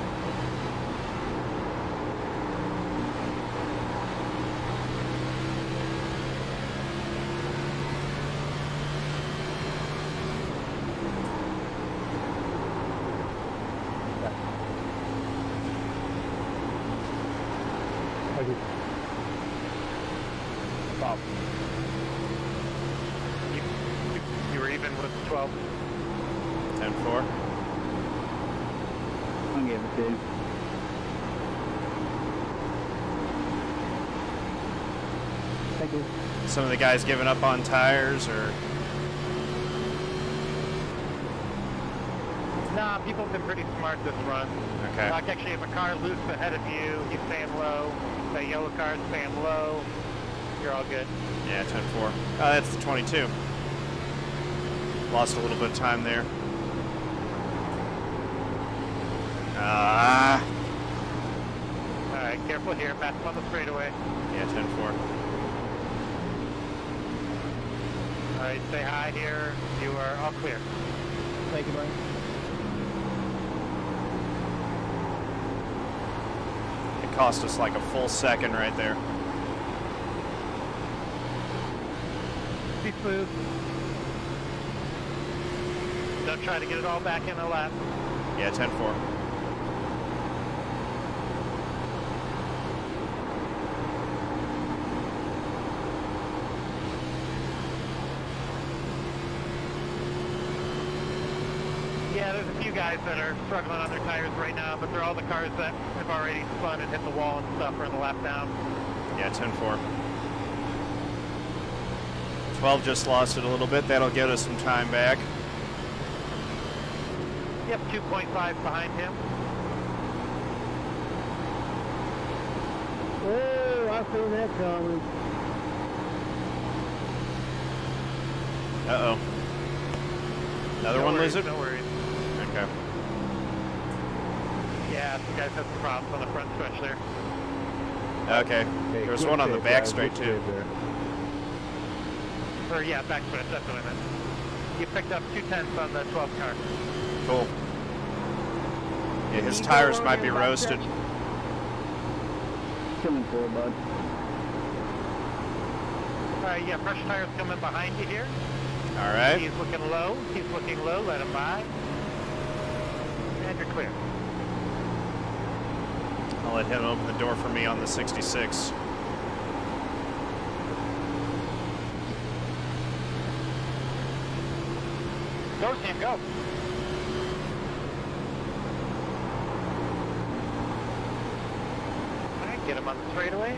Stop. You were even with the 12. 10-4. I'll give it to you. Thank you. Some of the guys giving up on tires, or Nah, people have been pretty smart this run. okay. Like, actually, if a car loose ahead of you, he's staying low. The yellow car's staying low. You're all good. Yeah, 10-4. That's the 22. Lost a little bit of time there. All right, careful here. Pass him on the straightaway. Yeah, 10-4. All right, say hi here. You are all clear. Thank you, Mike. It cost us like a full second right there. Be smooth. Don't try to get it all back in a lap. Yeah, 10-4. Yeah, there's a few guys that are struggling on their tires right now, but they're all the cars that have already spun and hit the wall and stuff or in the lap down. Yeah, 10-4. 12 just lost it a little bit. That'll get us some time back. Yep, 2.5 behind him. Oh, I see that coming. Uh-oh. Another No one worries, lose it? No worries. Okay. Yeah, fast. The guys had some problems on the front stretch there. Okay. Hey, There's good one on the save, back guys, straight good too. save there. Or, yeah, back stretch, that's what I meant. You picked up 2/10 on the 12 car. Cool. Yeah, his You go tires over might be your back roasted. stretch. Coming forward, bud. Yeah, fresh tires coming behind you here. All right. He's looking low. He's looking low. Let him by. And you're clear. I'll let him open the door for me on the 66. Go, Sam, go. All right, get him on the straightaway.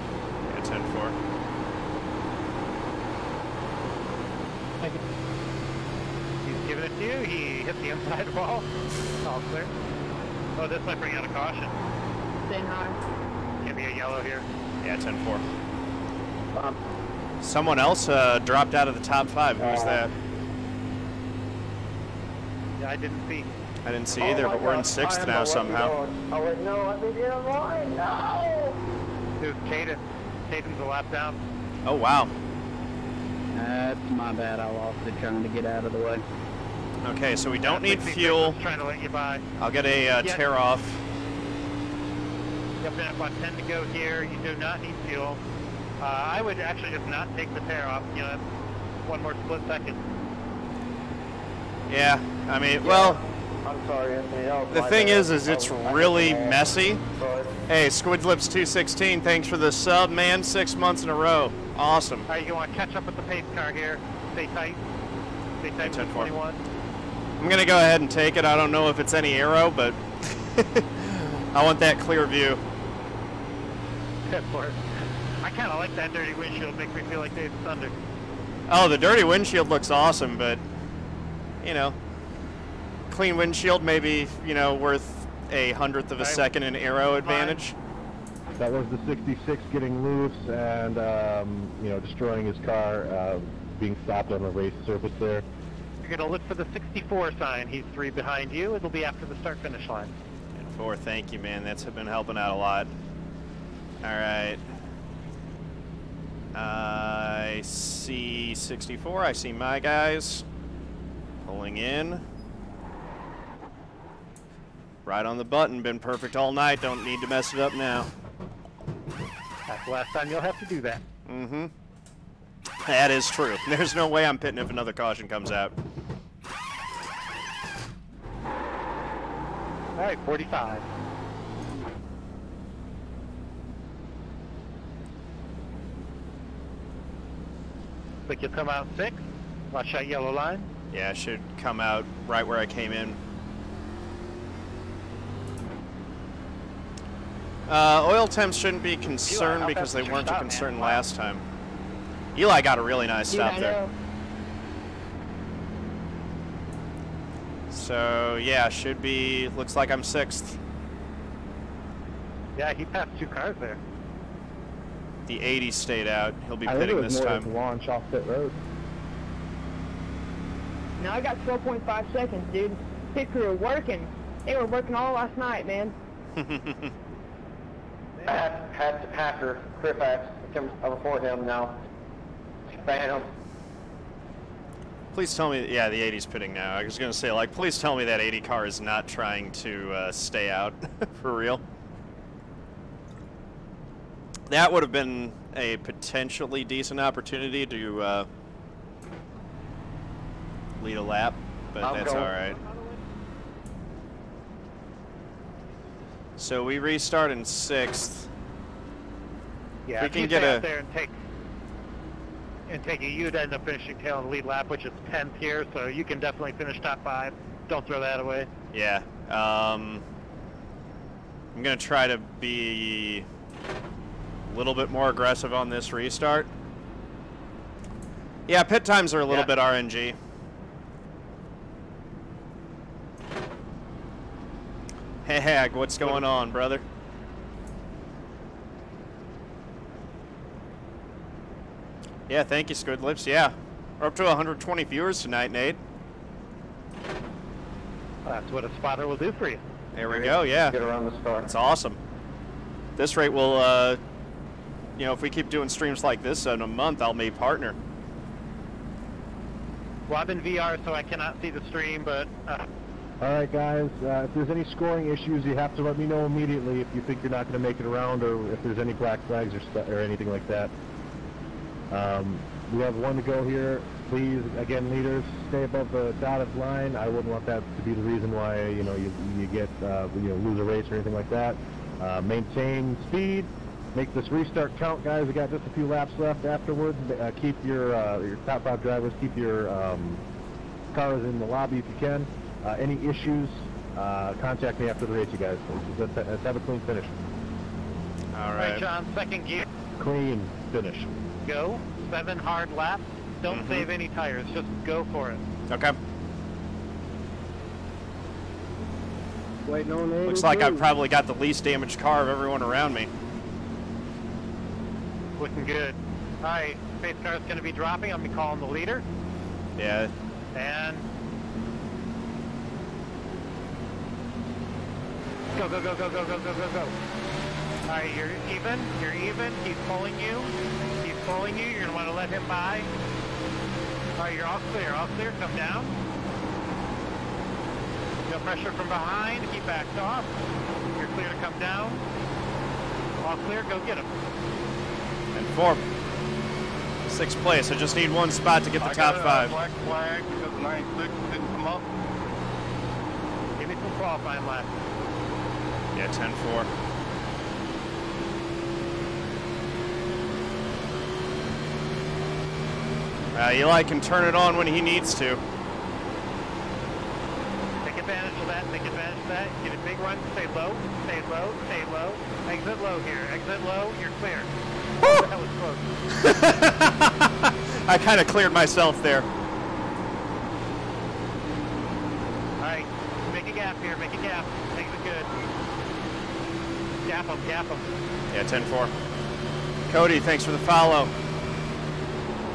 Yeah, 10-4. He's giving it to you. He hit the inside wall. All clear. Oh, this might bring out a caution. Staying high. Give me a yellow here. Yeah, 10-4. Someone else dropped out of the top 5. Who was that? Yeah, I didn't see. I didn't see either, but we're in 6th now somehow. Oh, wait, no, I didn't get a line. No! Dude, Caden. Caden's a lap down. Oh, wow. That's my bad. I lost it trying to get out of the way. Okay, so we don't need 66 fuel. is trying to let you by. I'll get a tear off. Yep, and about 10 to go here. You do not need fuel. I would actually just not take the tear off. You know, one more split second. Yeah, I mean, well, I'm sorry, Anthony. That was the my thing bad. is it's really messy. Sorry. Hey, Squidlips216, thanks for the sub, man. 6 months in a row. Awesome. All right, you want to catch up with the pace car here. Stay tight. Stay tight with 10-4. 21. I'm going to go ahead and take it. I don't know if it's any aero, but I want that clear view. Good for it. I kind of like that dirty windshield. Makes me feel like David Thunder. Oh, the dirty windshield looks awesome, but, you know, clean windshield maybe, you know, worth a 100th of a second in aero advantage. That was the 66 getting loose and, you know, destroying his car, being stopped on a race surface there. You're going to look for the 64 sign. He's 3 behind you. It'll be after the start-finish line. 4, thank you, man. That's been helping out a lot. All right. I see 64. I see my guys pulling in. Right on the button. Been perfect all night. Don't need to mess it up now. That's the last time you'll have to do that. Mm-hmm. That is true. There's no way I'm pitting if another caution comes out. All right, 45. Think you'll come out 6? Watch that yellow line. Yeah, it should come out right where I came in. Oil temps shouldn't be concerned how because fast they was your weren't too stop, man? concerned Wow. last time. Eli got a really nice Dude, stop I there. know. So yeah, should be, looks like I'm 6th. Yeah, he passed 2 cars there. The 80 stayed out. He'll be I think it pitting was this more of time. a launch off pit road. Now I got 12.5 seconds, dude. Pit crew are working. They were working all last night, man. Hacker, Crifax, comes before him now. Ban him. Please tell me, yeah, the 80's pitting now. I was going to say, like, please tell me that 80 car is not trying to stay out for real. That would have been a potentially decent opportunity to lead a lap, but that's all right. So we restart in 6th. Yeah, We if can you get stay a- out there and take it, you'd end up finishing tail and lead lap, which is 10th here, so you can definitely finish top 5. Don't throw that away. Yeah. I'm going to try to be a little bit more aggressive on this restart. Yeah, pit times are a little bit RNG. Hey, Hag, what's going on, brother? Yeah, thank you, Squid Lips. Yeah, we're up to 120 viewers tonight, Nate. That's what a spotter will do for you. There we go, yeah. Get around the star. That's awesome. This rate will, you know, if we keep doing streams like this in a month, I'll be partner. Well, I'm in VR, so I cannot see the stream, but... All right, guys. If there's any scoring issues, you have to let me know immediately if you think you're not going to make it around, or if there's any black flags or anything like that. We have one to go here. Please, again, leaders, stay above the dotted line. I wouldn't want that to be the reason why you get lose a race or anything like that. Maintain speed. Make this restart count, guys. We got just a few laps left afterwards. Keep your top 5 drivers, keep your cars in the lobby if you can. Any issues, contact me after the race, you guys. Let's have a clean finish. All Right, right. John, second gear. Clean finish. Go. 7 hard laps. Don't save any tires. Just go for it. Okay. Waiting on the Looks like I've probably got the least damaged car of everyone around me. Looking good. All right, space car is going to be dropping. I'm going to be calling the leader. Yeah. And go, go, go, go, go, go, go, go, go. All right, you're even. You're even. He's pulling you. He's pulling you. You're going to want to let him by. All right, you're all clear. All clear. Come down. No pressure from behind. He backed off. You're clear to come down. All clear. Go get him. And 4th. 6th place. I just need one spot to get the top 5. Black flag because 96 didn't come up. Give me some qualifying laps. Yeah, 10-4. Eli can turn it on when he needs to. Take advantage of that. Take advantage of that. Get a big run. Stay low. Stay low. Stay low. Exit low here. Exit low. You're clear. That was close. I kind of cleared myself there. All right. Make a gap here. Make a gap. Exit good. Gap him. Gap him. Yeah, 10-4. Cody, thanks for the follow.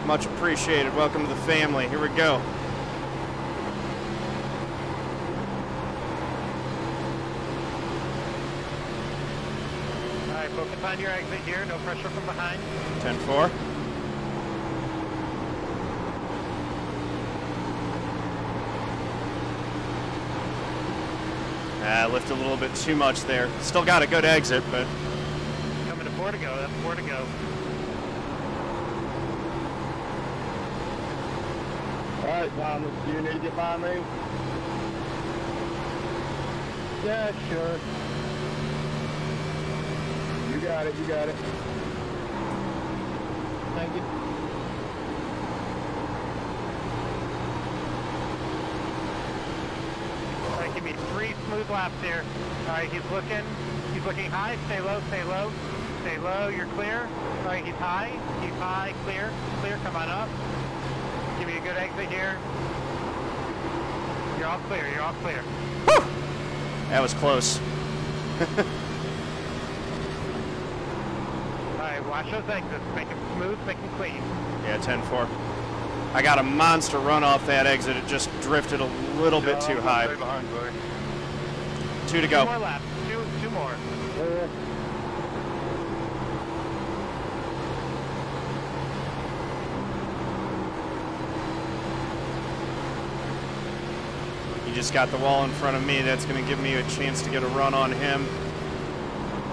Much appreciated. Welcome to the family. Here we go. All right. Focus on your exit here. No pressure from behind. 10-4. Lifted a little bit too much there. Still got a good exit, but... Coming to 4 to go. That's 4 to go. Alright, Thomas, do you need to get by me? Yeah, sure. You got it, you got it. Thank you. All right, give me 3 smooth laps here. All right, he's looking high. Stay low, stay low, stay low. You're clear. All right, he's high, clear, clear. Come on up. Give me a good exit here. You're all clear. You're all clear. Whew! That was close. All right, watch those exits. Make them smooth, make them clean. Yeah, 10-4. I got a monster run off that exit. It just drifted a little bit too high. 2 to go. 2 more laps. Two more. He just got the wall in front of me. That's going to give me a chance to get a run on him.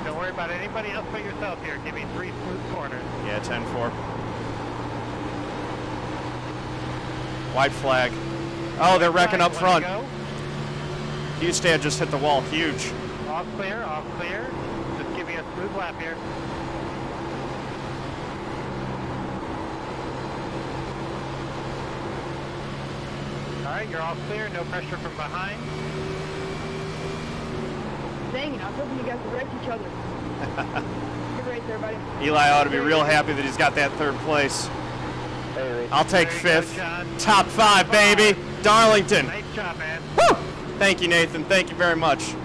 Don't worry about anybody else but yourself here. Give me 3 smooth corners. Yeah, 10-4. White flag. Oh, they're wrecking up front. Hustad just hit the wall. Huge. All clear, all clear. Just give me a smooth lap here. All right, you're all clear. No pressure from behind. Dang it, I was hoping you guys would race each other. Good race, everybody. Eli ought to be real happy that he's got that 3rd place. I'll take 5th. Top 5, baby. Darlington. Nice job, man. Woo! Thank you, Nathan. Thank you very much.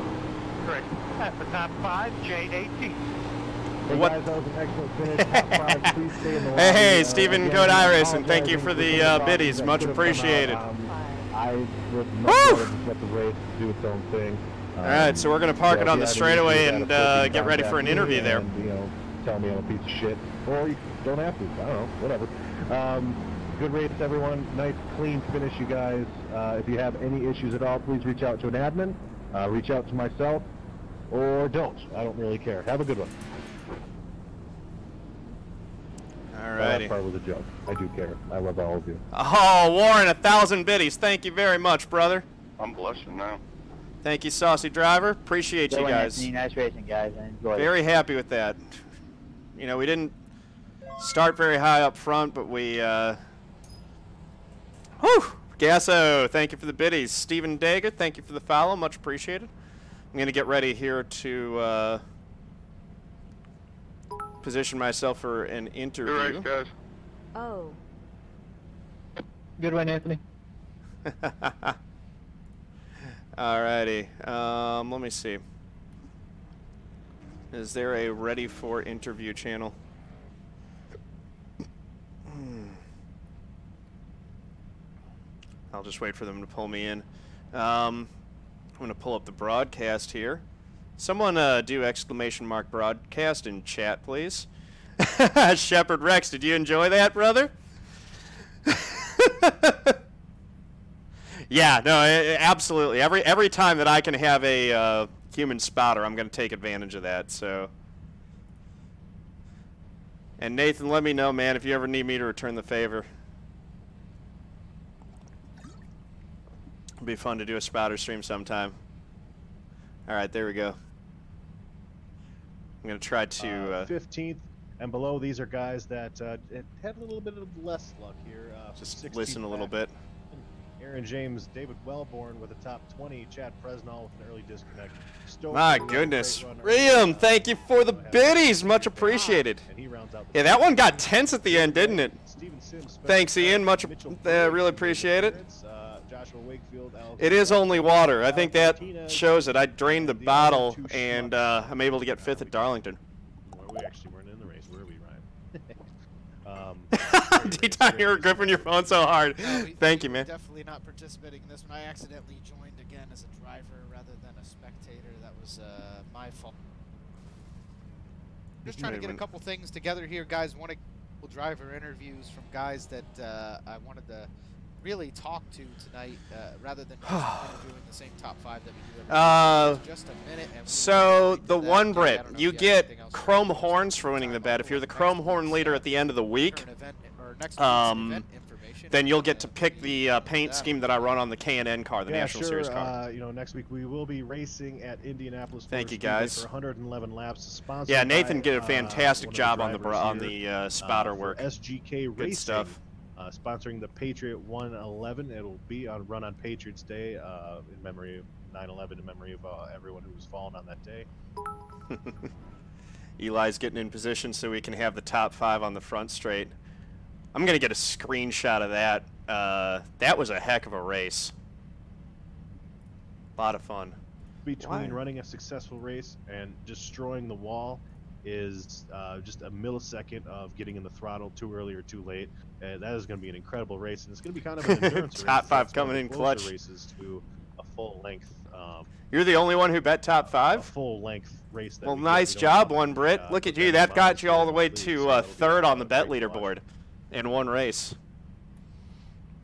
Correct. At the top 5, JAT. Hey What- guys, that was an excellent finish. Top 5, please stay in the Hey, lobby. hey, Stephen Again, Code I Iris, and thank you apologize for for the some biddies. that Much could have come out. appreciated. I would much Woo! rather just let the race do its own thing. All right, so we're going to park it on the straightaway and get ready for an interview there. And, you know, tell me I'm a piece of shit, or you don't have to. I don't know, whatever. Good race, everyone. Nice, clean finish, you guys. If you have any issues at all, please reach out to an admin, reach out to myself, or don't. I don't really care. Have a good one. All That righty. part was a joke. I do care. I love all of you. Oh, Warren, 1,000 biddies. Thank you very much, brother. I'm blushing now. Thank you, Saucy Driver. Appreciate you guys. Nice racing, guys. I enjoyed it. Very happy with that. You know, we didn't start very high up front, but we, whew! Gasso, thank you for the biddies. Stephen Daga, thank you for the follow. Much appreciated. I'm going to get ready here to position myself for an interview. Good race, guys. Oh. Good one, Anthony. Alrighty. Let me see. Is there a ready for interview channel? I'll just wait for them to pull me in. I'm going to pull up the broadcast here. Someone do exclamation mark broadcast in chat, please. Shepherd Rex, did you enjoy that, brother? Yeah, no, absolutely. Every time that I can have a human spotter, I'm going to take advantage of that. So, and Nathan, let me know, man, if you ever need me to return the favor. It'd be fun to do a spotter stream sometime. All right, there we go. I'm going to try to 15th and below. These are guys that had a little bit of less luck here. just listen a little bit. Aaron James, David Wellborn with a top 20, Chad Presnell with an early disconnect. My goodness. Riam, thank you for the biddies. Much appreciated. Yeah, that one got tense at the end, didn't it? Thanks, Ian. Much really appreciate it. It is only water. I think that shows it. I drained the bottle, and I'm able to get 5th at Darlington. We actually weren't in the race. Where are we, Ryan? D-Time, you're gripping your phone so hard. No, Thank you, man. Definitely not participating in this one. I accidentally joined again as a driver rather than a spectator. That was my fault. Just trying to get a couple things together here, guys. Want to driver interviews from guys that I wanted to really talk to tonight, rather than just interviewing the same top 5 that we do every week. Just a minute. And so the one Brit, you get chrome horns for winning the bet. If you're the chrome horn leader at the end of the week, then you'll get to pick the paint scheme that I run on the K&N car, the National Series car. You know, next week we will be racing at Indianapolis. Thank you, guys. For 111 laps. Yeah, Nathan did a fantastic job on the spotter work. SGK Good Racing. stuff. Sponsoring the Patriot 111. It'll be on run on Patriots Day in memory of 9/11, in memory of everyone who was fallen on that day. Eli's getting in position so we can have the top 5 on the front straight. I'm going to get a screenshot of that. That was a heck of a race. A lot of fun. Between running a successful race and destroying the wall is just a millisecond of getting in the throttle too early or too late. That is going to be an incredible race, and it's going to be kind of an endurance race. Top 5 coming in clutch. Races to a full length. You're the only one who bet top 5? A full length race. Well, nice job, one Brit. Look at you. That got you all the way to 3rd on the bet leaderboard in one race.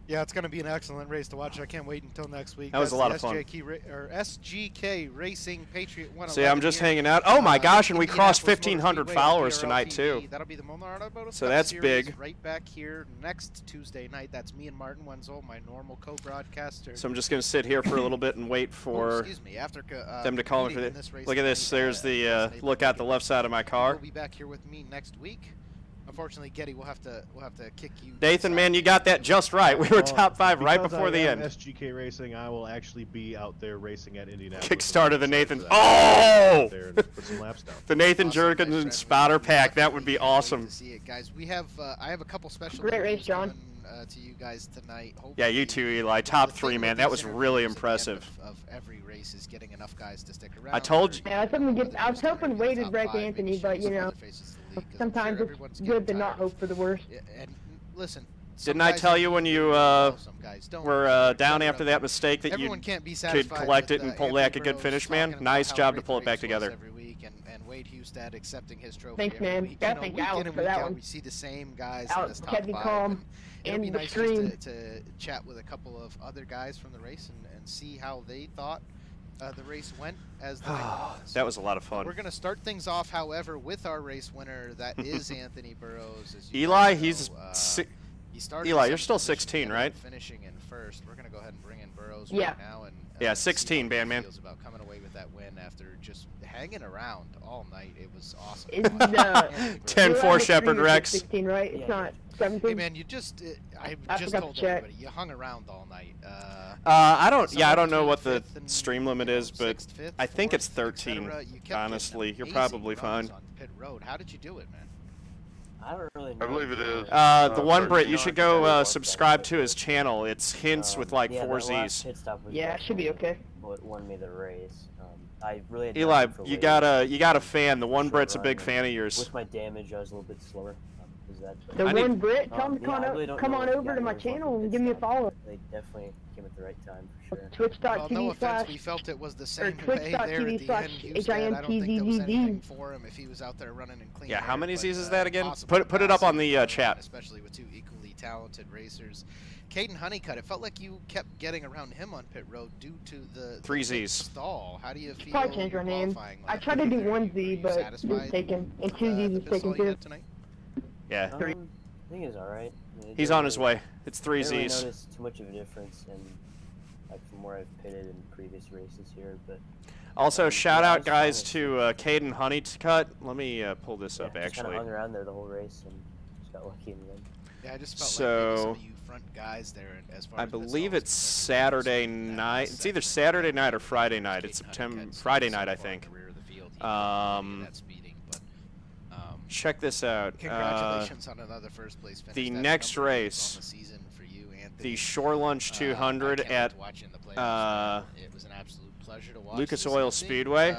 Yeah, it's going to be an excellent race to watch. I can't wait until next week. That was a lot of fun. SGK Racing Patriot 111. See, I'm just hanging out. Oh my gosh, and we crossed 1,500 followers tonight too. That'll be the Molnar Automotive. So that's big. Right back here next Tuesday night. That's me and Martin Wenzel, my normal co-broadcaster. So I'm just going to sit here for a little bit and wait for them to call me for the. Look at this. There's the look out the left side of my car. He'll be back here with me next week. Unfortunately, Getty, we'll have to kick you. Nathan, man, you got that just right. We were top 5 right before the end. SGK Racing, I will actually be out there racing at Indianapolis. Kickstarter the Nathan. Oh! Put some laps down. The Nathan Jurgensen spotter pack. That would be awesome. To see it, guys. We have I have a couple special. Great race, John. To you guys tonight. Hopefully, yeah, you too, Eli. Top 3, man. That was really impressive. Of every race is getting enough guys to stick around. I told you. Yeah, I was hoping Wade would wreck Anthony, but you know, sometimes it's good to not hope for the worst. And listen, Didn't I tell you when you were down after that mistake that you could collect it and pull back a good finish, man? Nice job to pull it back together. Every week, and Wade Hustad accepting his trophy. Thanks, man. Week, gotta thank Alex for that one. We see the same guys in Alex this top kept me 5. calm It'll be in the nice stream. just to chat with a couple of other guys from the race and see how they thought the race went as the night went on. That was a lot of fun. We're going to start things off, however, with our race winner. That is Anthony Burrows. As Eli, know, he's he started Eli, you're still 16, right? Finishing in first. We're going to go ahead and bring in Burrows Yeah. right now. And, yeah, 16, Bandman. Feels about coming away with that win after just hanging around all night. It was awesome. It's 10-4 Shepherd Rex. 16, right? It's not 17. Hey man, you just I just forgot told to check. everybody you hung around all night. I don't know what the stream limit is, but I think it's 13. Honestly, you're probably fine. On pit road. How did you do it, man? I don't really know. I believe it is. The one Brit, you should go subscribe to his channel. It's hints with like 4 Z's. Yeah, it should be okay. What won me the race. I really had Eli, nothing for you Wade. got a fan. The one Brit's a big fan of yours. With my damage, I was a little bit slower. The I need- one Brit, tell him to yeah, I really don't come know on what over to my got yours channel on and give me a pit follow. They definitely came at the right time for sure. Twitch.tv Well, no offense, slash we felt it was the same way twitch.tv there at the end. slash Hustad, I don't think there was HIMTVVD. anything for him if he was out there running and clean. Yeah, how air, many but, Z's is that again? awesome Put it up on the run, chat. Especially with 2 equally talented racers. Caden Honeycutt, it felt like you kept getting around him on pit road due to the 3 the Z's. stall. How do you feel? Probably change our name. qualifying I like tried to do there? 1 Z, Were you but it was satisfied taken. And with, 2 Z's the was pistol taken you too. had tonight? Yeah, I think it's alright. he's on his way. It's 3 I didn't really Z's. notice too much of a difference in, like, from where I've pitted in previous races here, but Also, shout yeah, I out was guys kinda- to Caden Honeycutt. Let me pull this up just kind actually. of hung around there the whole race and just got lucky in the end. Yeah, I just felt So, like maybe some of you front guys there as far I as believe pistols it's compared to Saturday that night. It's second either race. Saturday night or Friday night. It's Caden September Honeycutt's Friday so night, I far think. in the rear of the field. He didn't really do that speeding, but, Check this out. congratulations on another first place finish. The That's next number 8 race, on the season for you, Anthony. the Shore Lunch 200 I can't at wait to watch you in the playoffs, man. It was an absolute pleasure to watch Lucas this Oil evening. Speedway.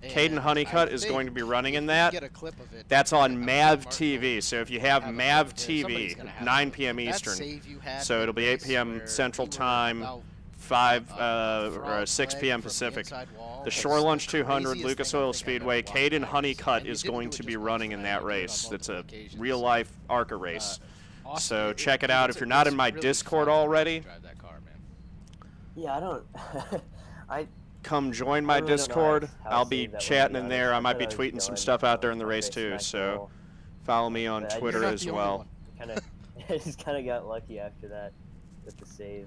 Caden And Honeycutt I is going to be think running in if we that. get a clip of it, That's on I'm MAV smart TV. enough So if you to have have a MAV clip of it. Somebody's TV, gonna have 9 it. p.m. That Eastern. save you had So in it'll be 8 race p.m. where Central you were Time, about 5 or frog 6 leg p.m. from the Pacific. inside wall. The It's Shore Lunch the 200, craziest Lucas thing I Oil think I've ever Speedway. watched Caden in race. Honeycutt And you is didn't going do it to be just once, running in man. that You did it on race. That's a multiple occasions. real-life ARCA race. Awesome. So check it out. If you're not in my It's really Discord fun to already, drive that car, man. Yeah, I don't. come join my I really don't know Discord. how I'll to be save that chatting one, in to be there. I honest. might be I thought I was tweeting some going, stuff out there in the I'll race race too. smack So wall. follow me on But I Twitter not as the only well. one. I just kind of got lucky after that with the save.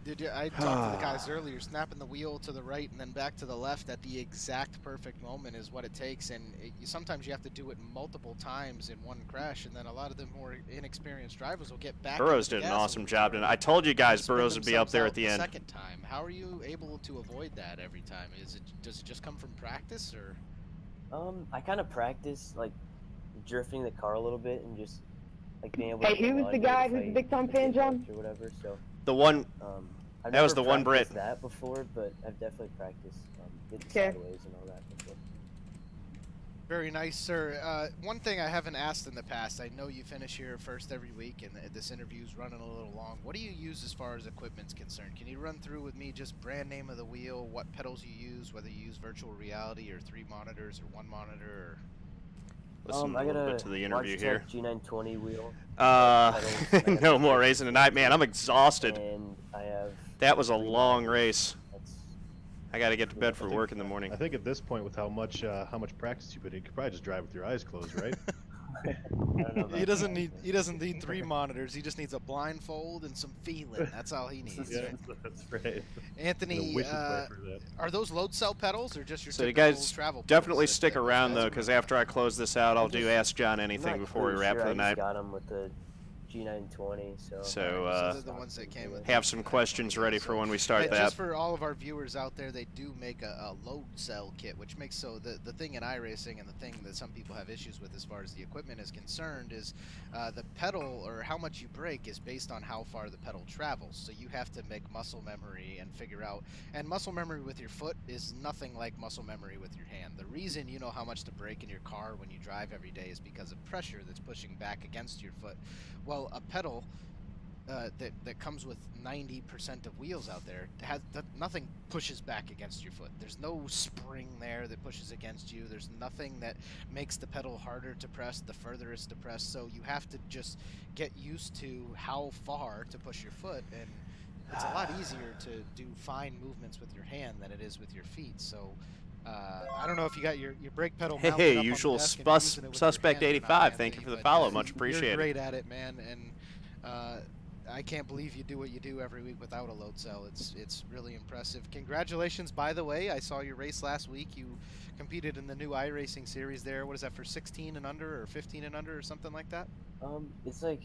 Did you? I talked to the guys earlier. Snapping the wheel to the right and then back to the left at the exact perfect moment is what it takes. And sometimes you have to do it multiple times in one crash. And then a lot of the more inexperienced drivers will get back. Burrows into the did an gas awesome over job time tonight. I told you guys and spin Burrows would be up there at themselves the out end. Second time. How are you able to avoid that every time? Does it just come from practice or? I kind of practice like drifting the car a little bit and just like being able. Hey, to who was the guy who's a big time fan, John? Or whatever. So. The one. I've That was never the one Brit. practiced that before, but I've definitely practiced getting Okay. sideways and all that before. Very nice, sir. One thing I haven't asked in the past, I know you finish here first every week, and this interview's running a little long. What do you use as far as equipment's concerned? Can you run through with me just brand name of the wheel, what pedals you use, whether you use virtual reality or 3 monitors or 1 monitor? Or... Listen I a got little a bit to the interview Logitech here. G920 wheel. No more racing tonight, man. I'm exhausted. And I have. That was a long race. That's, I got to get to bed for work in the morning. I think at this point, with how much practice you put in, you could probably just drive with your eyes closed, right? I don't know about He doesn't that. need 3 monitors. He just needs a blindfold and some feeling. That's all he needs. Yeah, that's right. Anthony, are those load cell pedals or just your So you typical guys travel definitely pedals stick that around guys though, are because running? after I close this out, I'll do Ask John I'm Anything not before we really wrap sure. for the I night. just got them with the G920, so. So they're the ones that came with have some questions ready for when we start But that. just for all of our viewers out there, they do make a load cell kit, which makes so the thing in iRacing and the thing that some people have issues with as far as the equipment is concerned is the pedal or how much you brake is based on how far the pedal travels. So you have to make muscle memory and figure out, and muscle memory with your foot is nothing like muscle memory with your hand. The reason you know how much to brake in your car when you drive every day is because of pressure that's pushing back against your foot. Well, Well, a pedal that comes with 90% of wheels out there nothing pushes back against your foot. There's no spring there that pushes against you. There's nothing that makes the pedal harder to press the further it's depressed. So you have to just get used to how far to push your foot, and it's a lot easier to do fine movements with your hand than it is with your feet. So I don't know if you got your brake pedal mounted Hey, up usual on the desk and using it with your suspect hand or 85. not, Thank you Anthony, for the but, follow. Much appreciated. You're great at it, man, and I can't believe you do what you do every week without a load cell. It's really impressive. Congratulations, by the way. I saw your race last week. You competed in the new iRacing series there. What is that, for 16 and under or 15 and under or something like that? It's like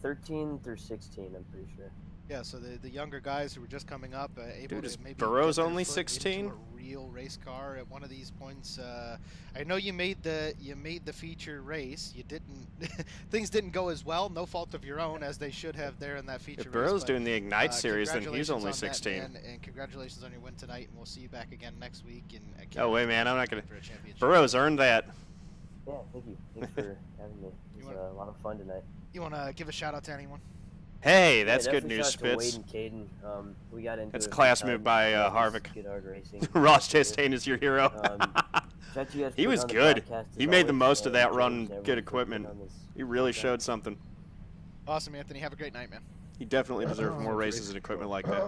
13 through 16, I'm pretty sure. Yeah, so the younger guys who were just coming up, able Dude, to is maybe Burrow's get their only foot 16? into a real race car at one of these points. I know you made the feature race. You didn't things didn't go as well, no fault of your own, as they should have there in that feature If race. Burrow's but, doing the Ignite series, then he's congratulations only on that, 16. man, and congratulations on your win tonight, and we'll see you back again next week. And Oh wait, man, I'm not gonna. for a championship. Burrow's earned that. Yeah, thank you. Thanks for having me. It was a lot of fun tonight. You want to give a shout out to anyone? Hey, that's yeah, good news, shout out to Spitz. Wade and Caden. We got into That's it class big move time. by Just Harvick. good hard racing. Ross Chastain is your hero. Shout out to you guys He for was on the good. podcast He as made the always, most of that James run, and everyone good for equipment. being on this He really podcast. showed something. Awesome, Anthony. Have a great night, man. He definitely deserved more races and equipment like that.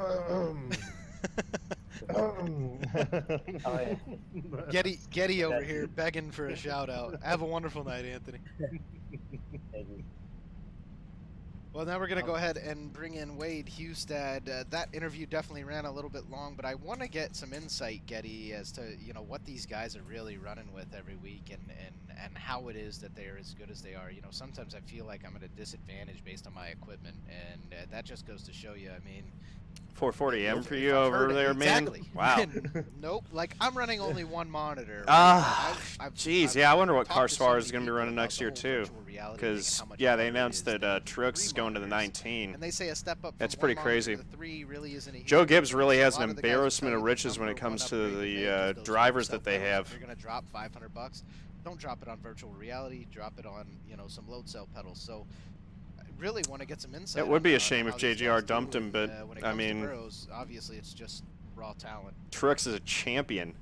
Oh, yeah. Getty over here begging for a shout out. Have a wonderful night, Anthony. Thank you. Well, now we're going to go ahead and bring in Wade Hustad. That interview definitely ran a little bit long, but I want to get some insight, Getty, as to what these guys are really running with every week and how it is that they're as good as they are. Sometimes I feel like I'm at a disadvantage based on my equipment, and that just goes to show you, I mean... 440M for you I've over heard it. there, man? Exactly. Wow. Nope. Like, I'm running only one monitor. Jeez, yeah, I wonder what car talked to so Suarez many is going to be people running about next the year, whole too. virtual reality thing and Because, how much yeah, they harder it announced is that than Truex is three going to the monitors. 19. And they say a step up That's from pretty one monitor crazy. to the 3 really isn't a huge Joe Gibbs really difference. has A an lot of the guys will embarrassment tell of you riches the when it number comes one to upgrade they make the is those drivers load that they cell have. pedals. If you're going to drop $500, don't drop it on virtual reality. Drop it on, some load cell pedals. So really want to get some insight. It would be a on shame how if these JGR guys do dumped him, but, when it I comes to mean... Burrows, obviously it's just raw talent. Truex is a champion.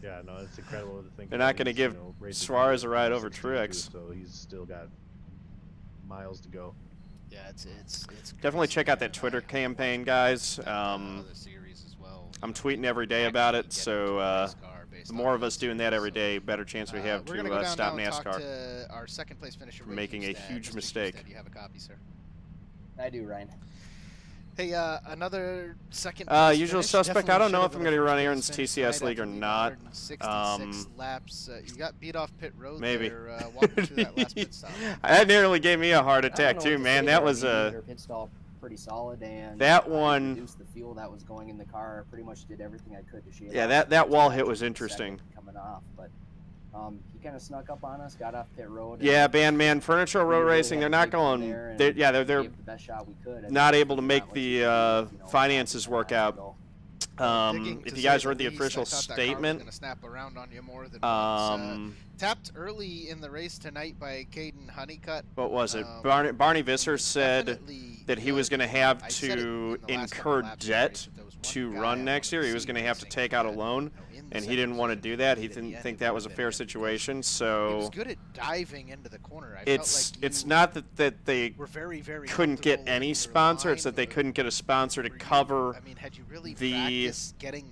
Yeah, no, it's incredible to think. They're not going to give Suarez a ride over Truex. So he's still got miles to go. Yeah, it's Definitely crazy, check out that man. Twitter campaign, guys. Other series as well. I'm tweeting every day about it, so the more of us doing that every day, better chance we have we're gonna go to down stop now and talk NASCAR to our second place finisher, from Ray making a Hustad. huge Mr. mistake. Hustad, you have a copy, sir. I do, Ryan. Hey, another second place usual finish. suspect. I don't know if I'm Definitely going to run should have Aaron's been a first TCS place league or finish not. tonight after 66 laps. You got beat off pit road Maybe. there, walking through that last pit stop. That nearly gave me a heart attack too, man. That was a pit stop pretty solid, and that one. Reduced the fuel that was going in the car. Pretty much did everything I could to shave. Yeah, off that wall hit second was interesting. Coming off, but he kind of snuck up on us, got off pit road. Yeah, man, Furniture Road Racing, they're not going. They're the best shot we could. not able to make the finances work out. If you guys read the official statement, snap around on you more than once. Tapped early in the race tonight by Caden Honeycutt. What was it? Barney Visser said that he was going to have to incur debt to run next year. He was going to have to take out a loan, and he didn't want to do that. He didn't think that was a fair situation. He So was good at diving into the corner. it's not that they were very couldn't get any sponsor. It's that they couldn't get a sponsor to cover the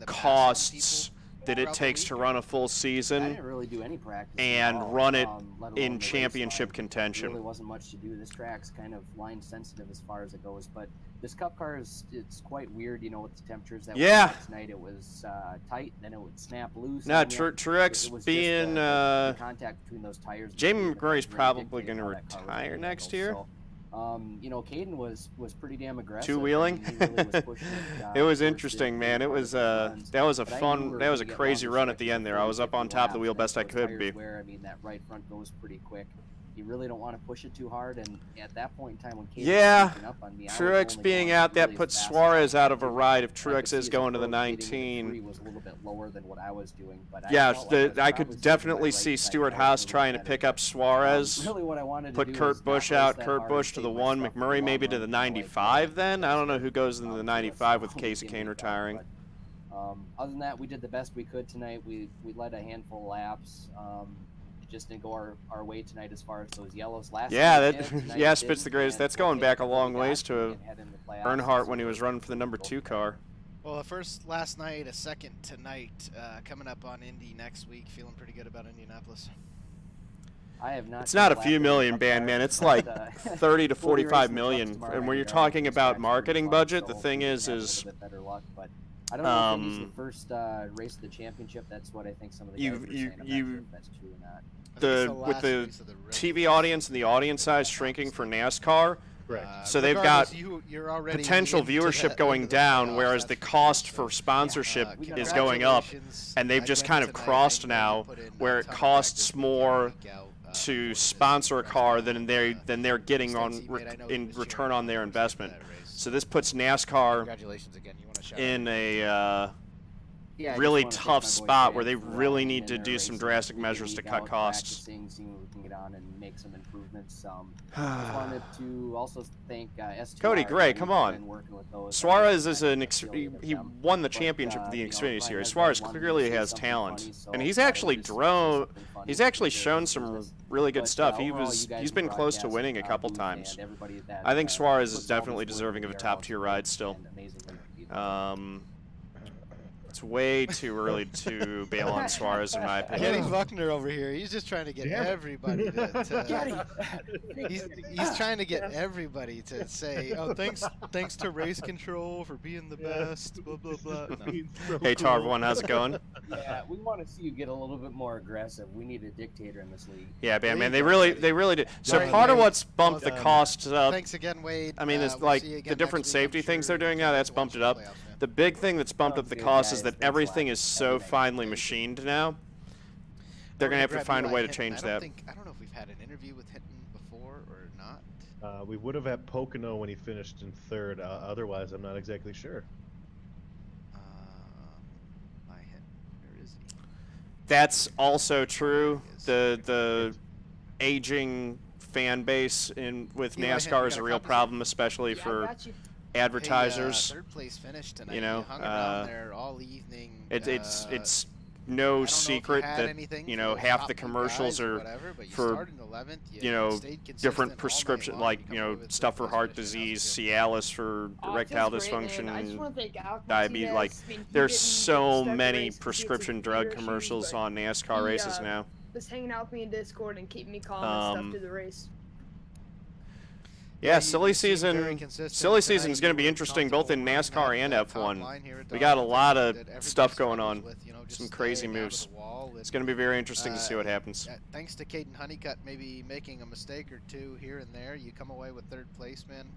costs that it takes to run a full I season didn't really do any practice and at all, run it let alone in the race championship line. contention. There really wasn't much to do. This track's kind of line sensitive as far as it goes, but this Cup car it's quite weird, with the temperatures that Yeah. we had tonight. It was tight, then it would snap loose. No, and then Truex it was being just, the contact between those tires. Jamie McMurray's really probably dictated going to how that car was retire gonna next handle. year. So, Caden was pretty damn aggressive. Two-wheeling? He really was pushing It was towards interesting, the man. It was runs. that was a But I knew we fun, were that was a gonna get crazy long run at the stretches end there. I was before up on we top of the hit wheel laps, best I those could tires be. Where, that right front goes pretty quick. you really don't want to push it too hard. And at that point in time, when Kate yeah, was sneaking up on me, Truex being out, that puts Suarez out of a ride if Truex is going to the 19. Was a little bit lower than what I was doing, but yeah, I could definitely see Stuart Haas trying to pick up Suarez. Really what I wanted to put do Kurt Busch out, Kurt Busch to the 1, McMurray maybe to the 95 then? I don't know who goes into the 95 with Casey Kane retiring. Other than that, we did the best we could tonight. We led a handful of laps. It just didn't go our way tonight as far as those yellows. Yeah, Spit's the greatest. That's going back a long ways to Earnhardt when he was running for the number 2 car. Well, a first last night, a second tonight, coming up on Indy next week. Feeling pretty good about Indianapolis. I have not. It's not a few million, man. It's like 30 to 45 million. And when you're talking about marketing budget, the thing is better luck, but I don't know if it's the first race of the championship. That's what I think some of the guys were saying. I'm not sure if that's true or not. With the TV audience and the audience size shrinking for NASCAR, so they've got potential viewership going down, whereas the cost for sponsorship is going up, and they've just kind of crossed now where it costs more to sponsor a car than they're getting in return on their investment. So this puts NASCAR in a really tough spot where they really need to do some drastic measures to cut costs. Make some improvements. I wanted to also thank Cody Gray, come on. Suarez is he won the championship of the Xfinity Series. Suarez clearly has talent, and he's actually shown some really good stuff. He's been close to winning a couple times. I think Suarez is definitely deserving of a top tier ride still. It's way too early to bail on Suarez, in my opinion. Kenny Buckner over here, he's just trying to get everybody to he's trying to get everybody to say, oh, thanks to Race Control for being the best, blah, blah, blah. No. Hey, Tar, everyone, how's it going? Yeah, we want to see you get a little bit more aggressive. We need a dictator in this league. Yeah, man, they really did. So part of what's bumped the costs up, thanks again, Wade. I mean, it's like the different safety things they're doing now, that's bumped it up. The big thing that's bumped up the cost is that everything is so finely machined now. They're going to have to find a way to change that. I don't know if we've had an interview with Hinton before or not. We would have at Pocono when he finished in 3rd. Otherwise, I'm not exactly sure. My Hinton, where is he? That's also true. The aging fan base with NASCAR is a real problem, especially for advertisers. Hey, 3rd place finish tonight. You know, hung around there all evening. It's no secret that half the commercials are for different prescription, like stuff for heart disease, Cialis for erectile dysfunction, diabetes. Like there's so many prescription drug commercials on NASCAR races now. Just hanging out with me in Discord and keeping me calm and stuff through the race. Yeah, silly season is going to be interesting both in NASCAR and F1. We got a lot of stuff going on, some crazy moves. It's going to be very interesting to see what happens. Thanks to Caden Honeycutt maybe making a mistake or two here and there, you come away with 3rd place, man.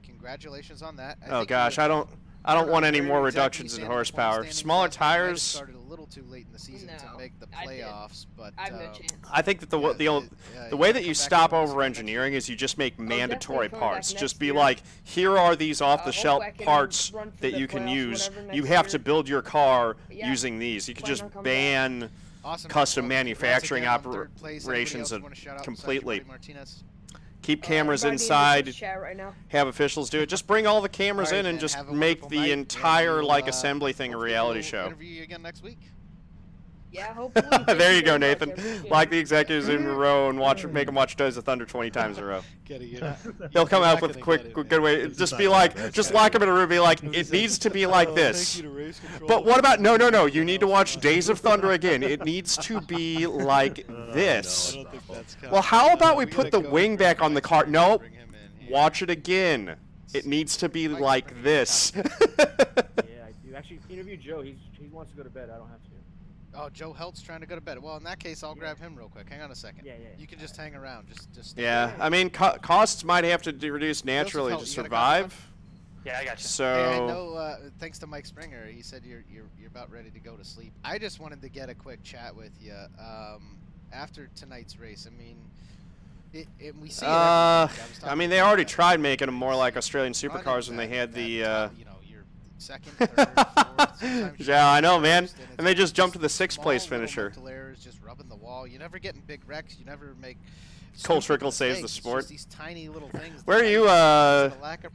Congratulations on that. Oh gosh, I don't want any more reductions in horsepower. Smaller tires. Started a little too late in the season to make the playoffs, but I think that the way that you stop over engineering is you just make mandatory parts. Just be like, here are these off-the-shelf parts that you can use. You have to build your car using these. You could just ban custom manufacturing operations completely. Keep cameras inside, have officials do it. Just bring all the cameras in and just make the entire assembly thing a reality show. Interview you again next week. Yeah, hopefully. There you go, Nathan. Like the executives in a row and make them watch Days of Thunder 20 times in a row. He'll come out with a quick, good way. Just be like, just lock him in a room. Be like, it needs to be like this. But what about no? You need to watch Days of Thunder again. It needs to be like this. Well, how about we put the wing back on the car? Nope. Watch it again. It needs to be like this. Yeah, I do. Actually, interview Joe. He wants to go to bed. I don't have to. Oh, Joe Helt's trying to go to bed. Well, in that case, I'll grab him real quick. Hang on a second. Yeah. You can just hang around. Just. Yeah, I mean, costs might have to be reduced naturally to survive. Yeah, I got you. So. Hey, I know. Thanks to Mike Springer, he said you're about ready to go to sleep. I just wanted to get a quick chat with you after tonight's race. I mean, We see it I mean, they already tried making them more like Australian supercars when they had the. you know, your second, third, fourth. Yeah, I know, man. And they just jumped to the sixth sixth-place finisher. Errors, just rubbing the wall. You never get in big wrecks. You never make. Cole Trickle saves the mistakes. sport. It's just these tiny little things. Where are you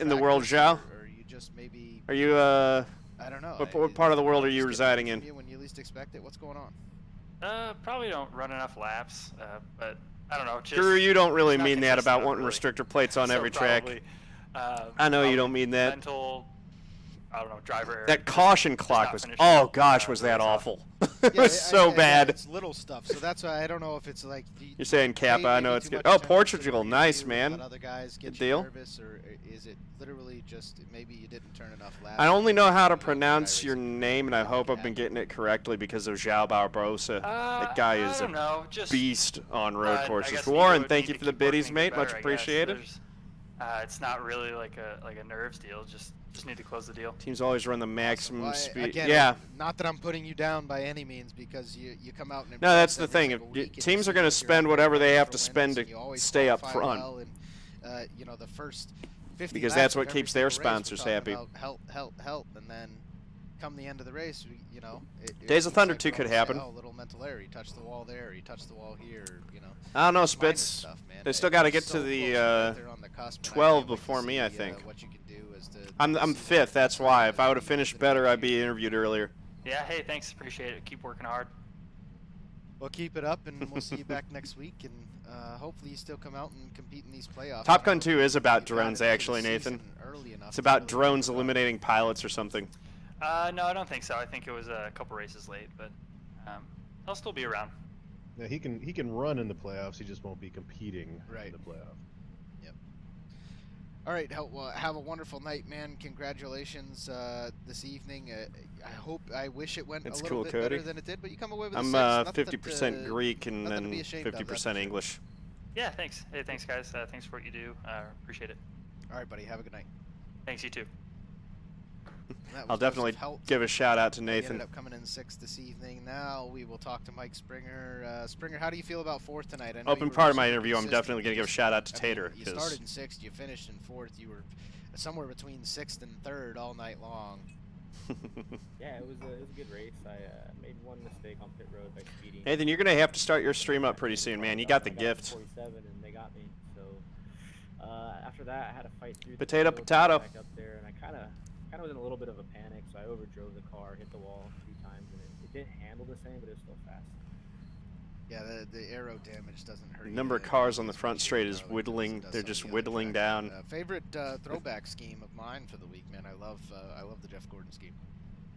in the world, Zhao? Or you just maybe. Are you I don't know. What part of the world are you residing in? When you least expect it, what's going on? Probably don't run enough laps, but I don't know. Just, Drew, you don't really mean that about enough, wanting really. restrictor plates on So every track. probably, I know you don't mean that. Mental, I don't know, driver error. That caution clock was, finishing, oh gosh, was that awful. It Yeah, was so bad. It's little stuff, so that's why I don't know if it's like. You're saying Kappa, I know it's good. Oh, Portugal, nice, man. Other guys get Good deal. Nervous, or is it literally just maybe you didn't turn enough laps? I only know how to pronounce your name, and I hope I've been getting it correctly because of João Barbosa. That guy is a beast on road courses. Warren, thank you for the biddies, mate. Much appreciated. It's not really like a nerves deal. Just need to close the deal. Teams always run the maximum speed. Again, yeah. Not that I'm putting you down by any means, because you come out and. No, that's the thing. Teams are going to spend whatever they have to spend to stay up front. Well, and, you know, the first 50 because laps that's what of keeps every their single race, sponsors we're happy. talking about help, and then come the end of the race, you know. Days of Thunder 2 could happen. Oh, little mental error. You touched the wall there. You touched the wall here. You know. I don't know, Spitz. Stuff, they still got to get to the 12 before me, I think. What you can do is I'm fifth. That's why. If I would have finished better, I'd be interviewed earlier. Yeah. Hey, thanks. Appreciate it. Keep working hard. Well, keep it up, and we'll see you back next week, and hopefully you still come out and compete in these playoffs. Top Gun 2 is about drones, actually, Nathan. It's about drones eliminating pilots or something. No, I don't think so. I think it was a couple races late, but I'll still be around. Yeah, he can run in the playoffs. He just won't be competing in the playoffs. Yep. All right. Well, have a wonderful night, man. Congratulations this evening. I wish it went a little bit better than it did, but you come away with a I'm 50% Greek and then 50% English. Yeah, thanks. Hey, thanks, guys. Thanks for what you do. Appreciate it. All right, buddy. Have a good night. Thanks, you too. I'll definitely give a shout out to Nathan. He ended up coming in 6th this evening. Now we will talk to Mike Springer. Springer, how do you feel about 4th tonight? I know Open part of my interview, I'm definitely going to give a shout out to Tater. You started in 6th, you finished in 4th. You were somewhere between 6th and 3rd all night long. Yeah, it was a good race. I made one mistake on pit road by speeding. Nathan, you're going to have to start your stream up pretty soon, man. You got the gift. 47 and they got me. So after that, I had to fight through. Potato, potato. Back up there, and I kind of was in a little bit of a panic, so I overdrove the car, hit the wall a few times, and it didn't handle the same, but it was still fast. Yeah, the aero damage doesn't hurt. The number of cars on the front straight is whittling. They're just whittling down. Favorite throwback scheme of mine for the week, man. I love the Jeff Gordon scheme.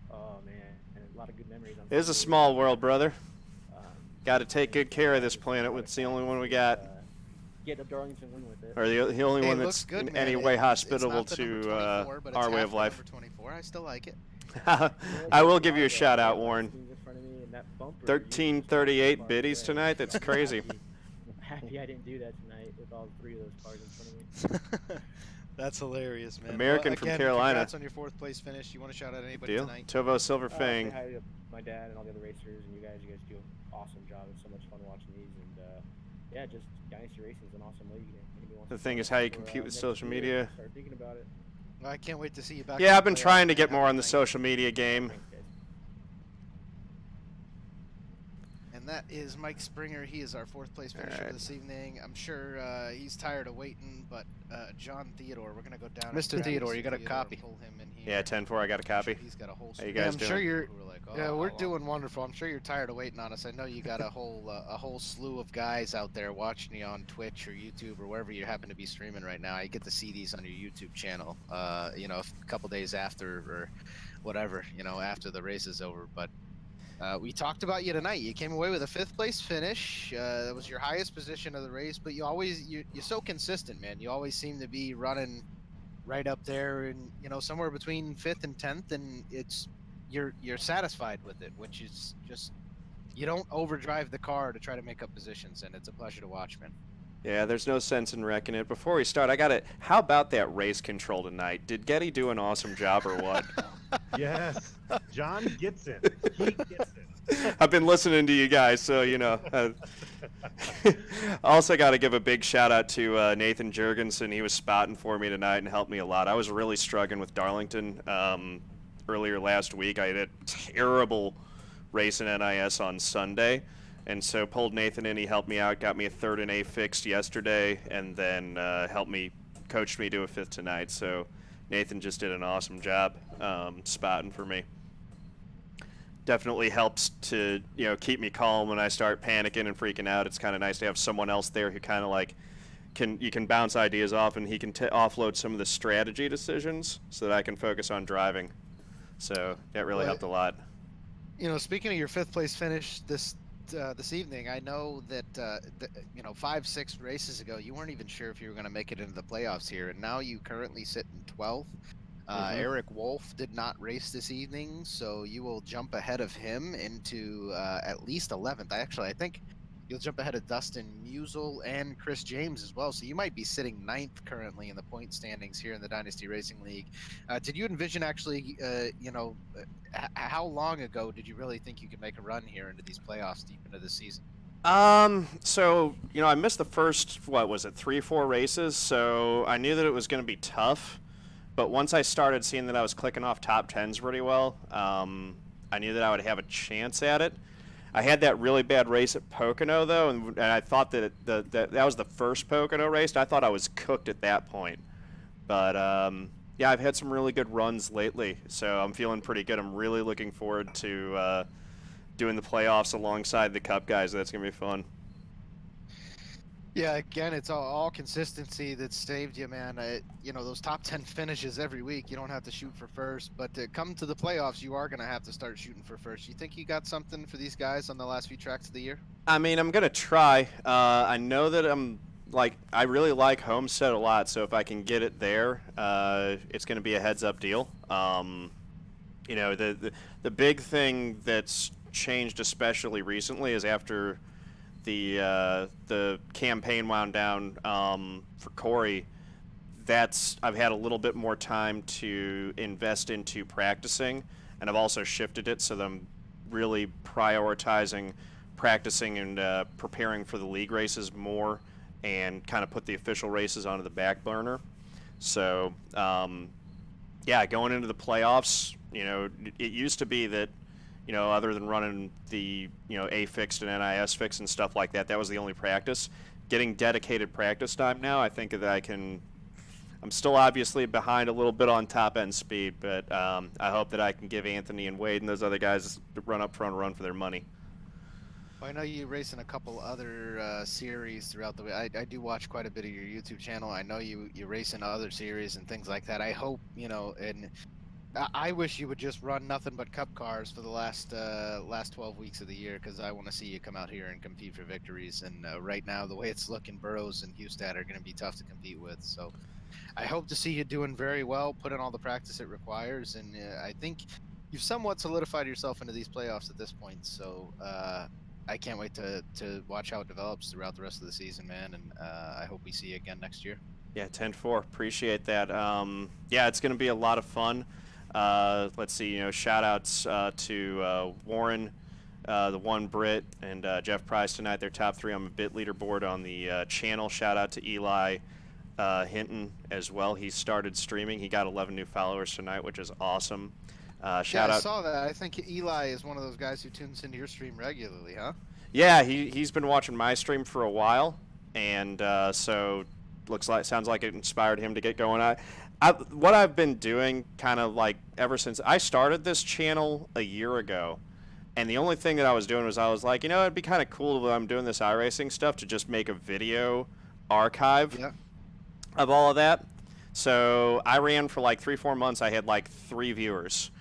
Oh man, and a lot of good memories. It is a small world, brother. Got to take good care of this planet. It's the only one we got. Get a Darlington win with it. Or the only one that's in any way hospitable to our way of life. 24. I still like it. I will give you a shout out, Warren. 1338 biddies tonight. That's crazy. I'm happy I didn't do that tonight with all 3 of those cars in front of me. That's hilarious, man. American well, again, from Carolina. Congrats on your 4th place finish. You want to shout out anybody Deal? tonight? Tovo Silver Fang. Say hi to my dad and all the other racers and you guys. You guys do an awesome job. It's so much fun watching these, and yeah, just Dynasty Racing is an awesome league. The thing is how you compete with social media. Start thinking about it. Well, I can't wait to see you back. Yeah, I've been trying to get more on the social media game. And that is Mike Springer. He is our 4th place finisher this evening. I'm sure he's tired of waiting, but John Theodore, we're gonna go down. Mr. Theodore, you got a copy. Pull him in here. Yeah, 10-4. I got a copy. He's got a whole. How you guys I'm doing? sure you're. Yeah, we're doing wonderful. I'm sure you're tired of waiting on us. I know you got a whole slew of guys out there watching you on Twitch or YouTube or wherever you happen to be streaming right now. You get to see these on your YouTube channel. You know, a couple days after or whatever. You know, after the race is over, but. We talked about you tonight. You came away with a 5th place finish. That was your highest position of the race, but you're so consistent, man. You always seem to be running right up there, and you know, somewhere between 5th and 10th, and you're satisfied with it, which is just, you don't overdrive the car to try to make up positions, and it's a pleasure to watch, man. Yeah, there's no sense in wrecking it. Before we start, I got it. How about that race control tonight? Did Getty do an awesome job or what? Yes, John gets it. He gets it. I've been listening to you guys, so you know. Also got to give a big shout out to Nathan Jurgensen. He was spotting for me tonight and helped me a lot. I was really struggling with Darlington earlier last week. I had a terrible race in NIS on Sunday, and so pulled Nathan in. He helped me out, got me a 3rd and A fixed yesterday, and then coached me to a 5th tonight. So Nathan just did an awesome job spotting for me. Definitely helps to, you know, keep me calm when I start panicking and freaking out. It's kind of nice to have someone else there who kind of like you can bounce ideas off, and he can offload some of the strategy decisions so that I can focus on driving. So that really helped a lot. You know, speaking of your 5th place finish this evening, I know that you know, 5-6 races ago you weren't even sure if you were going to make it into the playoffs here, and now you currently sit in 12th. Eric Wolf did not race this evening, so you will jump ahead of him into at least 11th. I think you'll jump ahead of Dustin Musial and Chris James as well, so you might be sitting 9th currently in the point standings here in the Dynasty Racing League. Did you envision actually, you know, how long ago did you really think you could make a run here into these playoffs deep into the season? So, you know, I missed the first, what was it, 3-4 races, so I knew that it was going to be tough. But once I started seeing that I was clicking off top 10s pretty well, I knew that I would have a chance at it. I had that really bad race at Pocono, though, and I thought that that was the first Pocono race. And I thought I was cooked at that point. But, yeah, I've had some really good runs lately, so I'm feeling pretty good. I'm really looking forward to doing the playoffs alongside the Cup guys. That's going to be fun. Yeah, again, it's all consistency that saved you, man. You know, those top 10 finishes every week, you don't have to shoot for first, but to come to the playoffs, you are going to have to start shooting for first. You think you got something for these guys on the last few tracks of the year? I mean, I'm going to try. I know that I really like Homestead a lot, so if I can get it there, it's going to be a heads-up deal. You know, the big thing that's changed especially recently is after the campaign wound down for Corey, I've had a little bit more time to invest into practicing, and I've also shifted it so that I'm really prioritizing practicing and preparing for the league races more, and kind of put the official races onto the back burner. So yeah, going into the playoffs, you know, it used to be that, you know, other than running the, you know, A fixed and NIS fixed and stuff like that, that was the only practice. Getting dedicated practice time now, I think that I'm still obviously behind a little bit on top end speed, but I hope that I can give Anthony and Wade and those other guys to run up front and run for their money. Well, I know you race in a couple other series throughout the way. I do watch quite a bit of your YouTube channel. I know you race in other series and things like that. I hope, you know, and I wish you would just run nothing but Cup cars for the last 12 weeks of the year, because I want to see you come out here and compete for victories. And right now, the way it's looking, Burroughs and Hustad are going to be tough to compete with. So I hope to see you doing very well, put in all the practice it requires. And I think you've somewhat solidified yourself into these playoffs at this point. So I can't wait to watch how it develops throughout the rest of the season, man. And I hope we see you again next year. Yeah, 10-4. Appreciate that. Yeah, it's going to be a lot of fun. Let's see, you know, shout outs to Warren, the One Brit, and Jeff Price tonight. They're top 3 on the bit leaderboard on the channel. Shout out to Eli Hinton as well. He started streaming. He got 11 new followers tonight, which is awesome. Shout out. I saw that. I think Eli is one of those guys who tunes into your stream regularly, huh? Yeah, he's been watching my stream for a while, and so sounds like it inspired him to get going. What I've been doing, kind of like ever since I started this channel a year ago, and the only thing that I was doing was I was like, you know, it'd be kind of cool when I'm doing this iRacing stuff to just make a video archive of all of that. So I ran for like 3-4 months. I had like 3 viewers.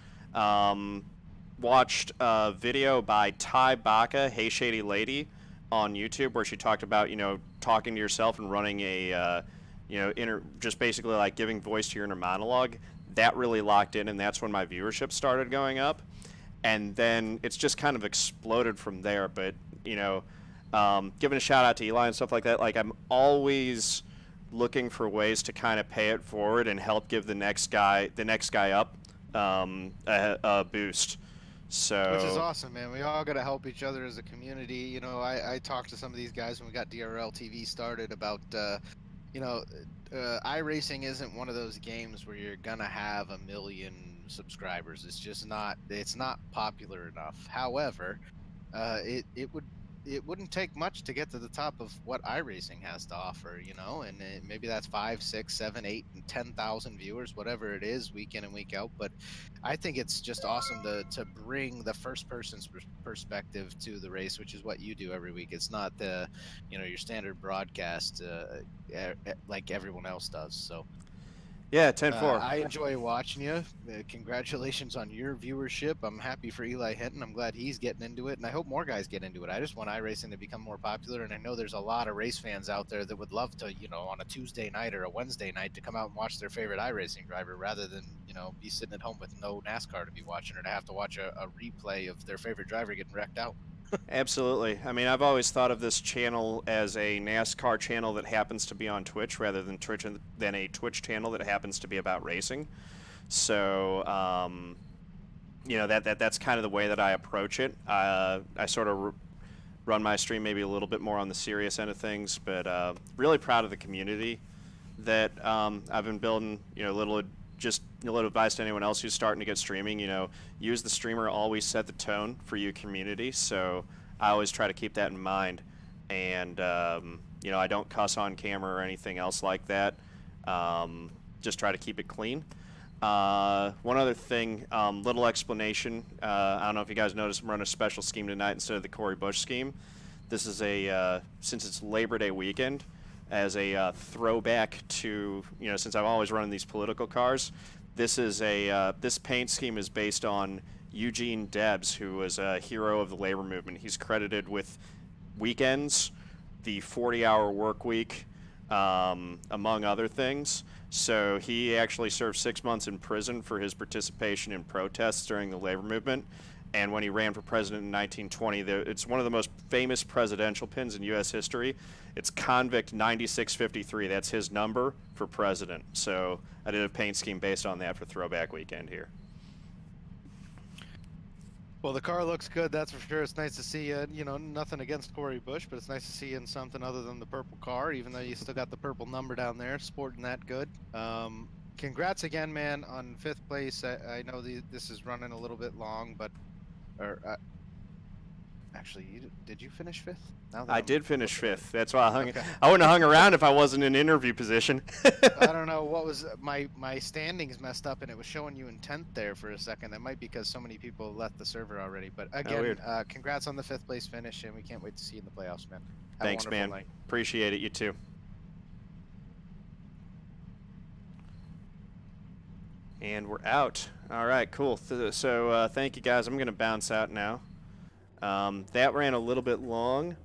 Watched a video by Ty Baca, Hey Shady Lady, on YouTube, where she talked about, you know, talking to yourself and running a you know, just basically like giving voice to your inner monologue. That really locked in, and that's when my viewership started going up. And then it's just kind of exploded from there. But, you know, giving a shout out to Eli and stuff like that, like I'm always looking for ways to kind of pay it forward and help give the next guy up a boost. So, which is awesome, man. We all got to help each other as a community. You know, I talked to some of these guys when we got DRL TV started about, you know, iRacing isn't one of those games where you're gonna have 1 million subscribers. It's just not. It's not popular enough. However, it wouldn't take much to get to the top of what iRacing has to offer, you know, and maybe that's 5, 6, 7, 8, and 10,000 viewers, whatever it is, week in and week out. But I think it's just awesome to bring the first person's perspective to the race, which is what you do every week. It's not the, you know, your standard broadcast like everyone else does. So. Yeah, 10-4. I enjoy watching you. Congratulations on your viewership. I'm happy for Eli Hinton. I'm glad he's getting into it, and I hope more guys get into it. I just want iRacing to become more popular, and I know there's a lot of race fans out there that would love to, you know, on a Tuesday night or a Wednesday night to come out and watch their favorite iRacing driver rather than, you know, be sitting at home with no NASCAR to be watching or to have to watch a replay of their favorite driver getting wrecked out. Absolutely. I mean, I've always thought of this channel as a NASCAR channel that happens to be on Twitch rather than a Twitch channel that happens to be about racing. So, you know, that's kind of the way that I approach it. I sort of run my stream maybe a little bit more on the serious end of things, but really proud of the community that I've been building. You know, a little advice to anyone else who's starting to get streaming, you know, use the streamer, always set the tone for your community. So I always try to keep that in mind. And, you know, I don't cuss on camera or anything else like that. Just try to keep it clean. One other thing, little explanation. I don't know if you guys noticed, I'm running a special scheme tonight instead of the Corey Bush scheme. This is since it's Labor Day weekend, as a throwback to, you know, since I've always run these political cars, this is this paint scheme is based on Eugene Debs, who was a hero of the labor movement. He's credited with weekends, the 40-hour work week, among other things. So he actually served 6 months in prison for his participation in protests during the labor movement. And when he ran for president in 1920, it's one of the most famous presidential pins in U.S. history. It's Convict 9653. That's his number for president. So I did a paint scheme based on that for Throwback Weekend here. Well, the car looks good, that's for sure. It's nice to see you. You know, nothing against Corey Bush, but it's nice to see you in something other than the purple car, even though you still got the purple number down there, sporting that good. Congrats again, man, on 5th place. I know this is running a little bit long, but actually, did you finish 5th? I did finish 5th. That's why I wouldn't have hung around if I wasn't in interview position. I don't know what was my standings messed up, and it was showing you in 10th there for a second. That might be because so many people left the server already. But again, congrats on the 5th place finish, and we can't wait to see you in the playoffs, man. Thanks, man. Night. Appreciate it. You too. And we're out. All right, cool. So thank you, guys. I'm going to bounce out now. That ran a little bit long.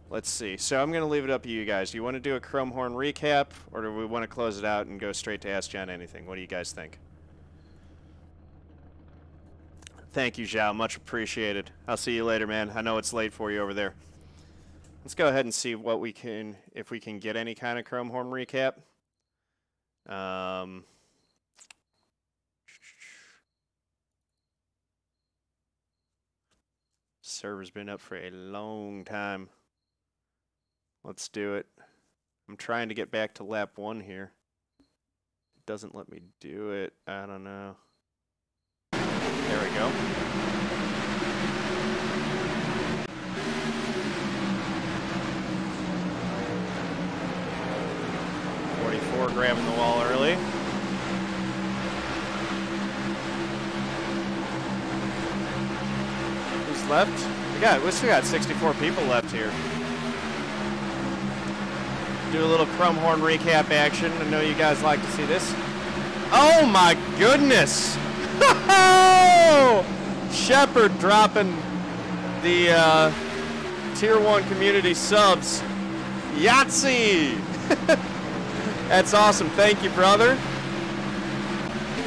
Let's see. So I'm going to leave it up to you guys. Do you want to do a Chrome Horn recap, or do we want to close it out and go straight to Ask John Anything? What do you guys think? Thank you, Zhao. Much appreciated. I'll see you later, man. I know it's late for you over there. Let's go ahead and see what we can, if we can get any kind of Chrome Horn recap. Server's been up for a long time. Let's do it. I'm trying to get back to lap 1 here. It doesn't let me do it. I don't know. There we go. Grabbing the wall early. Who's left? We still got 64 people left here. Do a little Chrome Horn recap action. I know you guys like to see this. Oh my goodness! Shepard dropping the Tier 1 community subs. Yahtzee! That's awesome. Thank you, brother.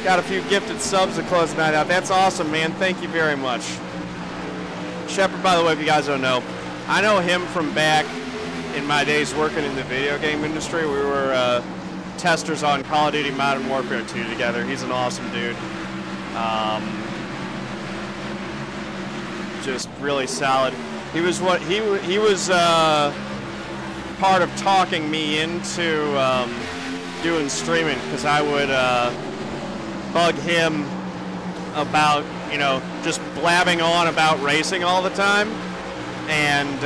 Got a few gifted subs to close the night out. That's awesome, man. Thank you very much. Shepard, by the way, if you guys don't know, I know him from back in my days working in the video game industry. We were testers on Call of Duty Modern Warfare 2 together. He's an awesome dude. Just really solid. He was part of talking me into doing streaming, because I would bug him about, you know, just blabbing on about racing all the time, and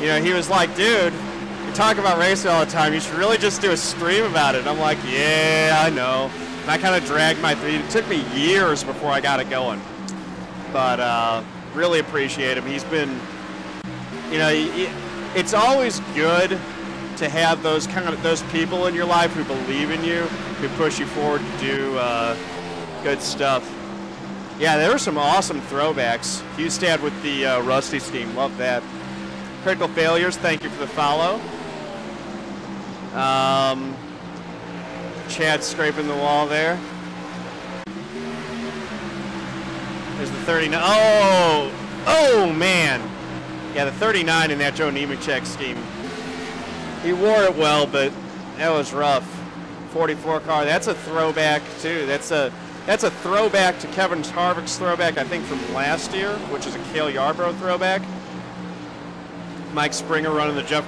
you know, he was like, dude, you talk about racing all the time, you should really just do a stream about it. And I'm like, yeah, I know. And I kind of dragged my feet. It took me years before I got it going, but really appreciate him. He's been, you know, it's always good to have those those people in your life who believe in you, who push you forward to do good stuff. Yeah, there were some awesome throwbacks. Hustad with the Rusty scheme, love that. Critical Failures, thank you for the follow. Chad scraping the wall there. There's the 39. Oh man. Yeah, the 39 in that Joe Nemechek scheme. He wore it well, but that was rough. 44 car. That's a throwback too. That's a throwback to Kevin Harvick's throwback, I think, from last year, which is a Cale Yarbrough throwback. Mike Springer running the Jeff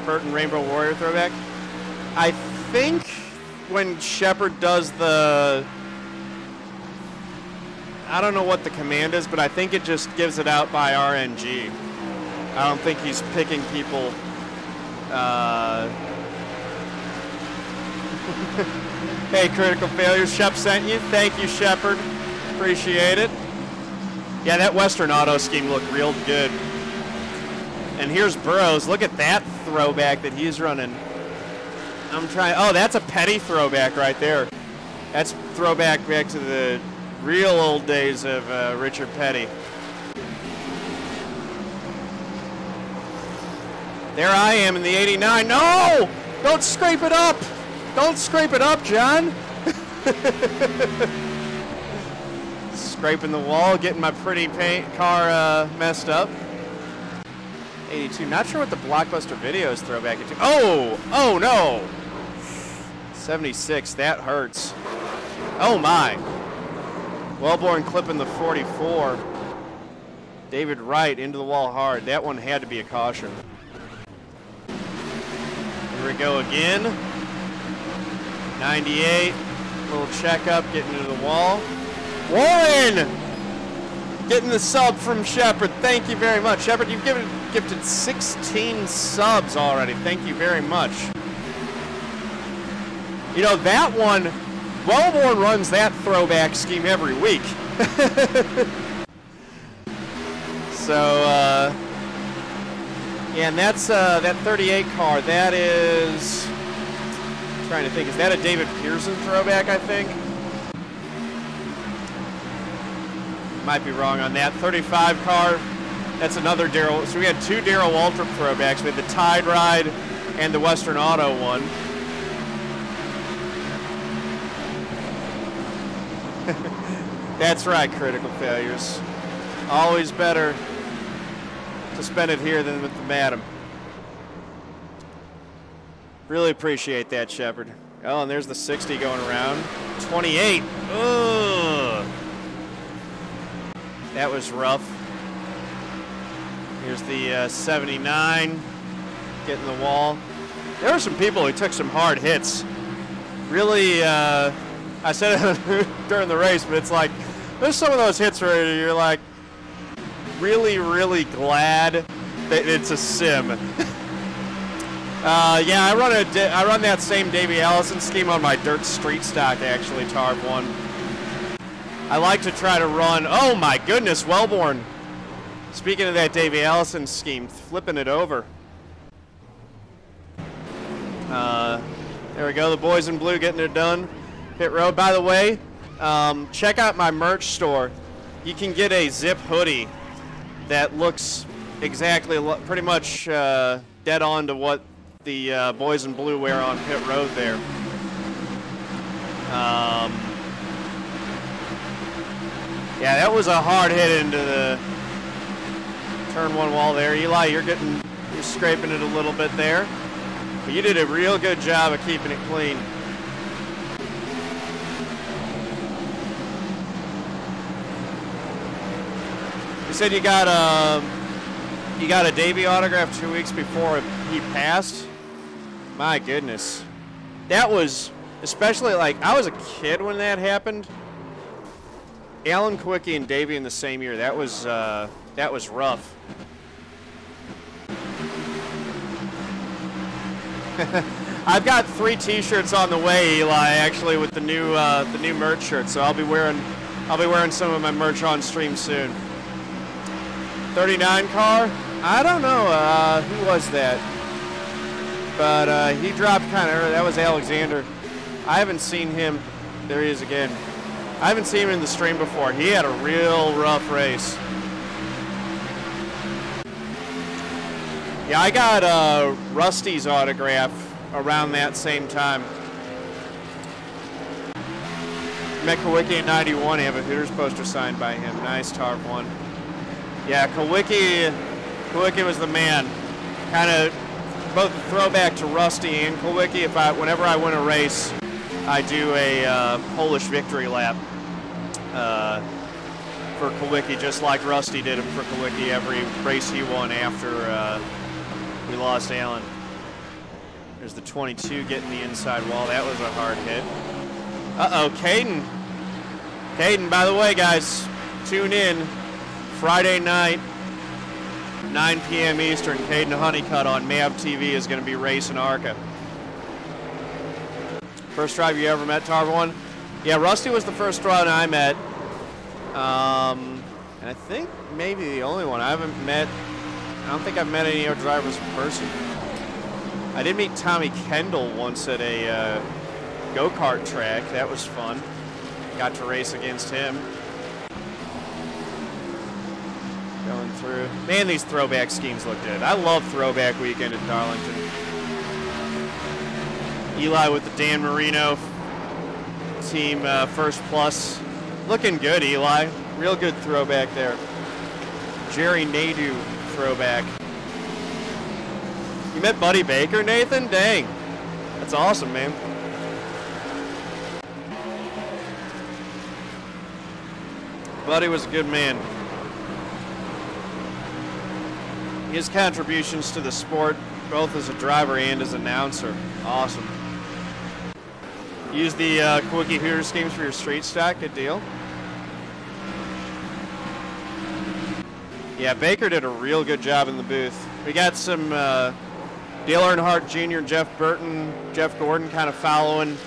Burton Rainbow Warrior throwback. I think when Shepard does the, I don't know what the command is, but I think it just gives it out by RNG. I don't think he's picking people. Hey, Critical Failures, Shep sent you. Thank you, Shepard. Appreciate it. Yeah, that Western Auto scheme looked real good. And here's Burrows. Look at that throwback that he's running. I'm trying. Oh, that's a Petty throwback right there. That's throwback back to the real old days of Richard Petty. There I am in the 89. No! Don't scrape it up! Don't scrape it up, John! Scraping the wall, getting my pretty paint car messed up. 82. Not sure what the Blockbuster Videos throwback into. Oh no! 76. That hurts. Oh my! Wellborn clipping the 44. David Wright into the wall hard. That one had to be a caution. Here we go again. 98. Little checkup, getting into the wall. Warren! Getting the sub from Shepard. Thank you very much. Shepard, you've gifted 16 subs already. Thank you very much. You know, that one, Wellborn runs that throwback scheme every week. So, yeah, and that's that 38 car. That is, I'm trying to think, is that a David Pearson throwback, I think? Might be wrong on that. 35 car, that's another Darryl. So we had two Darryl Waltrip throwbacks. We had the Tide Ride and the Western Auto one. That's right, Critical Failures. Always better to spend it here than with the Madam. Really appreciate that, Shepard. Oh, and there's the 60 going around. 28. Ugh. That was rough. Here's the 79. Getting the wall. There were some people who took some hard hits. Really, I said it during the race, but it's like, there's some of those hits where you're like, really, really glad that it's a sim. Yeah, I run that same Davey Allison scheme on my dirt street stock, actually, Tarb 1. I like to try to run, oh my goodness, Wellborn. Speaking of that Davey Allison scheme, flipping it over. There we go, the boys in blue getting it done. Pit road, by the way, check out my merch store. You can get a zip hoodie that looks exactly, pretty much dead on to what the boys in blue wear on pit road there. Yeah, that was a hard hit into the turn one wall there. Eli, you're scraping it a little bit there. But you did a real good job of keeping it clean. You said you got a Davey autograph 2 weeks before he passed? My goodness. That was, especially like, I was a kid when that happened. Alan Kwiecki and Davey in the same year. That was rough. I've got 3 T-shirts on the way, Eli, actually, with the new merch shirt. So I'll be wearing some of my merch on stream soon. 39 car? I don't know who was that, but he dropped kind of early. That was Alexander. I haven't seen him. There he is again. I haven't seen him in the stream before. He had a real rough race. Yeah, I got Rusty's autograph around that same time. Met Kwiecki in '91. I have a Hooters poster signed by him. Nice Tarp 1. Yeah, Kwiecki was the man. Kind of both a throwback to Rusty and Kwiecki. Whenever I win a race, I do a Polish victory lap for Kwiecki, just like Rusty did for Kwiecki every race he won after we lost Alan. There's the 22 getting the inside wall. That was a hard hit. Uh-oh, Caden. Caden, by the way, guys, tune in Friday night, 9 p.m. Eastern. Caden Honeycutt on MAV TV is going to be racing ARCA. First driver you ever met, Tarv1? Yeah, Rusty was the first driver I met. And I think maybe the only one. I don't think I've met any other drivers in person. I did meet Tommy Kendall once at a go-kart track. That was fun. Got to race against him. Going through. Man, these throwback schemes look good. I love throwback weekend at Darlington. Eli with the Dan Marino team first plus. Looking good, Eli. Real good throwback there. Jerry Nadeau throwback. You met Buddy Baker, Nathan? Dang. That's awesome, man. Buddy was a good man. His contributions to the sport, both as a driver and as an announcer, awesome. Use the Kwiecki Hooters schemes for your street stock, good deal. Yeah, Baker did a real good job in the booth. We got some Dale Earnhardt Jr., Jeff Burton, Jeff Gordon kind of following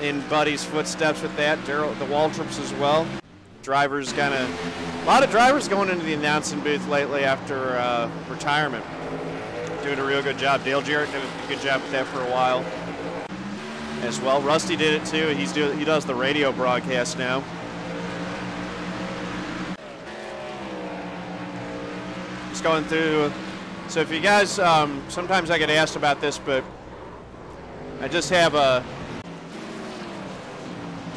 in Buddy's footsteps with that. Daryl, the Waltrops as well. Drivers kind of, a lot of drivers going into the announcing booth lately after retirement. Doing a real good job. Dale Jarrett did a good job with that for a while as well. Rusty did it too. He does the radio broadcast now. Just going through. So if you guys, sometimes I get asked about this, but I just have a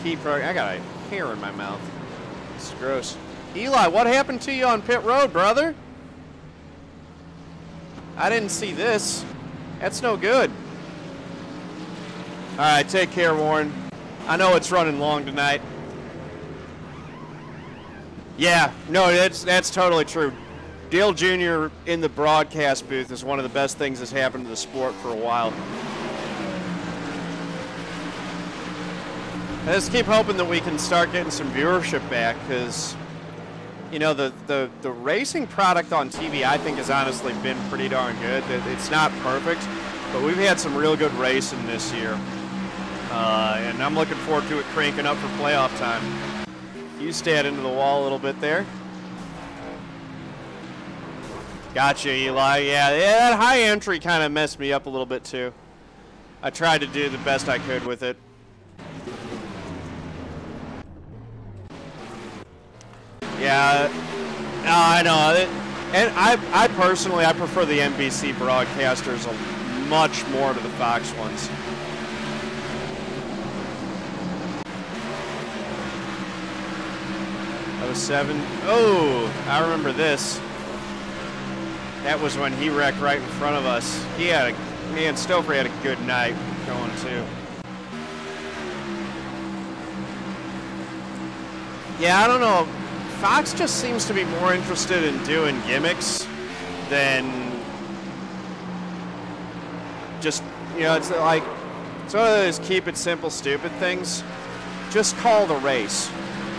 key program. I got a hair in my mouth. It's gross. Eli, what happened to you on pit road, brother? I didn't see this. That's no good. All right, take care, Warren. I know it's running long tonight. Yeah, no, that's totally true. Dale Jr. in the broadcast booth is one of the best things that's happened to the sport for a while. I just keep hoping that we can start getting some viewership back, because, you know, the racing product on TV, I think, has honestly been pretty darn good. It's not perfect, but we've had some real good racing this year. And I'm looking forward to it cranking up for playoff time. You stand into the wall a little bit there. Gotcha, Eli. Yeah, that high entry kind of messed me up a little bit, too. I tried to do the best I could with it. Yeah, I know. And I personally, I prefer the NBC broadcasters much more to the Fox ones. '07. Oh, I remember this. That was when he wrecked right in front of us. Man, Stouffer had a good night going too. Yeah, I don't know. Fox just seems to be more interested in doing gimmicks than just, you know, it's like, it's one of those keep it simple, stupid things. Just call the race.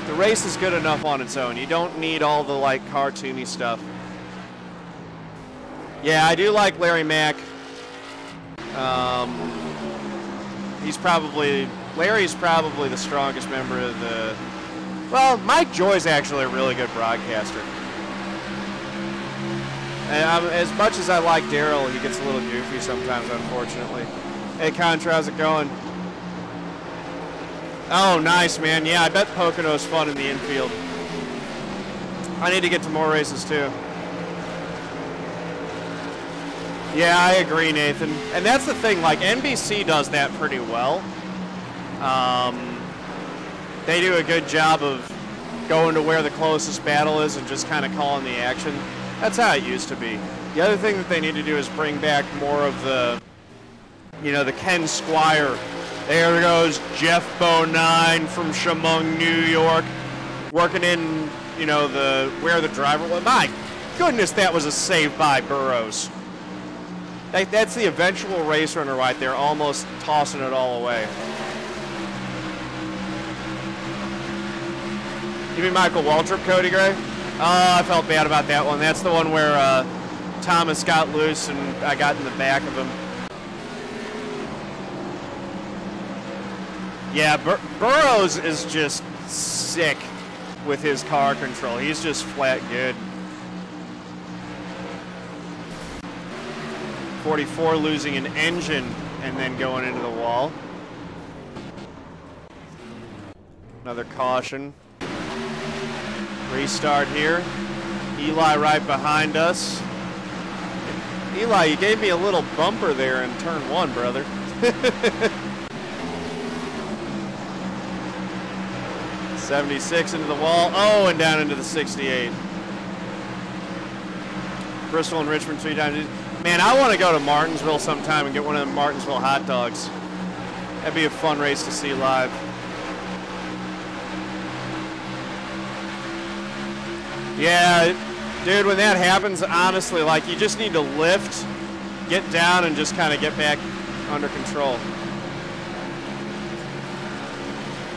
The race is good enough on its own. You don't need all the, like, cartoony stuff. Yeah, I do like Larry Mack. Larry's probably the strongest member of the... Well, Mike Joy's actually a really good broadcaster. And as much as I like Daryl, he gets a little goofy sometimes, unfortunately. Hey, Contra, how's it going? Oh, nice, man. Yeah, I bet Pocono's fun in the infield. I need to get to more races, too. Yeah, I agree, Nathan. And that's the thing, like, NBC does that pretty well. They do a good job of going to where the closest battle is and just kind of calling the action. That's how it used to be. The other thing that they need to do is bring back more of the, you know, the Ken Squire. There goes Jeff Bonine from Chemung, New York, working in, you know, where the driver was. My goodness, that was a save by Burroughs. That's the eventual race runner right there, almost tossing it all away. You mean Michael Waltrip, Cody Gray? Oh, I felt bad about that one. That's the one where Thomas got loose and I got in the back of him. Yeah, Burroughs is just sick with his car control. He's just flat good. 44 losing an engine and then going into the wall. Another caution. Restart here. Eli right behind us. Eli, you gave me a little bumper there in turn 1, brother. '76 into the wall. Oh, and down into the 68. Bristol and Richmond 3 times. Man, I want to go to Martinsville sometime and get one of them Martinsville hot dogs. That'd be a fun race to see live. Yeah, dude, when that happens, honestly, like, you just need to lift, get down, and just kind of get back under control.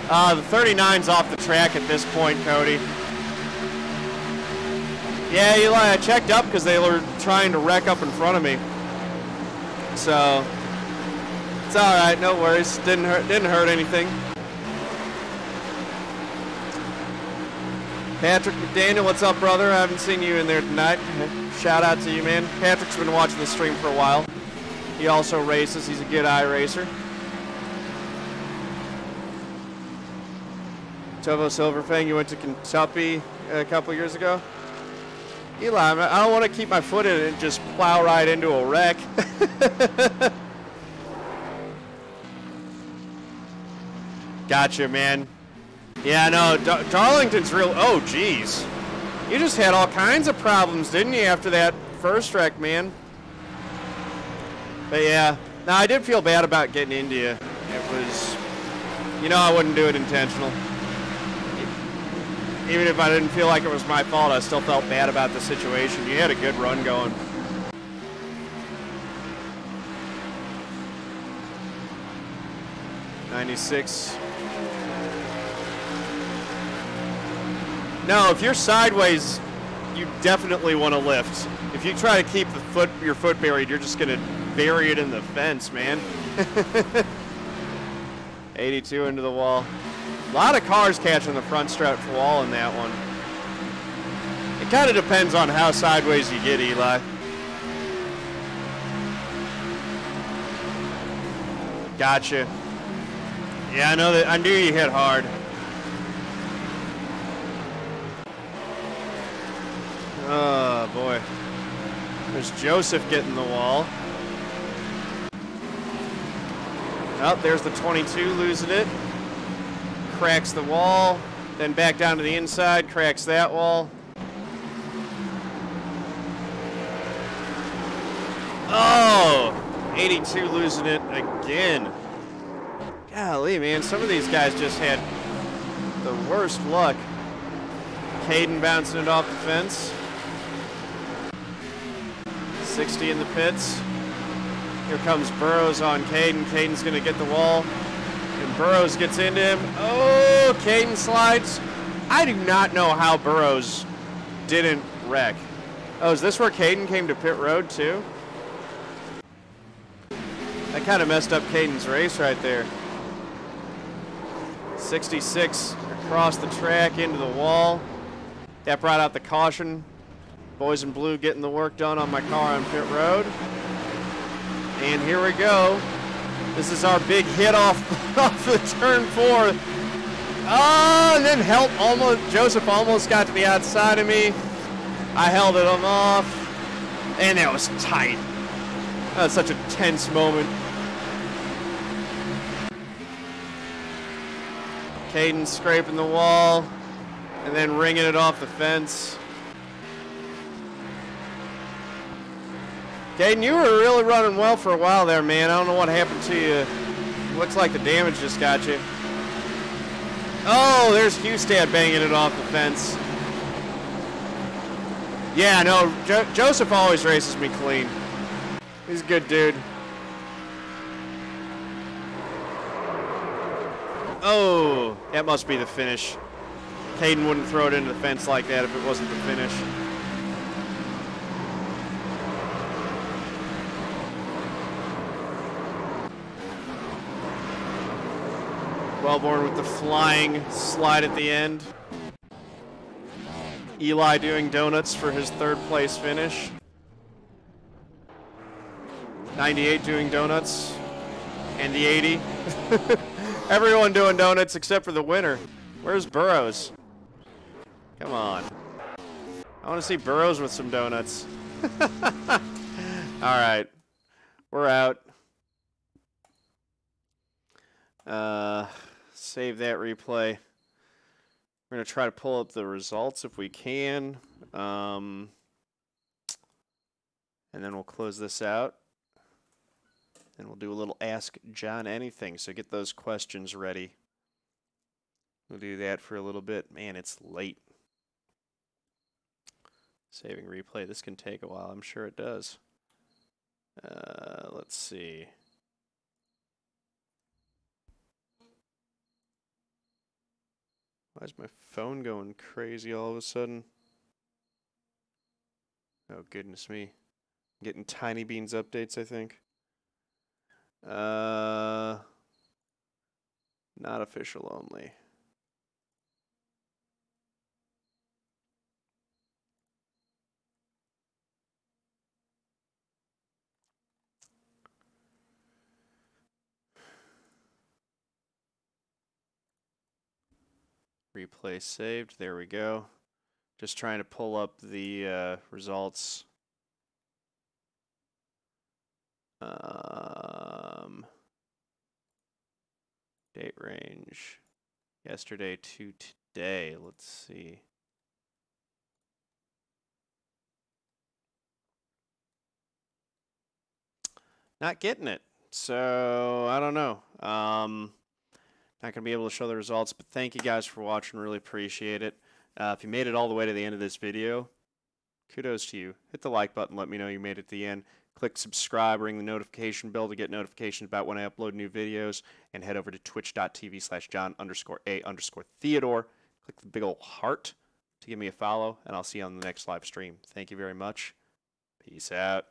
The 39's off the track at this point, Cody. Yeah, Eli, I checked up because they were trying to wreck up in front of me. So, it's all right, no worries. Didn't hurt anything. Patrick McDaniel, what's up, brother? I haven't seen you in there tonight. Shout out to you, man. Patrick's been watching the stream for a while. He also races. He's a good iRacer. Tovo Silverfang, you went to Kentucky a couple years ago? Eli, I don't want to keep my foot in it and just plow right into a wreck. Gotcha, man. Yeah, no, Darlington's real. Oh, geez. You just had all kinds of problems, didn't you, after that first wreck, man? But yeah, no, I did feel bad about getting into you. It was, you know, I wouldn't do it intentional. Even if I didn't feel like it was my fault, I still felt bad about the situation. You had a good run going. '96. No, if you're sideways, you definitely want to lift. If you try to keep your foot buried, you're just going to bury it in the fence, man. 82 into the wall. A lot of cars catching the front stretch wall in that one. It kind of depends on how sideways you get, Eli. Gotcha. Yeah, I know that. I knew you hit hard. Oh, boy. There's Joseph getting the wall. Oh, there's the 22 losing it. Cracks the wall. Then back down to the inside. Cracks that wall. Oh! 82 losing it again. Golly, man. Some of these guys just had the worst luck. Caden bouncing it off the fence. 60 in the pits. Here comes Burrows on Caden. Caden's going to get the wall. And Burrows gets into him. Oh, Caden slides. I do not know how Burrows didn't wreck. Oh, is this where Caden came to pit road too? That kind of messed up Caden's race right there. 66 across the track into the wall. That brought out the caution. Boys in blue getting the work done on my car on pit road. And here we go. This is our big hit off the turn 4. Oh, and then help almost. Joseph almost got to the outside of me. I held him off, and that was tight. That was such a tense moment. Caden scraping the wall, and then ringing it off the fence. Caden, you were really running well for a while there, man. I don't know what happened to you. Looks like the damage just got you. Oh, there's Hustad banging it off the fence. Yeah, no, Joseph always races me clean. He's a good dude. Oh, that must be the finish. Caden wouldn't throw it into the fence like that if it wasn't the finish. Wellborn with the flying slide at the end. Eli doing donuts for his 3rd place finish. 98 doing donuts. And the 80. Everyone doing donuts except for the winner. Where's Burrows? Come on. I want to see Burrows with some donuts. Alright. We're out. Save that replay. We're going to try to pull up the results if we can. And then we'll close this out. And we'll do a little Ask John Anything. So get those questions ready. We'll do that for a little bit. Man, it's late. Saving replay. This can take a while. I'm sure it does. Let's see. Why is my phone going crazy all of a sudden? Oh, goodness me. I'm getting Tiny Beans updates, I think. Not official only. Replay saved. There we go. Just trying to pull up the results. Date range. Yesterday to today. Let's see. Not getting it. So, I don't know. Not going to be able to show the results, but thank you guys for watching. Really appreciate it. If you made it all the way to the end of this video, kudos to you. Hit the like button. Let me know you made it to the end. Click subscribe, ring the notification bell to get notifications about when I upload new videos, and head over to twitch.tv/John_A_Theodore. Click the big old heart to give me a follow, and I'll see you on the next live stream. Thank you very much. Peace out.